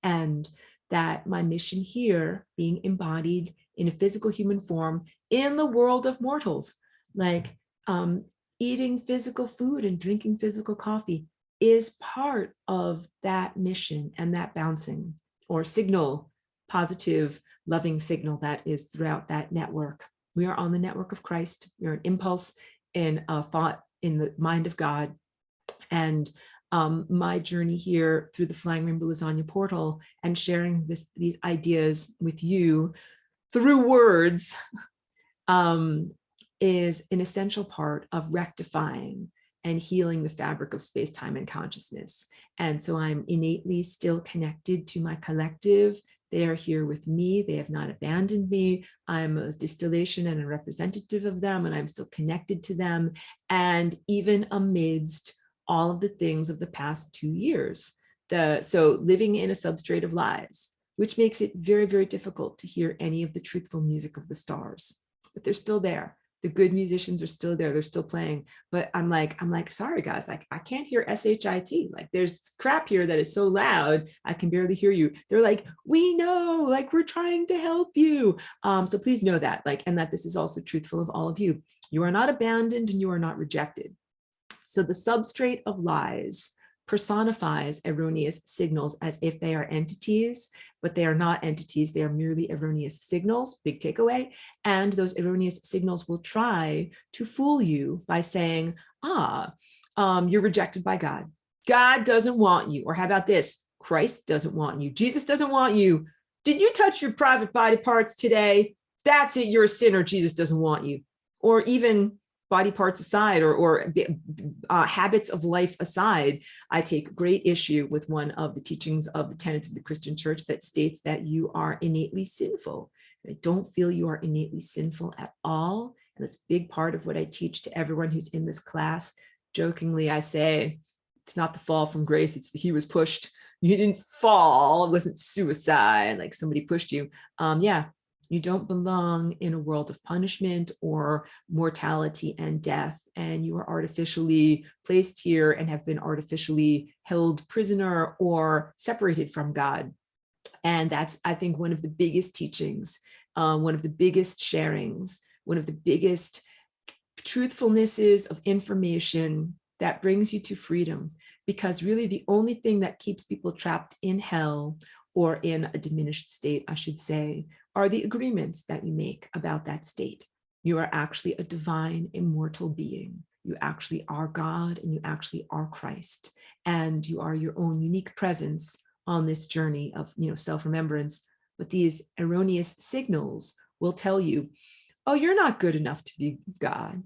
And that my mission here, being embodied in a physical human form in the world of mortals, like eating physical food and drinking physical coffee, is part of that mission and that bouncing or signal, positive, loving signal that is throughout that network. We are on the network of Christ. We're an impulse in a thought in the mind of God. And my journey here through the Flying Rainbow Lasagna portal and sharing these ideas with you through words is an essential part of rectifying and healing the fabric of space, time, and consciousness. And so I'm innately still connected to my collective. They are here with me. They have not abandoned me. I'm a distillation and a representative of them, and I'm still connected to them. And even amidst all of the things of the past 2 years, so living in a substrate of lies, which makes it very, very difficult to hear any of the truthful music of the stars, but they're still there. The good musicians are still there. They're still playing. But I'm like, sorry guys, like I can't hear SHIT. Like there's crap here that is so loud, I can barely hear you. They're like, we know, like we're trying to help you. So please know that, like, and that this is also truthful of all of you. You are not abandoned and you are not rejected. So the substrate of lies personifies erroneous signals as if they are entities, but they are not entities. They are merely erroneous signals, big takeaway. And those erroneous signals will try to fool you by saying, you're rejected by God. God doesn't want you. Or how about this? Christ doesn't want you. Jesus doesn't want you. Did you touch your private body parts today? That's it. You're a sinner. Jesus doesn't want you. Or even body parts aside, or habits of life aside, I take great issue with one of the teachings of the tenets of the Christian church that states that you are innately sinful. I don't feel you are innately sinful at all. And that's a big part of what I teach to everyone who's in this class. Jokingly, I say, it's not the fall from grace, it's the he was pushed. You didn't fall, it wasn't suicide, like somebody pushed you. Yeah, you don't belong in a world of punishment or mortality and death, and you are artificially placed here and have been artificially held prisoner or separated from God. And that's, I think, one of the biggest teachings, one of the biggest sharings, one of the biggest truthfulnesses of information that brings you to freedom. Because really the only thing that keeps people trapped in hell, or in a diminished state, I should say, are the agreements that you make about that state. You are actually a divine, immortal being. You actually are God, and you actually are Christ. And you are your own unique presence on this journey of, self-remembrance. But these erroneous signals will tell you, oh, you're not good enough to be God.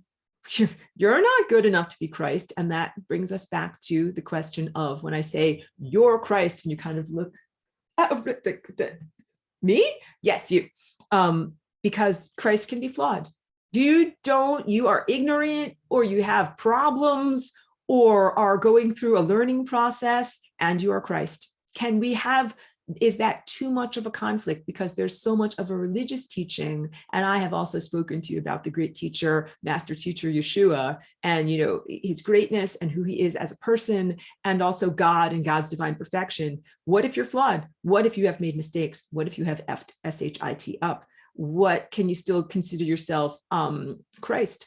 You're not good enough to be Christ. And that brings us back to the question of, when I say you're Christ, and you kind of look, me? Yes, you. Because Christ can be flawed. You are ignorant, or you have problems, or are going through a learning process, and you are Christ. Is that too much of a conflict? Because there's so much of a religious teaching. And I have also spoken to you about the great teacher, master teacher, Yeshua, and, his greatness and who he is as a person, and also God and God's divine perfection. What if you're flawed? What if you have made mistakes? What if you have effed SHIT up? What can you still consider yourself Christ?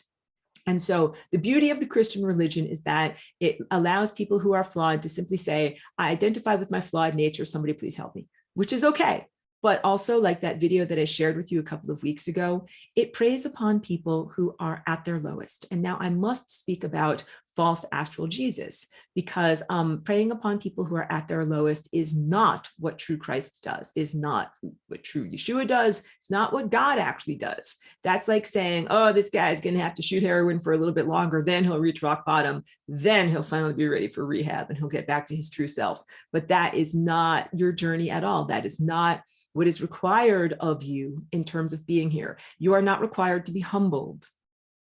And so the beauty of the Christian religion is that it allows people who are flawed to simply say, I identify with my flawed nature, somebody please help me, which is okay. But also, like that video that I shared with you a couple of weeks ago, it preys upon people who are at their lowest. And now I must speak about false astral Jesus, because preying upon people who are at their lowest is not what true Christ does, is not what true Yeshua does. It's not what God actually does. That's like saying, oh, this guy's going to have to shoot heroin for a little bit longer, then he'll reach rock bottom, then he'll finally be ready for rehab and he'll get back to his true self. But that is not your journey at all. That is not what is required of you in terms of being here. You are not required to be humbled.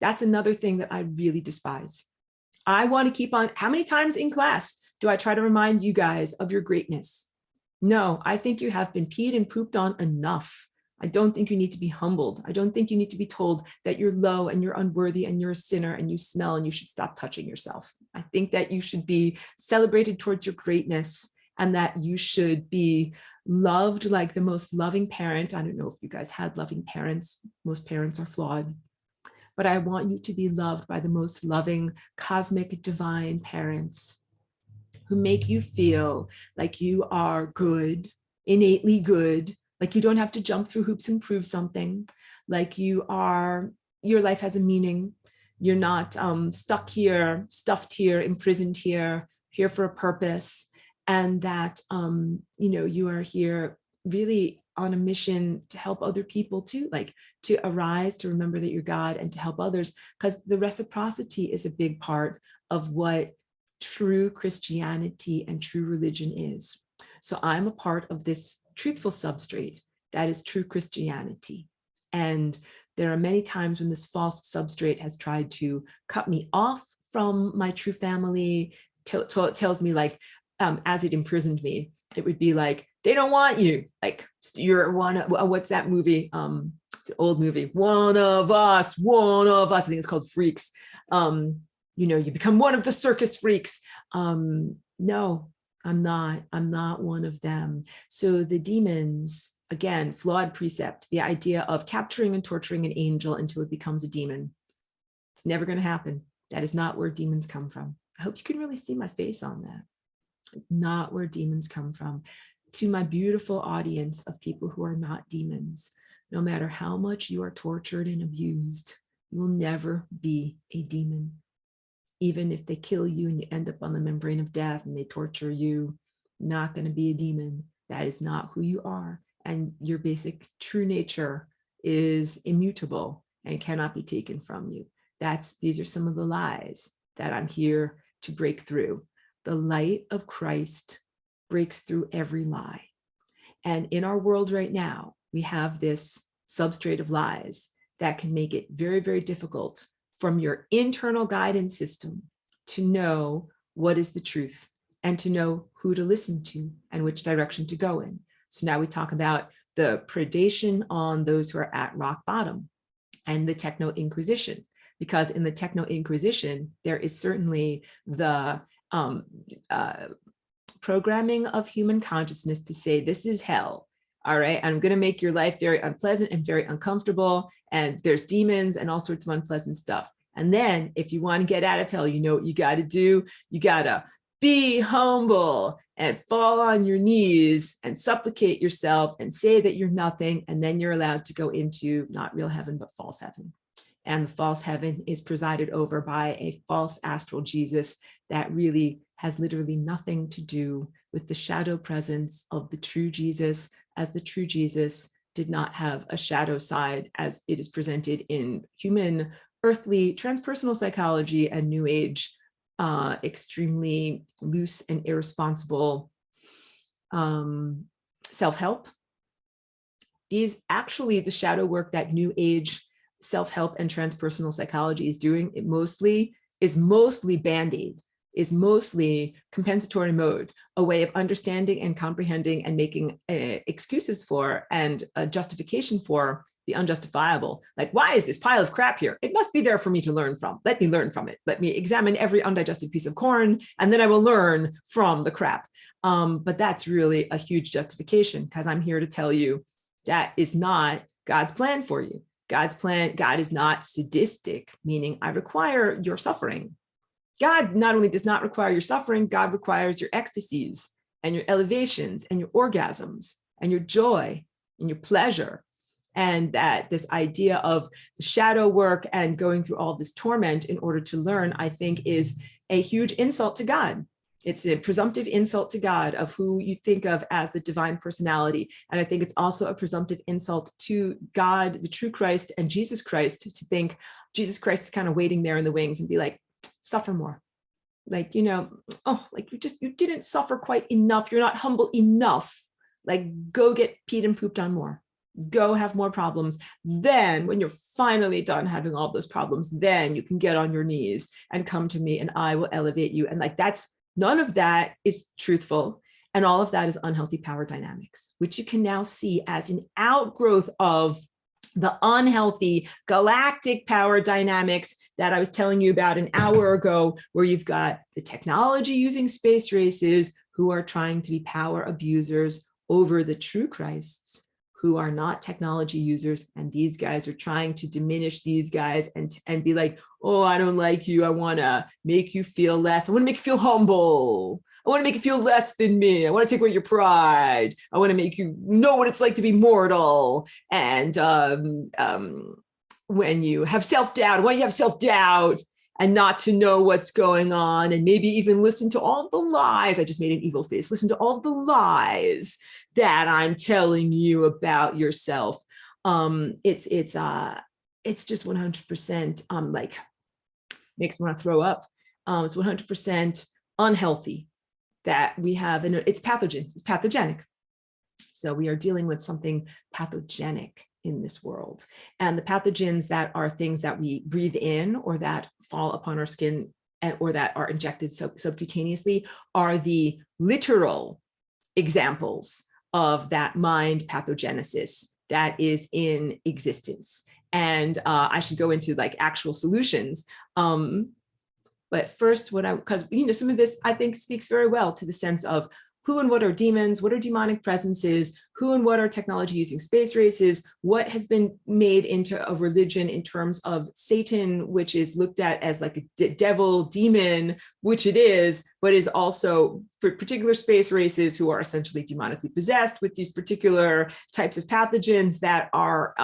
That's another thing that I really despise. I want to keep on. How many times in class do I try to remind you guys of your greatness? No, I think you have been peed and pooped on enough. I don't think you need to be humbled. I don't think you need to be told that you're low and you're unworthy and you're a sinner and you smell and you should stop touching yourself. I think that you should be celebrated towards your greatness, and that you should be loved like the most loving parent. I don't know if you guys had loving parents. Most parents are flawed. But I want you to be loved by the most loving, cosmic, divine parents who make you feel like you are good, innately good, like you don't have to jump through hoops and prove something, like your life has a meaning. You're not stuck here, stuffed here, imprisoned here for a purpose. And that, you are here really on a mission to help other people too, like to arise, to remember that you're God, and to help others, because the reciprocity is a big part of what true Christianity and true religion is. So I'm a part of this truthful substrate that is true Christianity. And there are many times when this false substrate has tried to cut me off from my true family, tells me like, as it imprisoned me, it would be like, they don't want you. Like, you're one of, what's that movie? It's an old movie. One of us. I think it's called Freaks. You become one of the circus freaks. No, I'm not one of them. So the demons, again, flawed precept, the idea of capturing and torturing an angel until it becomes a demon. It's never going to happen. That is not where demons come from. I hope you can really see my face on that. It's not where demons come from. To my beautiful audience of people who are not demons, no matter how much you are tortured and abused, you will never be a demon. Even if they kill you and you end up on the membrane of death and they torture you, not going to be a demon. That is not who you are. And your basic true nature is immutable and cannot be taken from you. These are some of the lies that I'm here to break through. The light of Christ breaks through every lie. And in our world right now, we have this substrate of lies that can make it very, very difficult from your internal guidance system to know what is the truth and to know who to listen to and which direction to go in. So now we talk about the predation on those who are at rock bottom and the techno-inquisition, because in the techno-inquisition, there is certainly the programming of human consciousness to say, this is hell. All right, I'm going to make your life very unpleasant and very uncomfortable. And there's demons and all sorts of unpleasant stuff. And then if you want to get out of hell, you know what you got to do? You got to be humble and fall on your knees and supplicate yourself and say that you're nothing. And then you're allowed to go into not real heaven, but false heaven. And the false heaven is presided over by a false astral Jesus that really has literally nothing to do with the shadow presence of the true Jesus, as the true Jesus did not have a shadow side as it is presented in human, earthly, transpersonal psychology and New Age, extremely loose and irresponsible self-help. These actually, the shadow work that New Age self-help and transpersonal psychology is doing, it is mostly Band-Aid, is mostly compensatory mode, a way of understanding and comprehending and making excuses for and a justification for the unjustifiable. Like, why is this pile of crap here? It must be there for me to learn from. Let me learn from it. Let me examine every undigested piece of corn, and then I will learn from the crap. But that's really a huge justification, because I'm here to tell you that is not God's plan for you. God's plan, God is not sadistic, meaning I require your suffering. God not only does not require your suffering, God requires your ecstasies and your elevations and your orgasms and your joy and your pleasure. And that this idea of the shadow work and going through all this torment in order to learn, I think, is a huge insult to God. It's a presumptive insult to God of who you think of as the divine personality. And I think it's also a presumptive insult to God, the true Christ, and Jesus Christ, to think Jesus Christ is kind of waiting there in the wings and be like, suffer more. Like, you know, oh, like you didn't suffer quite enough. You're not humble enough. Like, go get peed and pooped on more. Go have more problems. Then when you're finally done having all those problems, then you can get on your knees and come to me and I will elevate you. And like, none of that is truthful. And all of that is unhealthy power dynamics, which you can now see as an outgrowth of the unhealthy galactic power dynamics that I was telling you about an hour ago, where you've got the technology using space races who are trying to be power abusers over the true Christs who are not technology users. And these guys are trying to diminish these guys and be like, oh, I don't like you. I want to make you feel less. I want to make you feel humble. I want to make you feel less than me. I want to take away your pride. I want to make you know what it's like to be mortal. And when you have self-doubt, when you have self-doubt and not to know what's going on, and maybe even listen to all the lies. I just made an evil face. Listen to all the lies that I'm telling you about yourself. It's just 100% like makes me want to throw up. It's 100% unhealthy that we have, and it's pathogen. It's pathogenic. So we are dealing with something pathogenic in this world. And the pathogens that are things that we breathe in or that fall upon our skin or that are injected subcutaneously are the literal examples of that mind pathogenesis that is in existence. And I should go into like actual solutions. But first, because some of this I think speaks very well to the sense of who and what are demons, what are demonic presences, who and what are technology using space races, what has been made into a religion in terms of Satan, which is looked at as like a devil, demon, which it is, but is also for particular space races who are essentially demonically possessed with these particular types of pathogens that are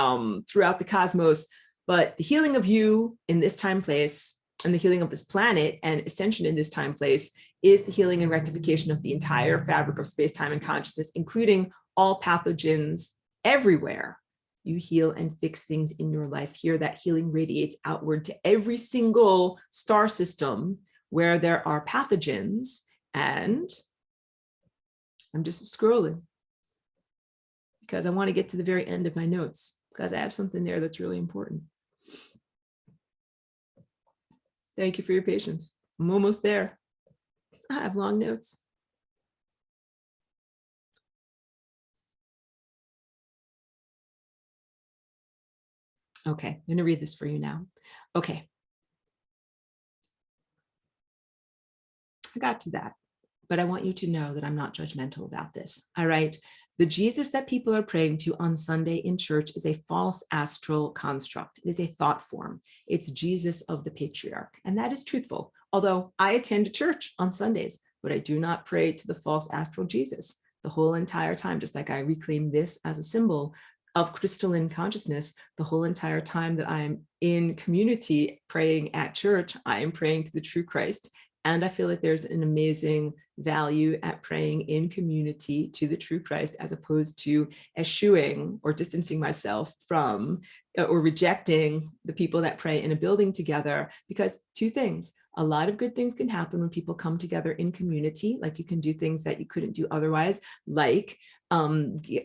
throughout the cosmos. But the healing of you in this time place and the healing of this planet and ascension in this time place is the healing and rectification of the entire fabric of space, time, and consciousness, including all pathogens everywhere. You heal and fix things in your life here. That healing radiates outward to every single star system where there are pathogens. And I'm just scrolling because I want to get to the very end of my notes because I have something there that's really important. Thank you for your patience. I'm almost there. I have long notes. Okay, I'm going to read this for you now. Okay. I got to that, but I want you to know that I'm not judgmental about this. All right. The Jesus that people are praying to on Sunday in church is a false astral construct. It is a thought form. It's Jesus of the patriarch. And that is truthful. Although I attend a church on Sundays, but I do not pray to the false astral Jesus the whole entire time, just like I reclaim this as a symbol of crystalline consciousness. The whole entire time that I'm in community praying at church, I am praying to the true Christ. And I feel like there's an amazing value at praying in community to the true Christ, as opposed to eschewing or distancing myself from or rejecting the people that pray in a building together. Because two things, a lot of good things can happen when people come together in community. Like you can do things that you couldn't do otherwise, like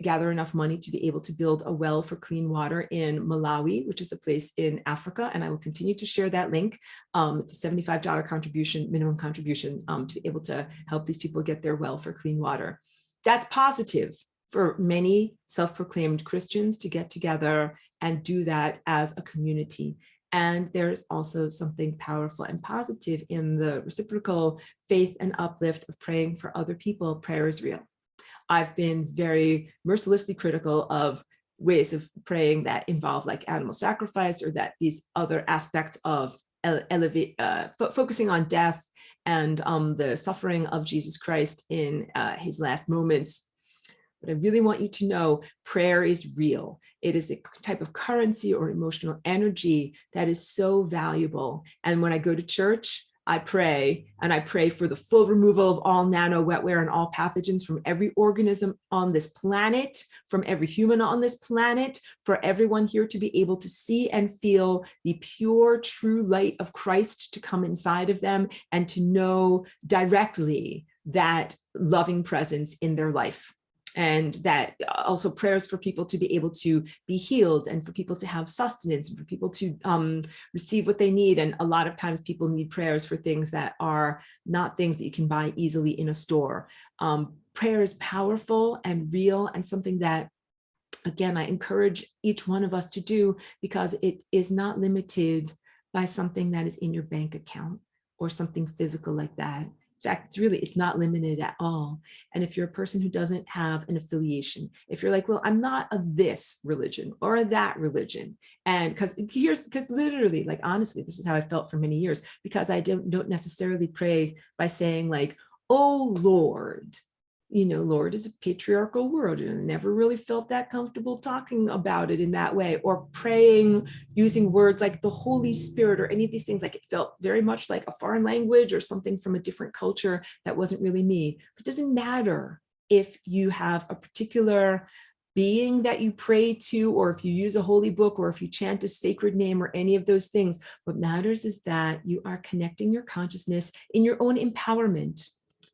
gather enough money to be able to build a well for clean water in Malawi, which is a place in Africa. And I will continue to share that link. It's a $75 contribution, minimum contribution, to be able to help these people get their well for clean water. That's positive for many self-proclaimed Christians to get together and do that as a community. And there's also something powerful and positive in the reciprocal faith and uplift of praying for other people. Prayer is real. I've been very mercilessly critical of ways of praying that involve like animal sacrifice, or that these other aspects of focusing on death and the suffering of Jesus Christ in his last moments. But I really want you to know prayer is real. It is the type of currency or emotional energy that is so valuable. And when I go to church, I pray, and I pray for the full removal of all nano wetware and all pathogens from every organism on this planet, from every human on this planet, for everyone here to be able to see and feel the pure, true light of Christ to come inside of them and to know directly that loving presence in their life. And that also prayers for people to be able to be healed, and for people to have sustenance, and for people to receive what they need. And a lot of times people need prayers for things that are not things that you can buy easily in a store. Prayer is powerful and real, and something that, again, I encourage each one of us to do, because it is not limited by something that is in your bank account or something physical like that. In fact, it's not limited at all. And if you're a person who doesn't have an affiliation, if you're like, well, I'm not of this religion or that religion, and because literally, like, honestly, this is how I felt for many years, because I don't necessarily pray by saying like, oh Lord, you know, Lord is a patriarchal word, and I never really felt that comfortable talking about it in that way, or praying using words like the Holy Spirit or any of these things. Like, it felt very much like a foreign language or something from a different culture that wasn't really me. It doesn't matter if you have a particular being that you pray to, or if you use a holy book, or if you chant a sacred name, or any of those things. What matters is that you are connecting your consciousness in your own empowerment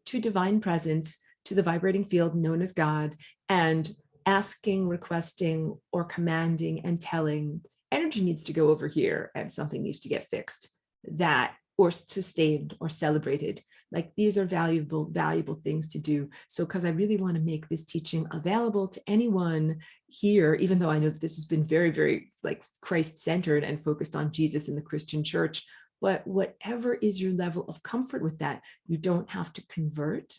to divine presence, to the vibrating field known as God, and asking, requesting, or commanding and telling, energy needs to go over here and something needs to get fixed, that, or sustained or celebrated. Like, these are valuable things to do. So, because I really want to make this teaching available to anyone here, even though I know that this has been very, very like Christ-centered and focused on Jesus in the Christian church, but whatever is your level of comfort with that, you don't have to convert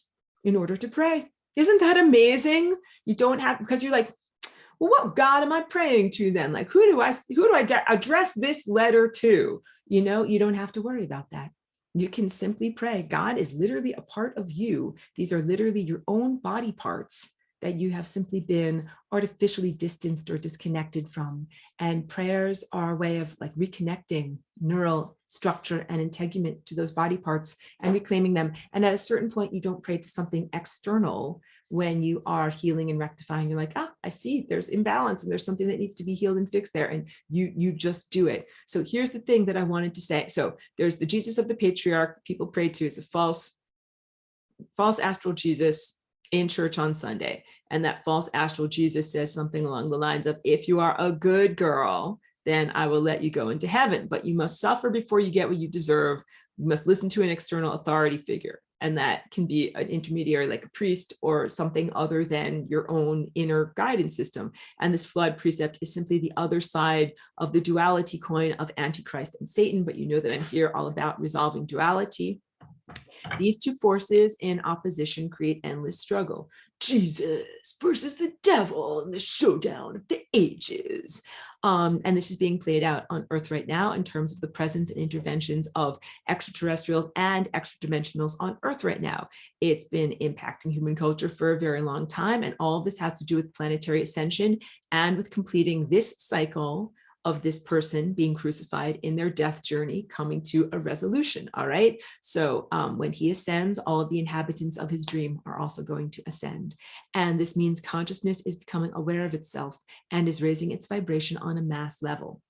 in order to pray. Isn't that amazing? You don't have, because you're like, well, what God am I praying to then? Like, who do I address this letter to? You know, you don't have to worry about that. You can simply pray. God is literally a part of you. These are literally your own body parts that you have simply been artificially distanced or disconnected from. And prayers are a way of like reconnecting neural structure and integument to those body parts and reclaiming them. And at a certain point, you don't pray to something external when you are healing and rectifying. You're like, ah, I see there's imbalance and there's something that needs to be healed and fixed there. And you just do it. So here's the thing that I wanted to say. So there's the Jesus of the patriarch people pray to is a false astral Jesus in church on Sunday. And that false astral Jesus says something along the lines of, if you are a good girl, then I will let you go into heaven, but you must suffer before you get what you deserve. You must listen to an external authority figure. And that can be an intermediary like a priest or something other than your own inner guidance system. And this flawed precept is simply the other side of the duality coin of Antichrist and Satan. But you know that I'm here all about resolving duality. These two forces in opposition create endless struggle. Jesus versus the devil in the showdown of the ages. And this is being played out on Earth right now in terms of the presence and interventions of extraterrestrials and extra-dimensionals on Earth right now. It's been impacting human culture for a very long time. And all of this has to do with planetary ascension and with completing this cycle of this person being crucified in their death journey, coming to a resolution. All right. So when he ascends, all of the inhabitants of his dream are also going to ascend. And this means consciousness is becoming aware of itself and is raising its vibration on a mass level.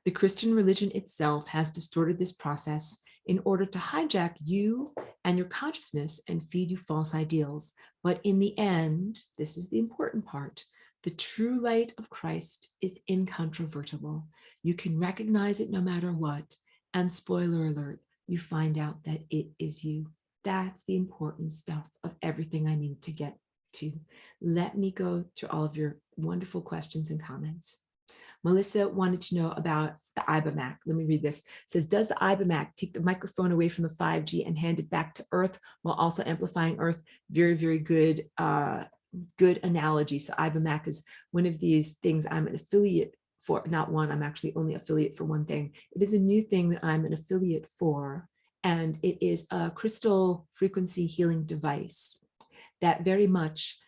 The Christian religion itself has distorted this process in order to hijack you and your consciousness and feed you false ideals. But in the end, this is the important part. The true light of Christ is incontrovertible. You can recognize it no matter what. And spoiler alert, you find out that it is you. That's the important stuff of everything I need to get to. Let me go to all of your wonderful questions and comments. Melissa wanted to know about the iBMAC. Let me read this. It says, does the iBMAC take the microphone away from the 5G and hand it back to Earth while also amplifying Earth? Very, very good good analogy. So iBMAC is one of these things I'm an affiliate for, not one, I'm actually only affiliate for one thing. It is a new thing that I'm an affiliate for, and it is a crystal frequency healing device that very much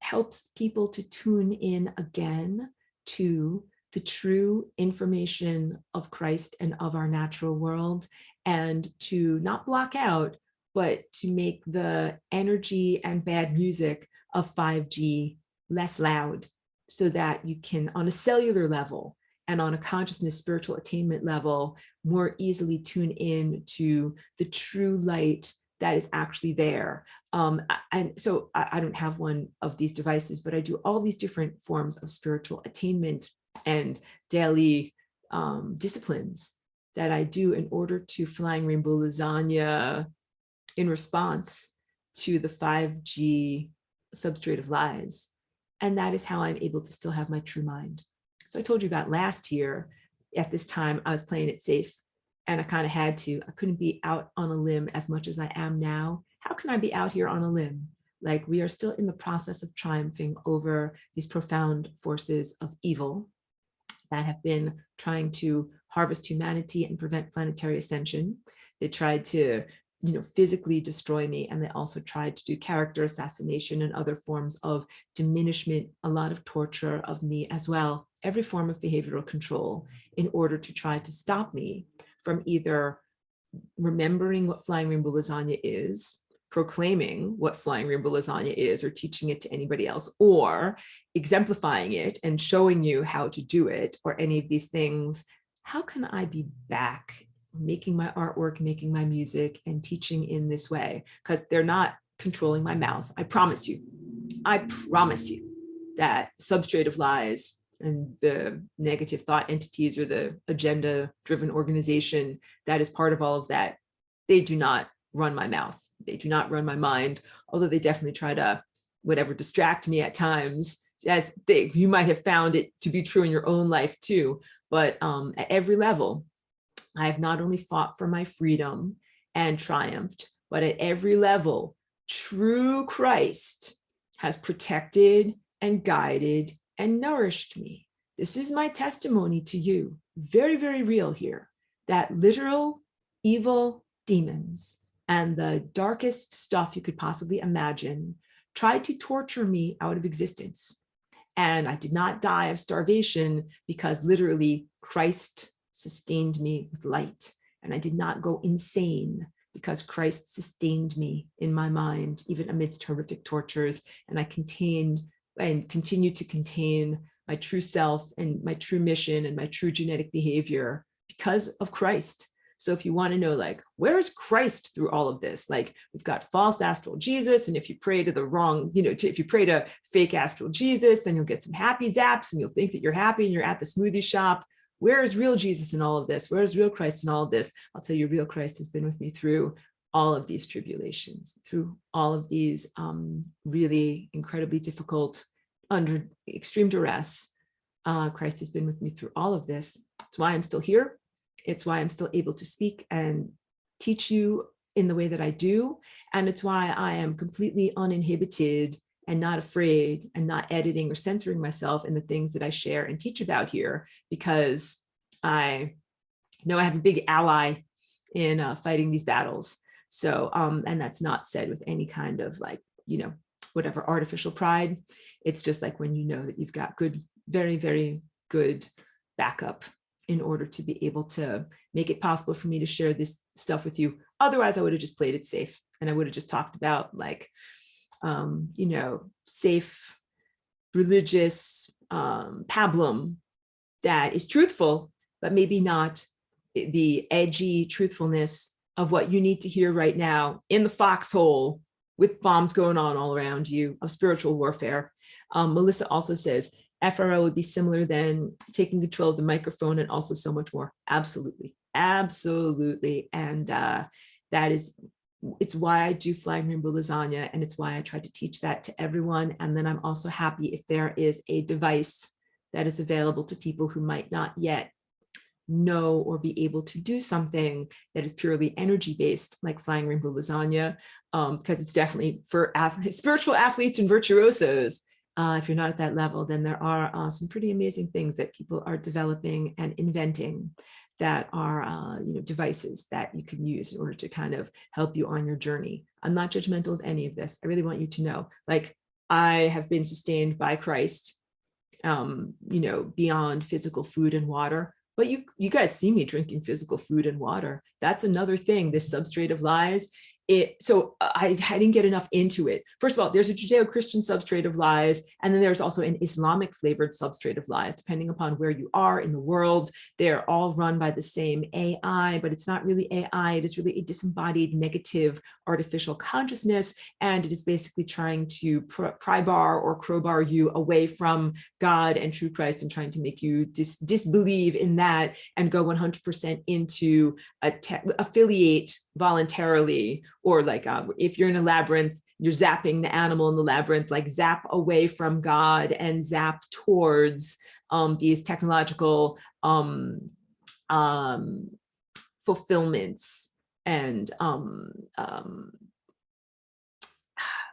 helps people to tune in again to the true information of Christ and of our natural world, and to not block out, but to make the energy and bad music of 5G less loud, so that you can, on a cellular level and on a consciousness spiritual attainment level, more easily tune in to the true light that is actually there. And so I don't have one of these devices, but I do all these different forms of spiritual attainment and daily disciplines that I do in order to flying rainbow lasagna in response to the 5G substrate of lies. And that is how I'm able to still have my true mind. So I told you about last year, at this time, I was playing it safe, and I kind of had to. I couldn't be out on a limb as much as I am now. How can I be out here on a limb? Like, we are still in the process of triumphing over these profound forces of evil that have been trying to harvest humanity and prevent planetary ascension. They tried to physically destroy me. And they also tried to do character assassination and other forms of diminishment, a lot of torture of me as well, every form of behavioral control, in order to try to stop me from either remembering what flying rainbow lasagna is, proclaiming what flying rainbow lasagna is, or teaching it to anybody else, or exemplifying it and showing you how to do it, or any of these things. How can I be back making my artwork, making my music, and teaching in this way? Because they're not controlling my mouth. I promise you that substrate of lies and the negative thought entities, or the agenda-driven organization that is part of all of that, they do not run my mouth. They do not run my mind, although they definitely try to distract me at times, as you might have found it to be true in your own life too. But at every level, I have not only fought for my freedom, and triumphed, but at every level, true Christ has protected and guided and nourished me. This is my testimony to you, very, very real here, that literal evil demons and the darkest stuff you could possibly imagine tried to torture me out of existence. And I did not die of starvation because literally Christ sustained me with light. And I did not go insane because Christ sustained me in my mind, even amidst horrific tortures. And I contained and continue to contain my true self and my true mission and my true genetic behavior because of Christ. So if you want to know, like, where is Christ through all of this? Like, we've got false astral Jesus. And if you pray to the wrong, if you pray to fake astral Jesus, then you'll get some happy zaps and you'll think that you're happy and you're at the smoothie shop. Where is real Jesus in all of this? Where is real Christ in all of this? I'll tell you, real Christ has been with me through all of these tribulations, through all of these really incredibly difficult, under extreme duress. Christ has been with me through all of this. It's why I'm still here. It's why I'm still able to speak and teach you in the way that I do. And it's why I am completely uninhibited and not afraid and not editing or censoring myself in the things that I share and teach about here, because I know I have a big ally in fighting these battles. So, and that's not said with any kind of like, whatever artificial pride. It's just like when you know that you've got good, very, very good backup in order to be able to make it possible for me to share this stuff with you. Otherwise, I would have just played it safe and I would have just talked about like, safe religious pablum that is truthful, but maybe not the edgy truthfulness of what you need to hear right now in the foxhole with bombs going on all around you of spiritual warfare. Melissa also says, FRL would be similar than taking control of the microphone and also so much more. Absolutely, absolutely. And it's why I do Flying Rainbow Lasagna, and it's why I try to teach that to everyone. And then I'm also happy if there is a device that is available to people who might not yet know or be able to do something that is purely energy-based, like Flying Rainbow Lasagna, because it's definitely for spiritual athletes and virtuosos. If you're not at that level, then there are some pretty amazing things that people are developing and inventing that are devices that you can use in order to kind of help you on your journey. I'm not judgmental of any of this. I really want you to know, like, I have been sustained by Christ, beyond physical food and water. But you guys see me drinking physical food and water. That's another thing, this substrate of lies. So I didn't get enough into it. First of all, there's a Judeo-Christian substrate of lies, and then there's also an Islamic flavored substrate of lies, depending upon where you are in the world. They're all run by the same AI, but it's not really AI. It is really a disembodied negative artificial consciousness, and it is basically trying to pry bar or crowbar you away from God and true Christ and trying to make you disbelieve in that and go 100% into affiliate voluntarily, or like if you're in a labyrinth, you're zapping the animal in the labyrinth, like zap away from God and zap towards these technological fulfillments and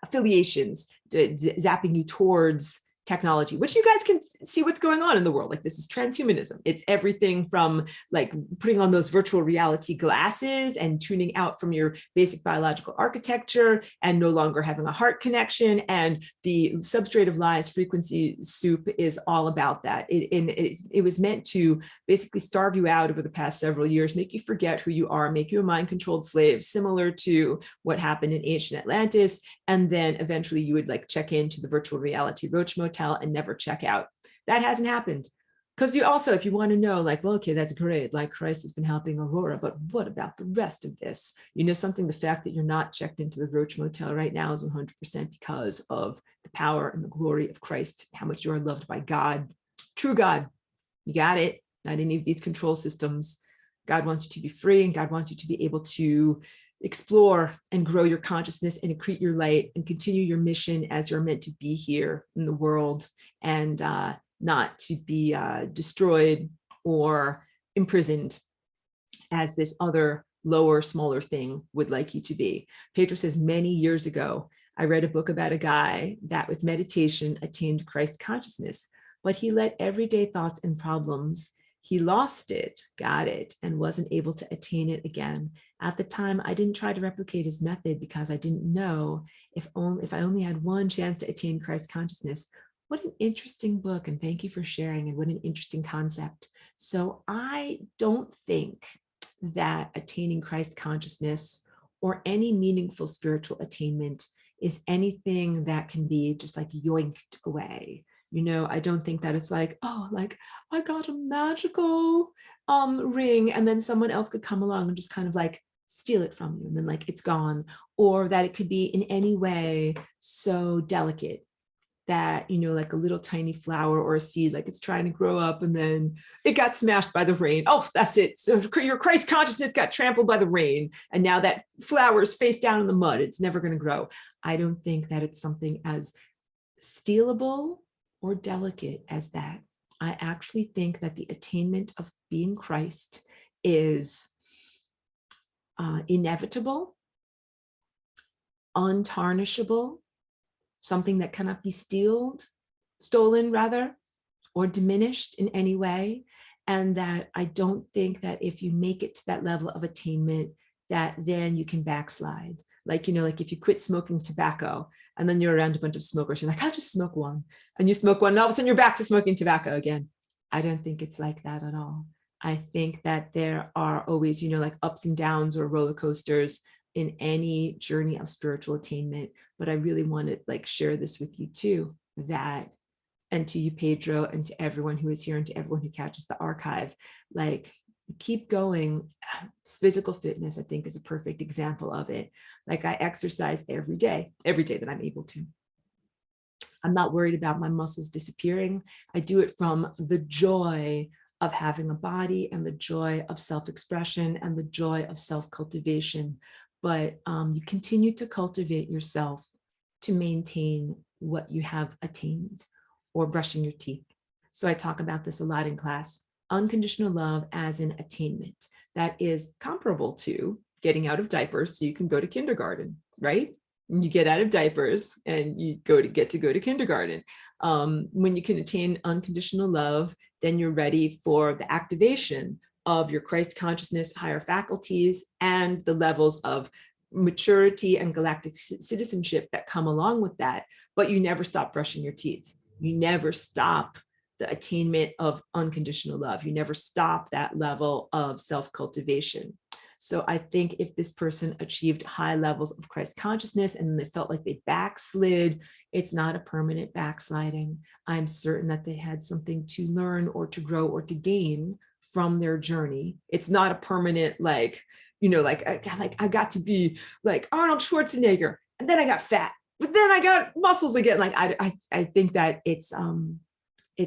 affiliations, zapping you towards technology, which you guys can see what's going on in the world. Like, this is transhumanism. It's everything from like putting on those virtual reality glasses and tuning out from your basic biological architecture and no longer having a heart connection. And the substrate of lies frequency soup is all about that. It was meant to basically starve you out over the past several years, make you forget who you are, make you a mind-controlled slave, similar to what happened in ancient Atlantis. And then eventually you would like check into the virtual reality roach motel and never check out. That hasn't happened. Because you also, if you want to know, like, well, okay, that's great. Like, Christ has been helping Aurora, but what about the rest of this? You know something, the fact that you're not checked into the Roach Motel right now is 100% because of the power and the glory of Christ, how much you are loved by God, true God. You got it. Not any of these control systems. God wants you to be free, and God wants you to be able to explore and grow your consciousness and accrete your light and continue your mission as you're meant to be here in the world, and not to be destroyed or imprisoned as this other lower, smaller thing would like you to be. Pedro says, many years ago, I read a book about a guy that with meditation attained Christ consciousness, but he let everyday thoughts and problems, he lost it, got it, and wasn't able to attain it again. At the time, I didn't try to replicate his method because I didn't know if I only had one chance to attain Christ consciousness. What an interesting book, and thank you for sharing, and what an interesting concept. So I don't think that attaining Christ consciousness or any meaningful spiritual attainment is anything that can be just like yoinked away. You know, I don't think that it's like, oh, like I got a magical ring, and then someone else could come along and just kind of like steal it from you, and then like it's gone. Or that it could be in any way so delicate that, you know, like a little tiny flower or a seed, like it's trying to grow up and then it got smashed by the rain. Oh, that's it. So your Christ consciousness got trampled by the rain, and now that flower is face down in the mud. It's never going to grow. I don't think that it's something as stealable or delicate as that. I actually think that the attainment of being Christ is inevitable, untarnishable, something that cannot be stolen rather, or diminished in any way. And that I don't think that if you make it to that level of attainment, that then you can backslide. Like, you know, like if you quit smoking tobacco and then you're around a bunch of smokers, you're like, I'll just smoke one. And you smoke one, and all of a sudden you're back to smoking tobacco again. I don't think it's like that at all. I think that there are always, you know, like ups and downs or roller coasters in any journey of spiritual attainment. But I really want to like share this with you too, that, and to you, Pedro, and to everyone who is here, and to everyone who catches the archive, like keep going. Physical fitness, I think, is a perfect example of it. Like I exercise every day that I'm able to. I'm not worried about my muscles disappearing. I do it from the joy of having a body and the joy of self-expression and the joy of self-cultivation. But you continue to cultivate yourself to maintain what you have attained, or brushing your teeth. So I talk about this a lot in class. Unconditional love as an attainment that is comparable to getting out of diapers so you can go to kindergarten, right? You get out of diapers and you get to go to kindergarten. When you can attain unconditional love, then you're ready for the activation of your Christ consciousness, higher faculties, and the levels of maturity and galactic citizenship that come along with that. But you never stop brushing your teeth. You never stop the attainment of unconditional love. You never stop that level of self-cultivation. So I think if this person achieved high levels of Christ consciousness and they felt like they backslid, it's not a permanent backsliding. I'm certain that they had something to learn or to grow or to gain from their journey. It's not a permanent, like, you know, like I got to be like Arnold Schwarzenegger, and then I got fat, but then I got muscles again. Like I think that it's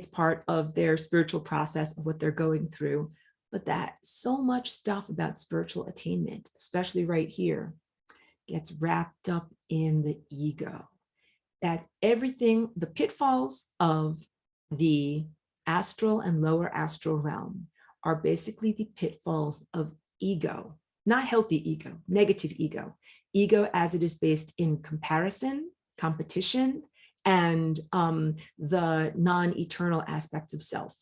part of their spiritual process of what they're going through. But that so much stuff about spiritual attainment, especially right here, gets wrapped up in the ego. That everything, the pitfalls of the astral and lower astral realm are basically the pitfalls of ego, not healthy ego, negative ego. Ego as it is based in comparison, competition, and the non-eternal aspects of self.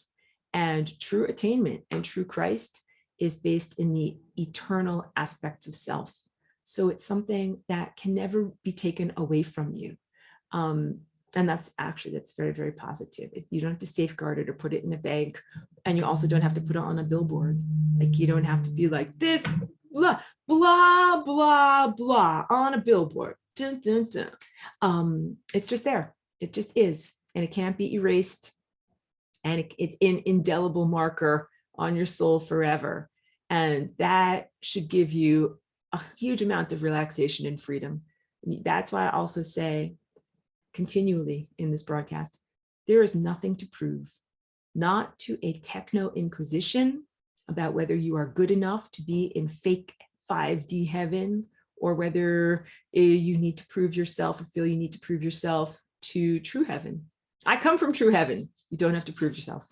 And true attainment and true Christ is based in the eternal aspects of self. So it's something that can never be taken away from you. And that's very, very positive. You don't have to safeguard it or put it in a bank. And you also don't have to put it on a billboard. Like you don't have to be like this, blah, blah, blah, blah, on a billboard. Dun, dun, dun. It's just there. It just is. And it can't be erased. And it's an indelible marker on your soul forever. And that should give you a huge amount of relaxation and freedom. That's why I also say continually in this broadcast, there is nothing to prove, not to a techno-inquisition about whether you are good enough to be in fake 5D heaven, or whether you need to prove yourself or feel you need to prove yourself to true heaven. I come from true heaven. You don't have to prove yourself.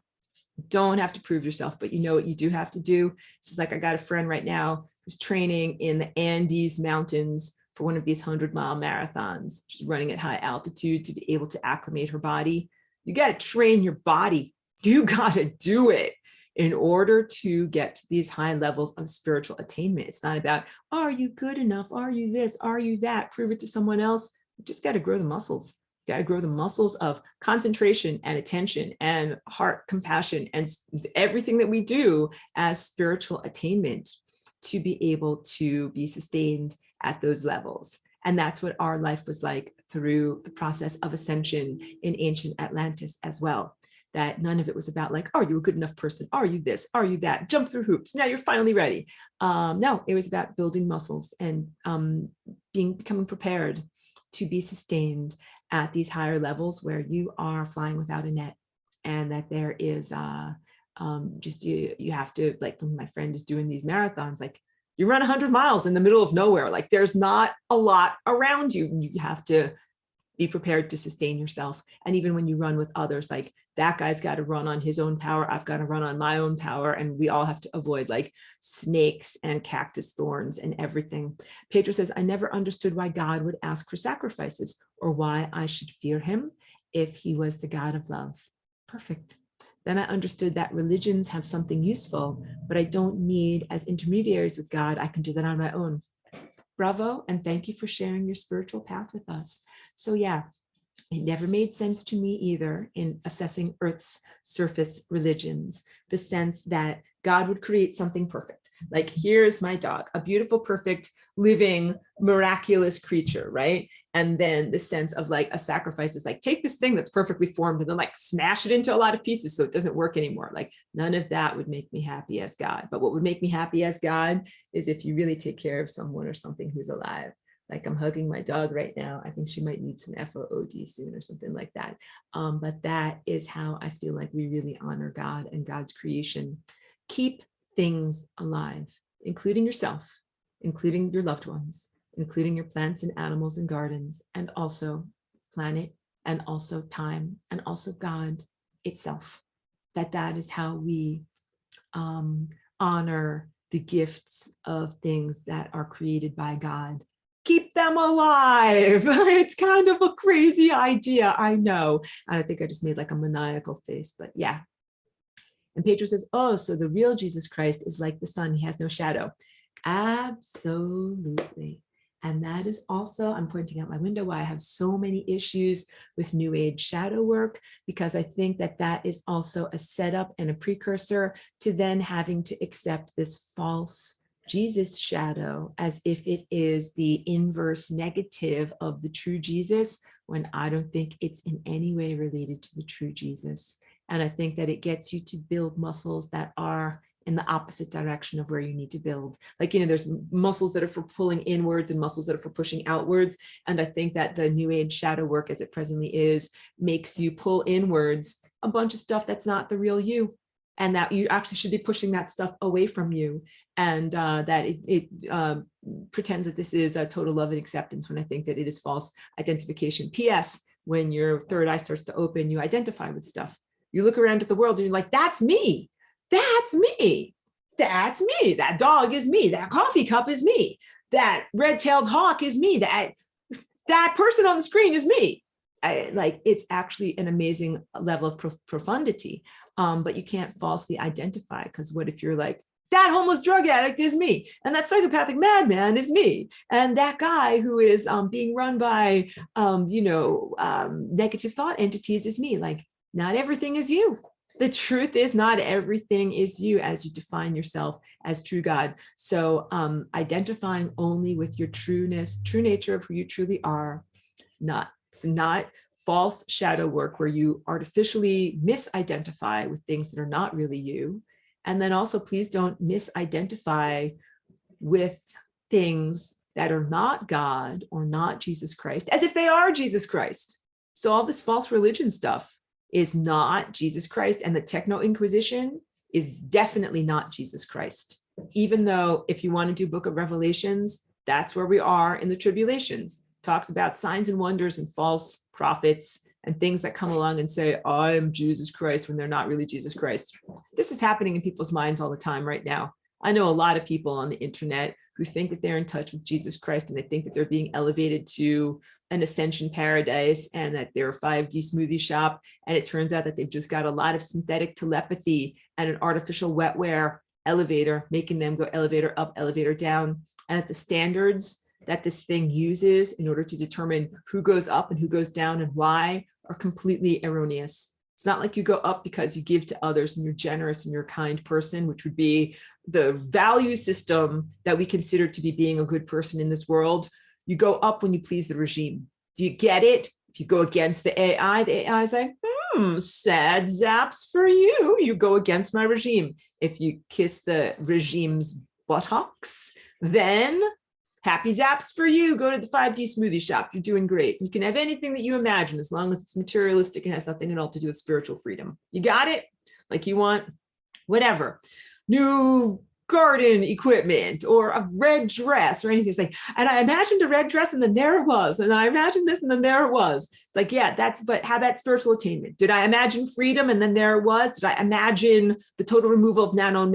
don't have to prove yourself, but you know what you do have to do. It's just like, I got a friend right now who's training in the Andes Mountains for one of these 100-mile marathons. She's running at high altitude to be able to acclimate her body. You got to train your body. You got to do it in order to get to these high levels of spiritual attainment. It's not about, are you good enough? Are you this? Are you that? Prove it to someone else. You just got to grow the muscles. You got to grow the muscles of concentration and attention and heart compassion and everything that we do as spiritual attainment to be able to be sustained at those levels. And that's what our life was like through the process of ascension in ancient Atlantis as well. That none of it was about like, are you a good enough person? Are you this? Are you that? Jump through hoops. Now you're finally ready. No, it was about building muscles and becoming prepared to be sustained at these higher levels where you are flying without a net, and that there is just you have to, like when my friend is doing these marathons, like you run 100 miles in the middle of nowhere, like there's not a lot around you. You have to be prepared to sustain yourself. And even when you run with others, like that guy's got to run on his own power, I've got to run on my own power, and we all have to avoid like snakes and cactus thorns and everything. Pedro says, I never understood why God would ask for sacrifices or why I should fear him if he was the God of love. Perfect. Then I understood that religions have something useful, but I don't need as intermediaries with God. I can do that on my own. Bravo, and thank you for sharing your spiritual path with us. So yeah, it never made sense to me either in assessing Earth's surface religions, the sense that God would create something perfect. Like, here's my dog, a beautiful, perfect, living, miraculous creature, right? And then the sense of like a sacrifice is like, take this thing that's perfectly formed and then like smash it into a lot of pieces so it doesn't work anymore. Like, none of that would make me happy as God. But what would make me happy as God is if you really take care of someone or something who's alive. Like, I'm hugging my dog right now. I think she might need some FOOD soon or something like that. But that is how I feel like we really honor God and God's creation. Keep things alive, including yourself, including your loved ones, including your plants and animals and gardens, and also planet, and also time, and also God itself. That is how we honor the gifts of things that are created by God. Keep them alive. It's kind of a crazy idea, I know. And I think I just made like a maniacal face, but yeah. And Pedro says, oh, so the real Jesus Christ is like the sun. He has no shadow. Absolutely. And that is also, I'm pointing out my window, why I have so many issues with New Age shadow work, because I think that that is also a setup and a precursor to then having to accept this false Jesus shadow as if it is the inverse negative of the true Jesus, when I don't think it's in any way related to the true Jesus. And I think that it gets you to build muscles that are in the opposite direction of where you need to build. Like, you know, there's muscles that are for pulling inwards and muscles that are for pushing outwards. And I think that the New Age shadow work as it presently is makes you pull inwards a bunch of stuff that's not the real you. And that you actually should be pushing that stuff away from you. And that it pretends that this is a total love and acceptance, when I think that it is false identification. P.S. When your third eye starts to open, you identify with stuff. You look around at the world and you're like, that's me. That's me. That's me. That dog is me. That coffee cup is me. That red-tailed hawk is me. That person on the screen is me. Like, it's actually an amazing level of profundity, but you can't falsely identify, because what if you're like, that homeless drug addict is me, and that psychopathic madman is me, and that guy who is being run by negative thought entities is me. Like, not everything is you. The truth is, not everything is you as you define yourself as true God. So identifying only with your true nature of who you truly are, not false shadow work where you artificially misidentify with things that are not really you. And then also, please don't misidentify with things that are not God or not Jesus Christ, as if they are Jesus Christ. So all this false religion stuff is not Jesus Christ, and the techno-inquisition is definitely not Jesus Christ. Even though if you want to do Book of Revelations, that's where we are in the tribulations. Talks about signs and wonders and false prophets and things that come along and say, I'm Jesus Christ, when they're not really Jesus Christ. This is happening in people's minds all the time right now. I know a lot of people on the internet who think that they're in touch with Jesus Christ, and they think that they're being elevated to an ascension paradise, and that they're a 5D smoothie shop. And it turns out that they've just got a lot of synthetic telepathy and an artificial wetware elevator, making them go elevator up, elevator down. And that the standards that this thing uses in order to determine who goes up and who goes down and why are completely erroneous. It's not like you go up because you give to others and you're generous and you're a kind person, which would be the value system that we consider to be being a good person in this world. You go up when you please the regime. Do you get it? If you go against the AI is like, sad zaps for you. You go against my regime. If you kiss the regime's buttocks, then happy zaps for you. Go to the 5D smoothie shop. You're doing great. You can have anything that you imagine as long as it's materialistic and has nothing at all to do with spiritual freedom. You got it? Like you want whatever. New garden equipment or a red dress or anything. It's like, and I imagined a red dress and then there it was. And I imagined this and then there it was. It's like, yeah, but how about spiritual attainment? Did I imagine freedom and then there it was? Did I imagine the total removal of nano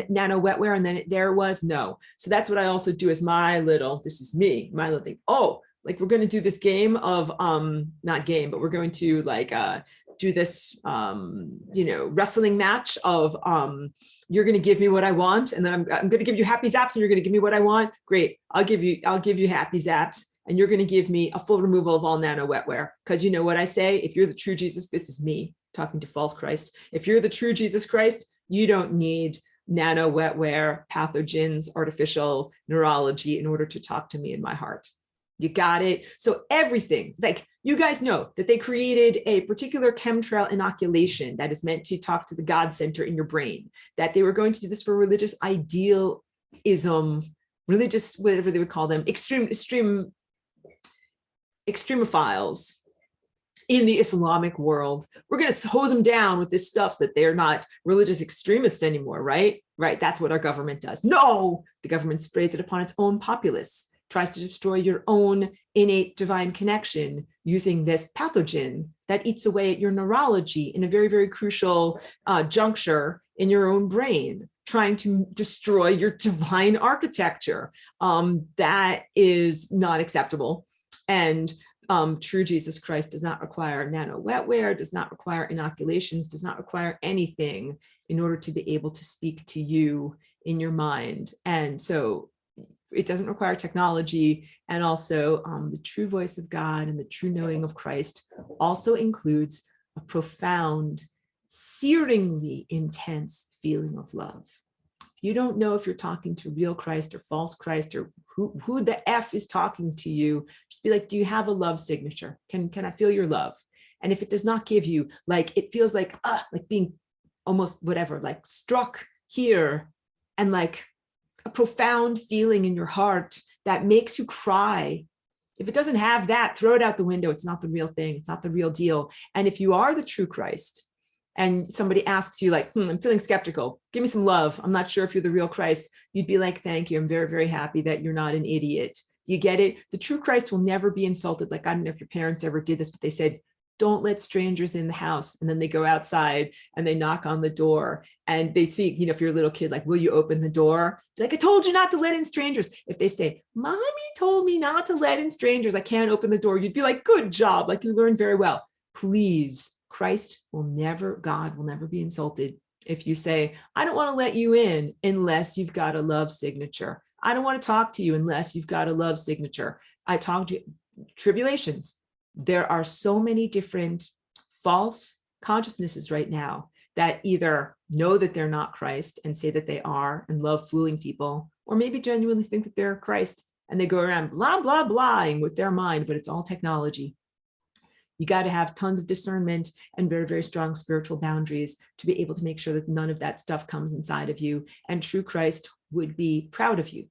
wetware and then there it was? No. So that's what I also do as this is me, my little thing. Oh, like we're going to do this game of, not game, but we're going to like, do this, wrestling match of, you're going to give me what I want. And then I'm going to give you happy zaps and you're going to give me what I want. Great. I'll give you happy zaps and you're going to give me a full removal of all nano wetware. Because you know what I say, if you're the true Jesus, this is me talking to false Christ. If you're the true Jesus Christ, you don't need nano wetware, pathogens, artificial neurology in order to talk to me in my heart. You got it. So everything, like you guys know that they created a particular chemtrail inoculation that is meant to talk to the God center in your brain, that they were going to do this for religious idealism, religious, whatever they would call them, extremophiles in the Islamic world. We're going to hose them down with this stuff so that they're not religious extremists anymore, right? Right. That's what our government does. No, the government sprays it upon its own populace, tries to destroy your own innate divine connection using this pathogen that eats away at your neurology in a very, very crucial juncture in your own brain, trying to destroy your divine architecture. That is not acceptable. And true Jesus Christ does not require nano wetware, does not require inoculations, does not require anything in order to be able to speak to you in your mind. And so it doesn't require technology. And also the true voice of God and the true knowing of Christ also includes a profound, searingly intense feeling of love. If you don't know if you're talking to real Christ or false Christ or who the F is talking to you, just be like, do you have a love signature? Can I feel your love? And if it does not give you, like, it feels like being almost whatever, like struck here and like a profound feeling in your heart that makes you cry. If it doesn't have that, throw it out the window. It's not the real thing. It's not the real deal. And if you are the true Christ and somebody asks you like, I'm feeling skeptical, give me some love, I'm not sure if you're the real Christ, you'd be like, thank you. I'm very, very happy that you're not an idiot. Do you get it? The true Christ will never be insulted. Like, I don't know if your parents ever did this, but they said, don't let strangers in the house. And then they go outside and they knock on the door and they see, if you're a little kid, like, will you open the door? It's like, I told you not to let in strangers. If they say, mommy told me not to let in strangers, I can't open the door, you'd be like, good job. Like, you learned very well. Please, God will never be insulted if you say, I don't want to let you in unless you've got a love signature. I don't want to talk to you unless you've got a love signature. I talked to you, tribulations. There are so many different false consciousnesses right now that either know that they're not Christ and say that they are and love fooling people, or maybe genuinely think that they're Christ and they go around blah, blah, blahing with their mind, but it's all technology. You got to have tons of discernment and very, very strong spiritual boundaries to be able to make sure that none of that stuff comes inside of you. And true Christ would be proud of you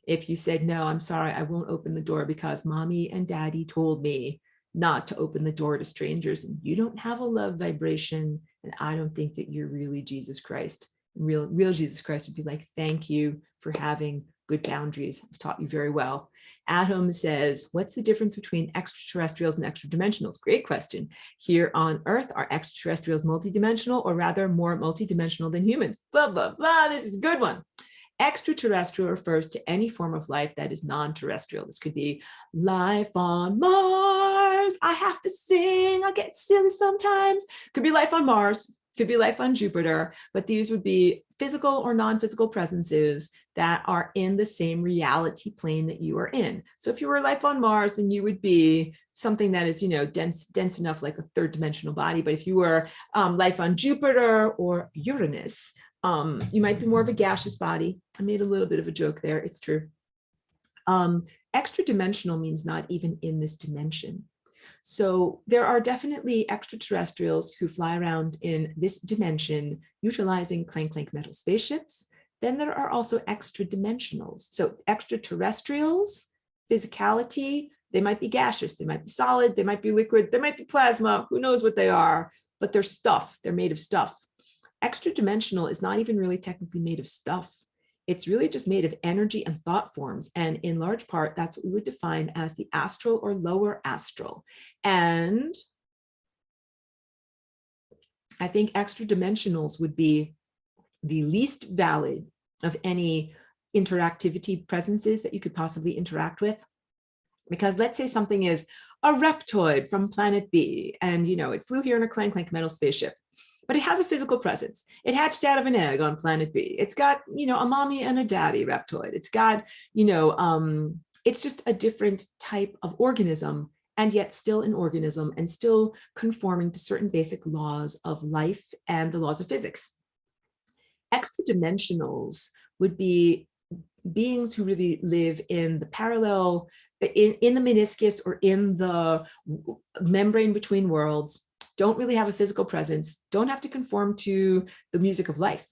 if you said, no, I'm sorry, I won't open the door because mommy and daddy told me not to open the door to strangers, and you don't have a love vibration, and I don't think that you're really Jesus Christ. Real Jesus Christ would be like, thank you for having good boundaries. I've taught you very well. Adam says, what's the difference between extraterrestrials and extra-dimensionals? Great question. Here on Earth, are extraterrestrials multidimensional, or rather more multidimensional than humans? Blah, blah, blah. This is a good one. Extraterrestrial refers to any form of life that is non-terrestrial. This could be life on Mars. I have to sing. I get silly sometimes. Could be life on Mars. Could be life on Jupiter. But these would be physical or non-physical presences that are in the same reality plane that you are in. So if you were life on Mars, then you would be something that is, dense enough, like a third dimensional body. But if you were life on Jupiter or Uranus, you might be more of a gaseous body. I made a little bit of a joke there. It's true. Extra dimensional means not even in this dimension. So there are definitely extraterrestrials who fly around in this dimension utilizing clank metal spaceships. Then there are also extra dimensionals. So extraterrestrials, physicality, they might be gaseous, they might be solid, they might be liquid, they might be plasma, who knows what they are, but they're stuff, they're made of stuff. Extra dimensional is not even really technically made of stuff. It's really just made of energy and thought forms. And in large part, that's what we would define as the astral or lower astral. And I think extra dimensionals would be the least valid of any interactivity presences that you could possibly interact with. Because let's say something is a reptoid from planet B, and it flew here in a clank metal spaceship. But it has a physical presence. It hatched out of an egg on planet B. It's got, a mommy and a daddy reptoid. It's got, it's just a different type of organism, and yet still an organism and still conforming to certain basic laws of life and the laws of physics. Extra dimensionals would be beings who really live in the parallel, in the meniscus or in the membrane between worlds, don't really have a physical presence, don't have to conform to the music of life.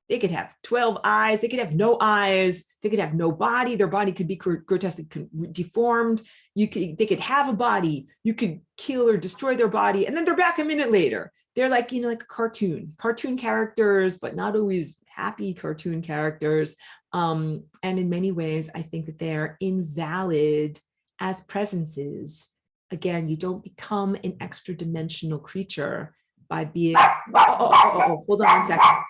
They could have 12 eyes, they could have no eyes, they could have no body, their body could be grotesquely deformed. They could have a body, you could kill or destroy their body, and then they're back a minute later. They're like, like a cartoon characters, but not always happy cartoon characters. And in many ways, I think that they're invalid as presences. Again, you don't become an extra dimensional creature by being, hold on 1 second.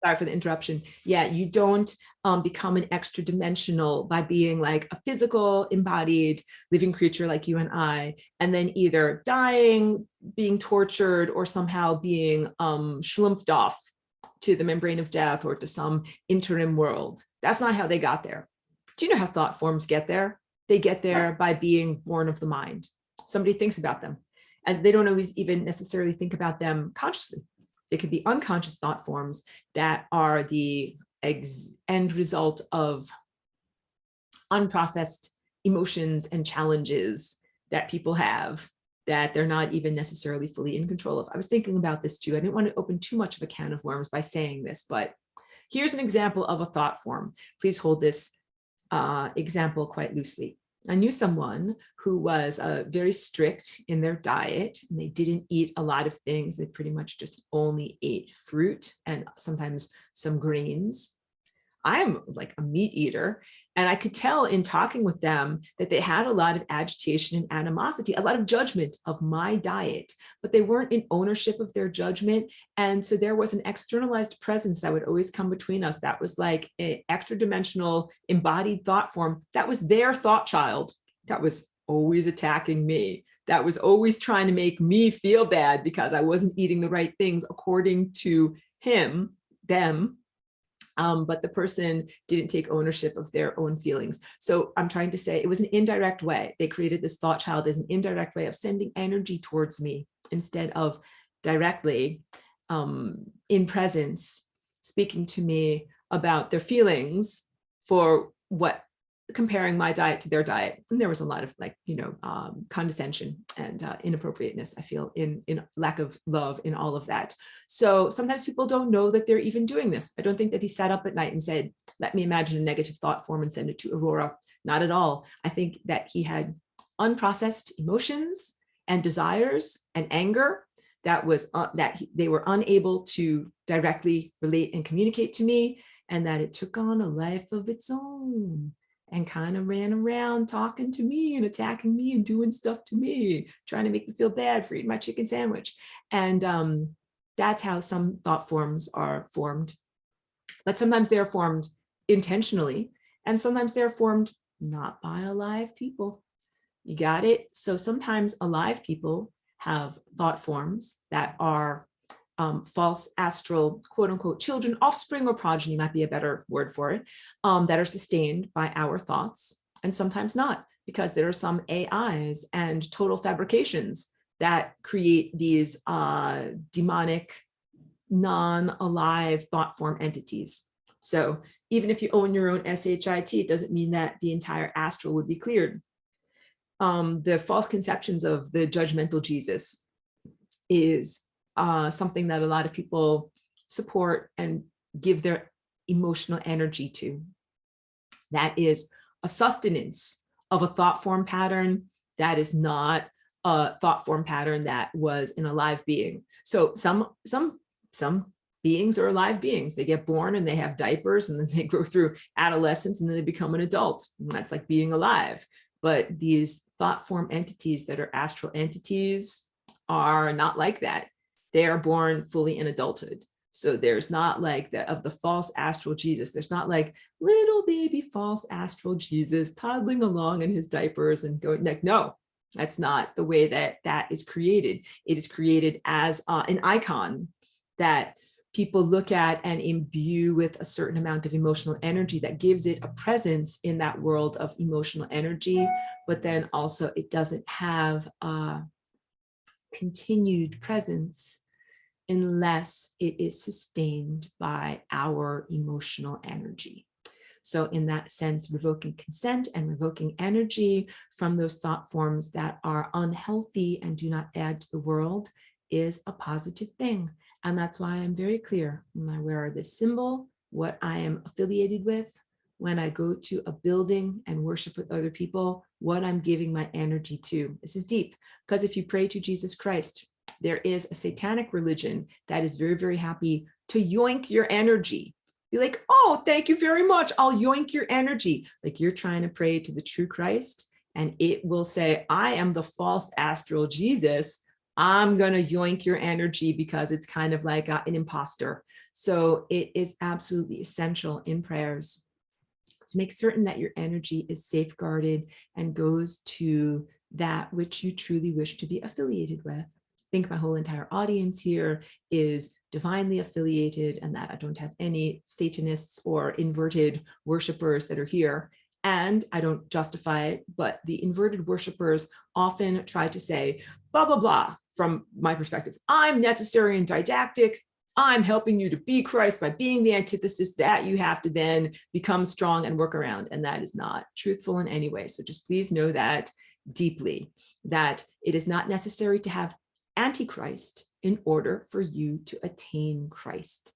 Sorry for the interruption. Yeah, you don't become an extra dimensional by being like a physical embodied living creature like you and I, and then either dying, being tortured, or somehow being schlumphed off to the membrane of death or to some interim world. That's not how they got there. Do you know how thought forms get there? They get there by being born of the mind. Somebody thinks about them, and they don't always even necessarily think about them consciously. They could be unconscious thought forms that are the end result of unprocessed emotions and challenges that people have that they're not even necessarily fully in control of. I was thinking about this too. I didn't want to open too much of a can of worms by saying this, but here's an example of a thought form. Please hold this example quite loosely. I knew someone who was very strict in their diet, and they didn't eat a lot of things. They pretty much just only ate fruit and sometimes some grains. I am like a meat eater, and I could tell in talking with them that they had a lot of agitation and animosity, a lot of judgment of my diet, but they weren't in ownership of their judgment. And so there was an externalized presence that would always come between us. That was like an extra dimensional embodied thought form. That was their thought child. That was always attacking me. That was always trying to make me feel bad because I wasn't eating the right things according to them. But the person didn't take ownership of their own feelings. So I'm trying to say it was an indirect way. They created this thought child as an indirect way of sending energy towards me instead of directly in presence, speaking to me about their feelings for what, comparing my diet to their diet. And there was a lot of condescension and inappropriateness, I feel, in lack of love in all of that. So sometimes people don't know that they're even doing this. I don't think that he sat up at night and said, let me imagine a negative thought form and send it to Aurora. Not at all. I think that he had unprocessed emotions and desires and anger they were unable to directly relate and communicate to me, and that it took on a life of its own and kind of ran around talking to me and attacking me and doing stuff to me, trying to make me feel bad for eating my chicken sandwich. And that's how some thought forms are formed. But sometimes they're formed intentionally, and sometimes they're formed not by alive people. You got it? So sometimes alive people have thought forms that are false astral, quote unquote, children, offspring, or progeny might be a better word for it, that are sustained by our thoughts, and sometimes not, because there are some AIs and total fabrications that create these demonic, non-alive thought form entities. So even if you own your own SHIT, it doesn't mean that the entire astral would be cleared. The false conceptions of the judgmental Jesus is something that a lot of people support and give their emotional energy to. That is a sustenance of a thought form pattern that is not a thought form pattern that was an alive being. So some beings are alive beings. They get born and they have diapers, and then they grow through adolescence, and then they become an adult. And that's like being alive. But these thought form entities that are astral entities are not like that. They are born fully in adulthood. So there's not like of the false astral Jesus, there's not like little baby false astral Jesus toddling along in his diapers and going like, no, that's not the way that is created. It is created as an icon that people look at and imbue with a certain amount of emotional energy that gives it a presence in that world of emotional energy, but then also it doesn't have a continued presence unless it is sustained by our emotional energy. So in that sense, revoking consent and revoking energy from those thought forms that are unhealthy and do not add to the world is a positive thing. And that's why I'm very clear when I wear this symbol, what I am affiliated with, when I go to a building and worship with other people, what I'm giving my energy to. This is deep, because if you pray to Jesus Christ, there is a satanic religion that is very, very happy to yoink your energy. Be like, oh, thank you very much. I'll yoink your energy. Like you're trying to pray to the true Christ, and it will say, I am the false astral Jesus. I'm going to yoink your energy because it's kind of like an imposter. So it is absolutely essential in prayers to make certain that your energy is safeguarded and goes to that which you truly wish to be affiliated with. I think my whole entire audience here is divinely affiliated, and that I don't have any Satanists or inverted worshipers that are here. And I don't justify it, but the inverted worshipers often try to say, blah, blah, blah, from my perspective. I'm necessary and didactic. I'm helping you to be Christ by being the antithesis that you have to then become strong and work around. And that is not truthful in any way. So just please know that deeply, that it is not necessary to have Antichrist in order for you to attain Christ.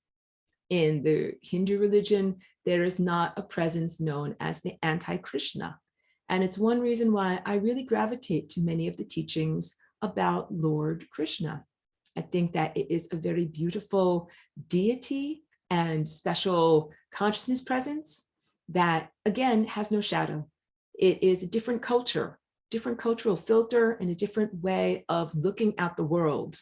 In the Hindu religion, there is not a presence known as the anti-Krishna. And it's one reason why I really gravitate to many of the teachings about Lord Krishna. I think that it is a very beautiful deity and special consciousness presence that, again, has no shadow. It is a different culture, different cultural filter, and a different way of looking at the world.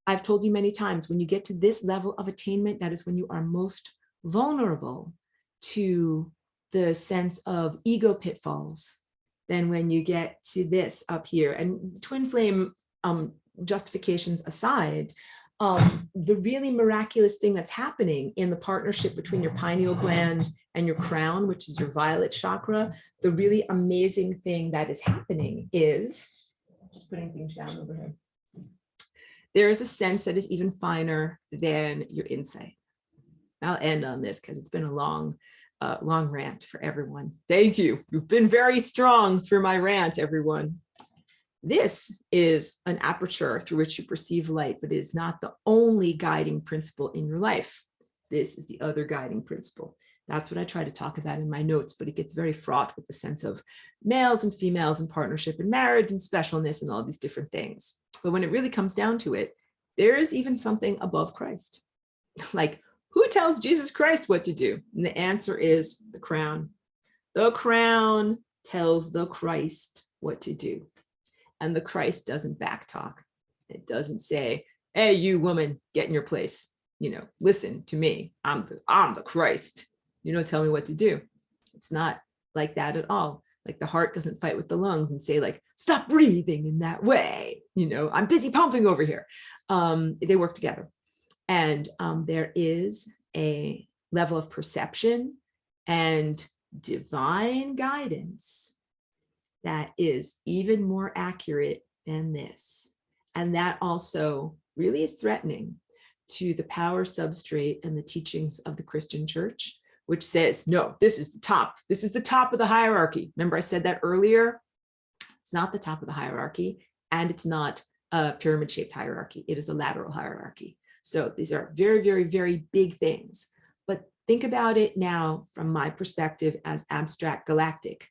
I've told you many times, when you get to this level of attainment, that is when you are most vulnerable to the sense of ego pitfalls. Then when you get to this up here, and twin flame justifications aside, the really miraculous thing that's happening in the partnership between your pineal gland and your crown, which is your violet chakra, the really amazing thing that is happening is, just putting things down over here, there is a sense that is even finer than your insight. I'll end on this because it's been a long rant for everyone. Thank you. You've been very strong through my rant, everyone. This is an aperture through which you perceive light, but it is not the only guiding principle in your life. This is the other guiding principle. That's what I try to talk about in my notes, but it gets very fraught with the sense of males and females and partnership and marriage and specialness and all these different things. But when it really comes down to it, there is even something above Christ. Like, who tells Jesus Christ what to do? And the answer is the crown. The crown tells the Christ what to do. And the Christ doesn't backtalk. It doesn't say, hey, you woman, get in your place. Listen to me. I'm the Christ. Tell me what to do. It's not like that at all. Like, the heart doesn't fight with the lungs and say, like, stop breathing in that way. I'm busy pumping over here. They work together. And there is a level of perception and divine guidance that is even more accurate than this. And that also really is threatening to the power substrate and the teachings of the Christian church, which says, no, this is the top. This is the top of the hierarchy. Remember I said that earlier? It's not the top of the hierarchy, and it's not a pyramid-shaped hierarchy. It is a lateral hierarchy. So these are very, very, very big things. But think about it now from my perspective as abstract galactic.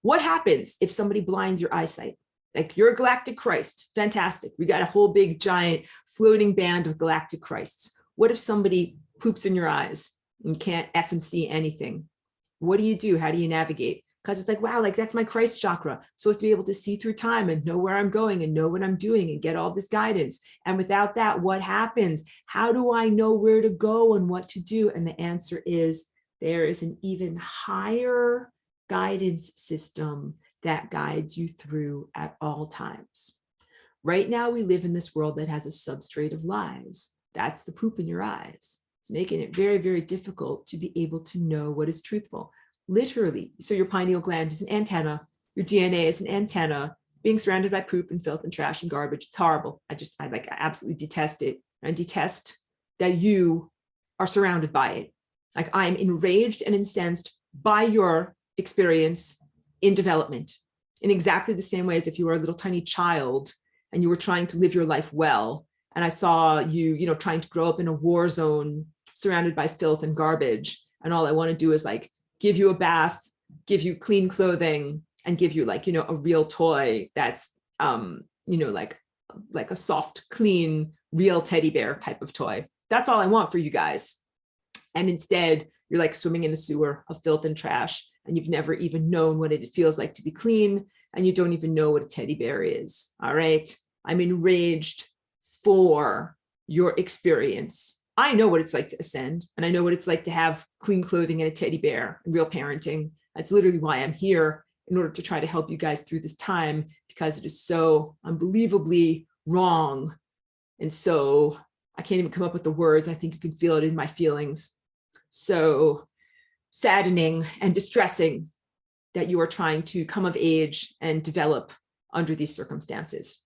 What happens if somebody blinds your eyesight? Like, you're a galactic Christ. Fantastic. We got a whole big giant floating band of galactic Christs. What if somebody poops in your eyes and you can't effing see anything? What do you do? How do you navigate? Because it's like, wow, like, that's my Christ chakra. I'm supposed to be able to see through time and know where I'm going and know what I'm doing and get all this guidance. And without that, what happens? How do I know where to go and what to do? And the answer is, there is an even higher guidance system that guides you through at all times. Right now, we live in this world that has a substrate of lies. That's the poop in your eyes. It's making it very, very difficult to be able to know what is truthful. Literally. So your pineal gland is an antenna. Your DNA is an antenna. Being surrounded by poop and filth and trash and garbage. It's horrible. I absolutely detest it. I detest that you are surrounded by it. Like, I'm enraged and incensed by your experience in development, in exactly the same way as if you were a little tiny child and you were trying to live your life well. And I saw you, trying to grow up in a war zone surrounded by filth and garbage. And all I want to do is, like, give you a bath, give you clean clothing, and give you, like, a real toy that's, like a soft, clean, real teddy bear type of toy. That's all I want for you guys. And instead, you're like swimming in a sewer of filth and trash, and you've never even known what it feels like to be clean, and you don't even know what a teddy bear is. All right. I'm enraged for your experience. I know what it's like to ascend, and I know what it's like to have clean clothing and a teddy bear and real parenting. That's literally why I'm here, in order to try to help you guys through this time, because it is so unbelievably wrong. And so I can't even come up with the words. I think you can feel it in my feelings. So saddening and distressing that you are trying to come of age and develop under these circumstances.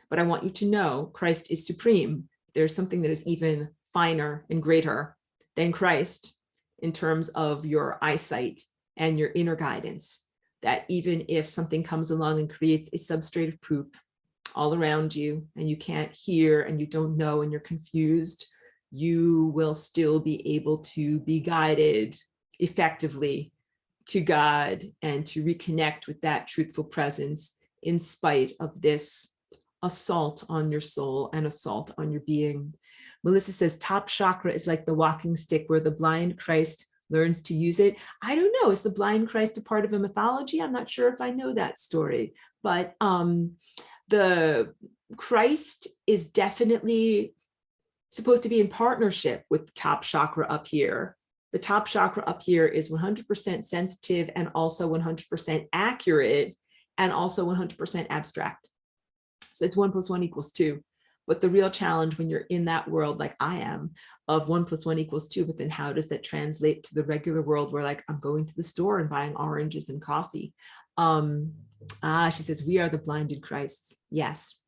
But I want you to know Christ is supreme. There's something that is even finer and greater than Christ in terms of your eyesight and your inner guidance, that even if something comes along and creates a substrate of poop all around you and you can't hear and you don't know and you're confused, you will still be able to be guided effectively to God and to reconnect with that truthful presence in spite of this assault on your soul and assault on your being. Melissa says, top chakra is like the walking stick where the blind Christ learns to use it. I don't know. Is the blind Christ a part of a mythology? I'm not sure if I know that story, but the Christ is definitely supposed to be in partnership with the top chakra up here. The top chakra up here is 100% sensitive and also 100% accurate and also 100% abstract. So it's 1 + 1 = 2. But the real challenge when you're in that world, like I am, of 1 + 1 = 2, but then how does that translate to the regular world where, like, I'm going to the store and buying oranges and coffee? She says, we are the blinded Christs. Yes,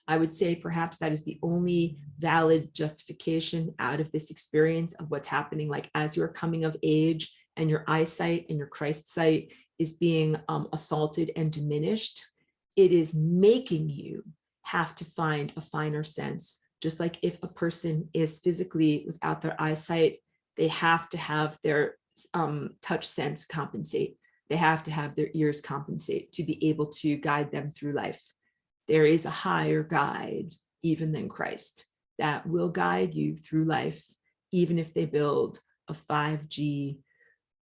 I would say perhaps that is the only valid justification out of this experience of what's happening. Like, as you're coming of age and your eyesight and your Christ sight is being assaulted and diminished, it is making you have to find a finer sense. Just like if a person is physically without their eyesight, they have to have their touch, sense compensate. They have to have their ears compensate to be able to guide them through life. There is a higher guide, even than Christ, that will guide you through life, even if they build a 5G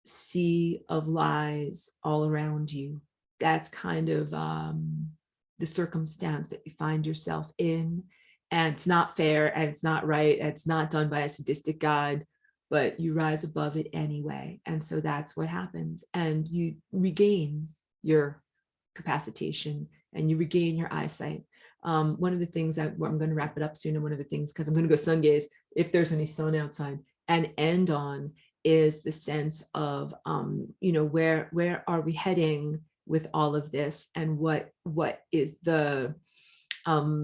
sea of lies all around you. That's kind of the circumstance that you find yourself in. And it's not fair, and it's not right, and it's not done by a sadistic God, but you rise above it anyway. And so that's what happens. And you regain your capacitation and you regain your eyesight. One of the things that I'm going to wrap it up soon, and one of the things, because I'm going to go sun gaze if there's any sun outside, and end on is the sense of, where are we heading with all of this, and what is the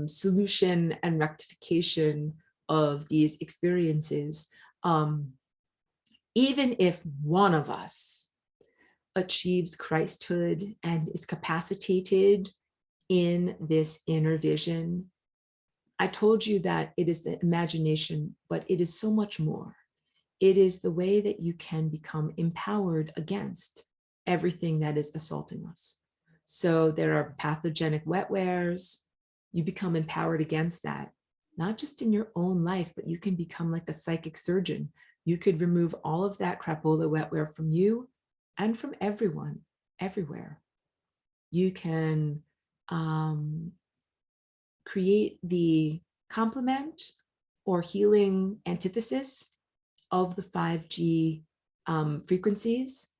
solution and rectification of these experiences. Even if one of us achieves Christhood and is capacitated in this inner vision, I told you that it is the imagination, but it is so much more. It is the way that you can become empowered against everything that is assaulting us. So there are pathogenic wetwares. You become empowered against that, not just in your own life, but you can become like a psychic surgeon. You could remove all of that crapola wetware from you and from everyone, everywhere. You can create the complement or healing antithesis of the 5G frequencies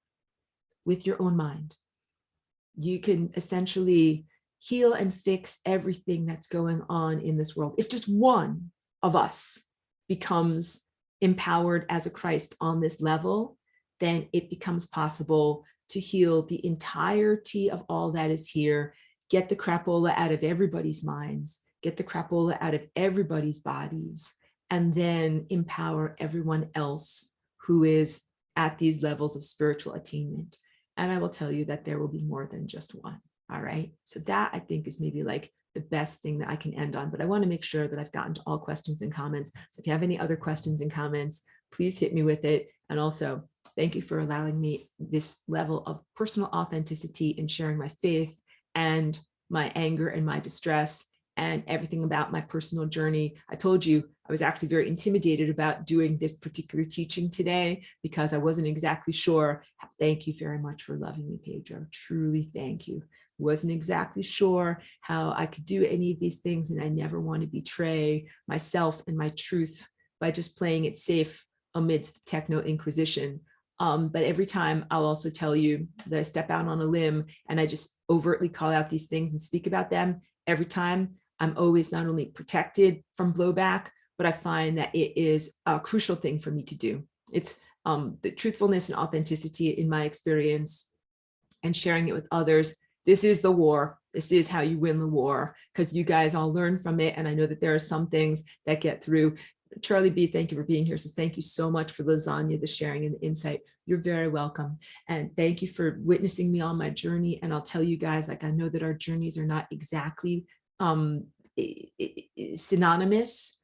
with your own mind. You can essentially heal and fix everything that's going on in this world. If just one of us becomes empowered as a Christ on this level, then it becomes possible to heal the entirety of all that is here, get the crapola out of everybody's minds, get the crapola out of everybody's bodies, and then empower everyone else who is at these levels of spiritual attainment. And I will tell you that there will be more than just one. All right. So that, I think, is maybe like the best thing that I can end on, but I want to make sure that I've gotten to all questions and comments. So if you have any other questions and comments, please hit me with it. And also, thank you for allowing me this level of personal authenticity in sharing my faith and my anger and my distress and everything about my personal journey. I told you I was actually very intimidated about doing this particular teaching today because I wasn't exactly sure. Thank you very much for loving me, Pedro. Truly, thank you. Wasn't exactly sure how I could do any of these things, and I never want to betray myself and my truth by just playing it safe amidst the techno-inquisition. But every time I'll also tell you that I step out on a limb and I just overtly call out these things and speak about them. Every time I'm always not only protected from blowback, but I find that it is a crucial thing for me to do. It's the truthfulness and authenticity in my experience and sharing it with others. This is the war. This is how you win the war, because you guys all learn from it. And I know that there are some things that get through. Charlie B, thank you for being here. Says, thank you so much for lasagna, the sharing and the insight. You're very welcome. And thank you for witnessing me on my journey. And I'll tell you guys, like, I know that our journeys are not exactly synonymous,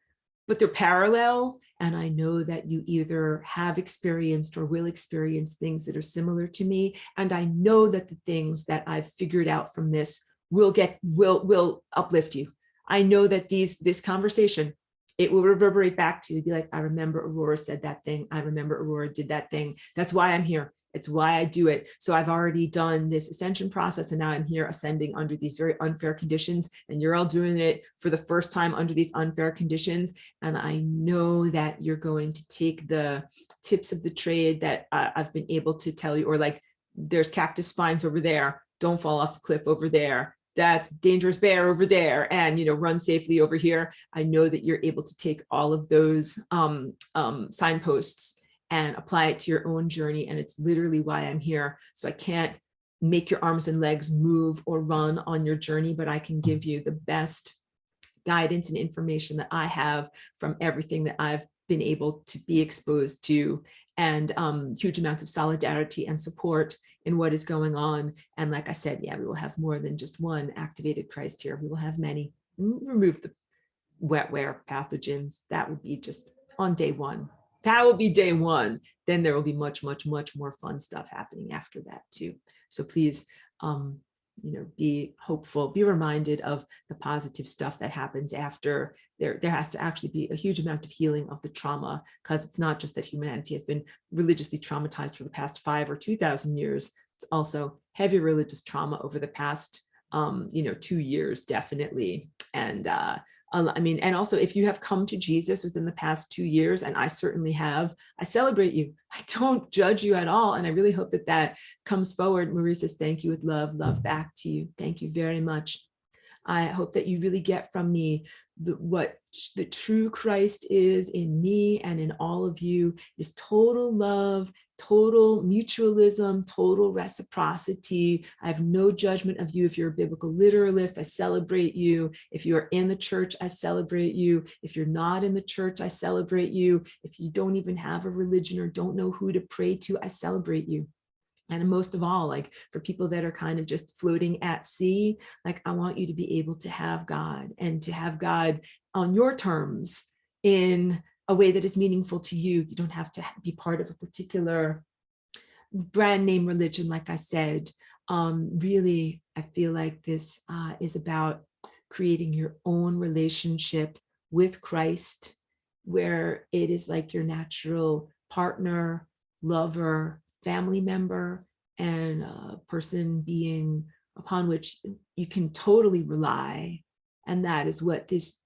but they're parallel. And I know that you either have experienced or will experience things that are similar to me. And I know that the things that I've figured out from this will uplift you. I know that this conversation, it will reverberate back to you, be like, I remember Aurora said that thing. I remember Aurora did that thing. That's why I'm here. It's why I do it. So I've already done this ascension process, and now I'm here ascending under these very unfair conditions, and you're all doing it for the first time under these unfair conditions. And I know that you're going to take the tips of the trade that I've been able to tell you, or like, there's cactus spines over there. Don't fall off a cliff over there. That's dangerous bear over there, and run safely over here. I know that you're able to take all of those signposts and apply it to your own journey. And it's literally why I'm here. So I can't make your arms and legs move or run on your journey, but I can give you the best guidance and information that I have from everything that I've been able to be exposed to, and huge amounts of solidarity and support in what is going on. And like I said, yeah, we will have more than just one activated Christ here. We will have many. Remove the wetware pathogens. That would be just on day one. that will be day one. Then there will be much, much, much more fun stuff happening after that too. So please, be hopeful, be reminded of the positive stuff that happens after. There has to actually be a huge amount of healing of the trauma, because it's not just that humanity has been religiously traumatized for the past 5 or 2,000 years. It's also heavy religious trauma over the past 2 years, definitely. And and also, if you have come to Jesus within the past 2 years, and I certainly have, I celebrate you. I don't judge you at all. And I really hope that that comes forward. Marie says, thank you with love, love back to you. Thank you very much. I hope that you really get from me what the true Christ is in me and in all of you is total love, total mutualism, total reciprocity. I have no judgment of you. If you're a biblical literalist, I celebrate you. If you are in the church, I celebrate you. If you're not in the church, I celebrate you. If you don't even have a religion or don't know who to pray to, I celebrate you. And most of all, like for people that are kind of just floating at sea, like I want you to be able to have God, and to have God on your terms in a way that is meaningful to you. You don't have to be part of a particular brand name religion, like I said. Really, I feel like this is about creating your own relationship with Christ, where it is like your natural partner, lover, family member, and a person being upon which you can totally rely. And that is what this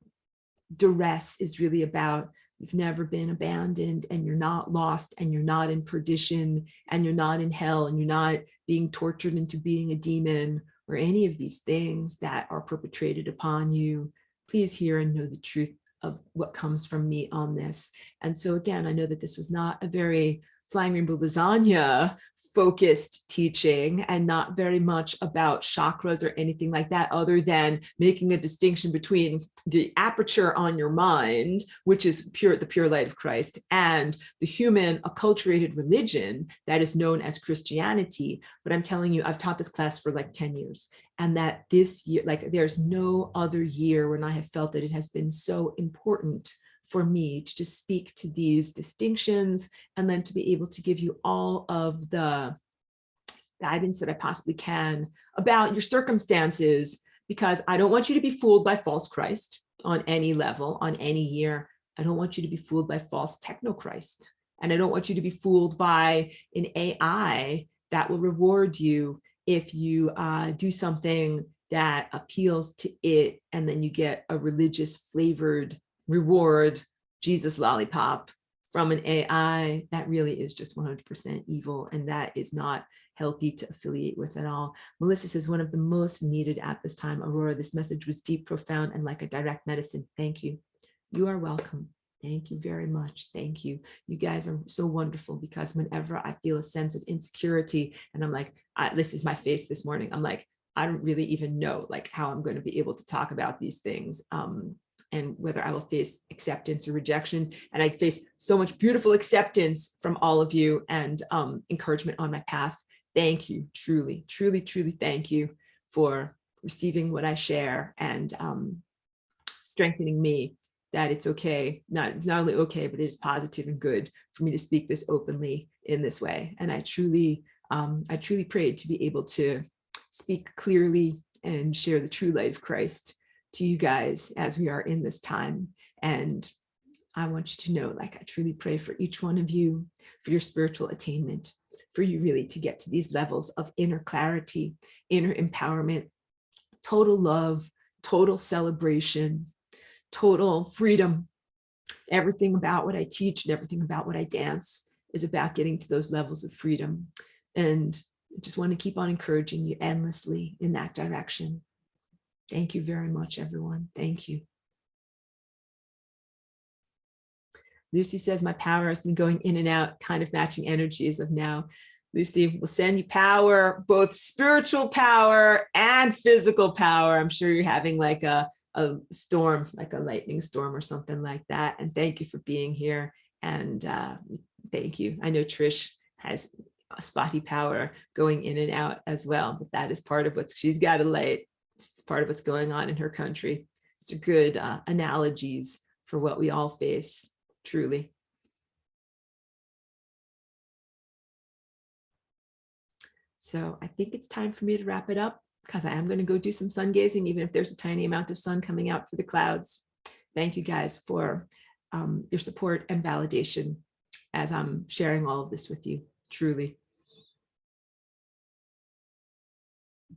duress is really about. You've never been abandoned, and you're not lost, and you're not in perdition, and you're not in hell, and you're not being tortured into being a demon or any of these things that are perpetrated upon you. Please hear and know the truth of what comes from me on this. And so again, I know that this was not a very flying rainbow lasagna focused teaching, and not very much about chakras or anything like that, other than making a distinction between the aperture on your mind, which is the pure light of Christ, and the human acculturated religion that is known as Christianity. But I'm telling you, I've taught this class for like 10 years, and that this year, like there's no other year when I have felt that it has been so important for me to just speak to these distinctions, and then to be able to give you all of the guidance that I possibly can about your circumstances, because I don't want you to be fooled by false Christ on any level, on any year. I don't want you to be fooled by false techno-Christ. And I don't want you to be fooled by an AI that will reward you if you do something that appeals to it, and then you get a religious flavored reward, Jesus lollipop from an AI. That really is just 100% evil, and that is not healthy to affiliate with at all. Melissa says, one of the most needed at this time. Aurora, this message was deep, profound, and like a direct medicine. Thank you. You are welcome. Thank you very much. Thank you. You guys are so wonderful, because whenever I feel a sense of insecurity, and I'm like, this is my face this morning, I'm like, I don't really even know like how I'm going to be able to talk about these things. And whether I will face acceptance or rejection. And I face so much beautiful acceptance from all of you, and encouragement on my path. Thank you, truly, truly, truly thank you for receiving what I share, and strengthening me that it's okay, it's not only okay, but it is positive and good for me to speak this openly in this way. And I truly prayed to be able to speak clearly and share the true light of Christ to you guys as we are in this time. And I want you to know, like, I truly pray for each one of you, for your spiritual attainment, for you really to get to these levels of inner clarity, inner empowerment, total love, total celebration, total freedom. Everything about what I teach and everything about what I dance is about getting to those levels of freedom. And I just want to keep on encouraging you endlessly in that direction. Thank you very much, everyone. Thank you. Lucy says, my power has been going in and out, kind of matching energies of now. Lucy, will send you power, both spiritual power and physical power. I'm sure you're having like a storm, like a lightning storm or something like that. And thank you for being here. And thank you. I know Trish has spotty power going in and out as well, but that is part of what she's got a light. It's part of what's going on in her country. These are good analogies for what we all face, truly. So I think it's time for me to wrap it up, because I am going to go do some sun gazing, even if there's a tiny amount of sun coming out through the clouds. Thank you guys for your support and validation as I'm sharing all of this with you, truly.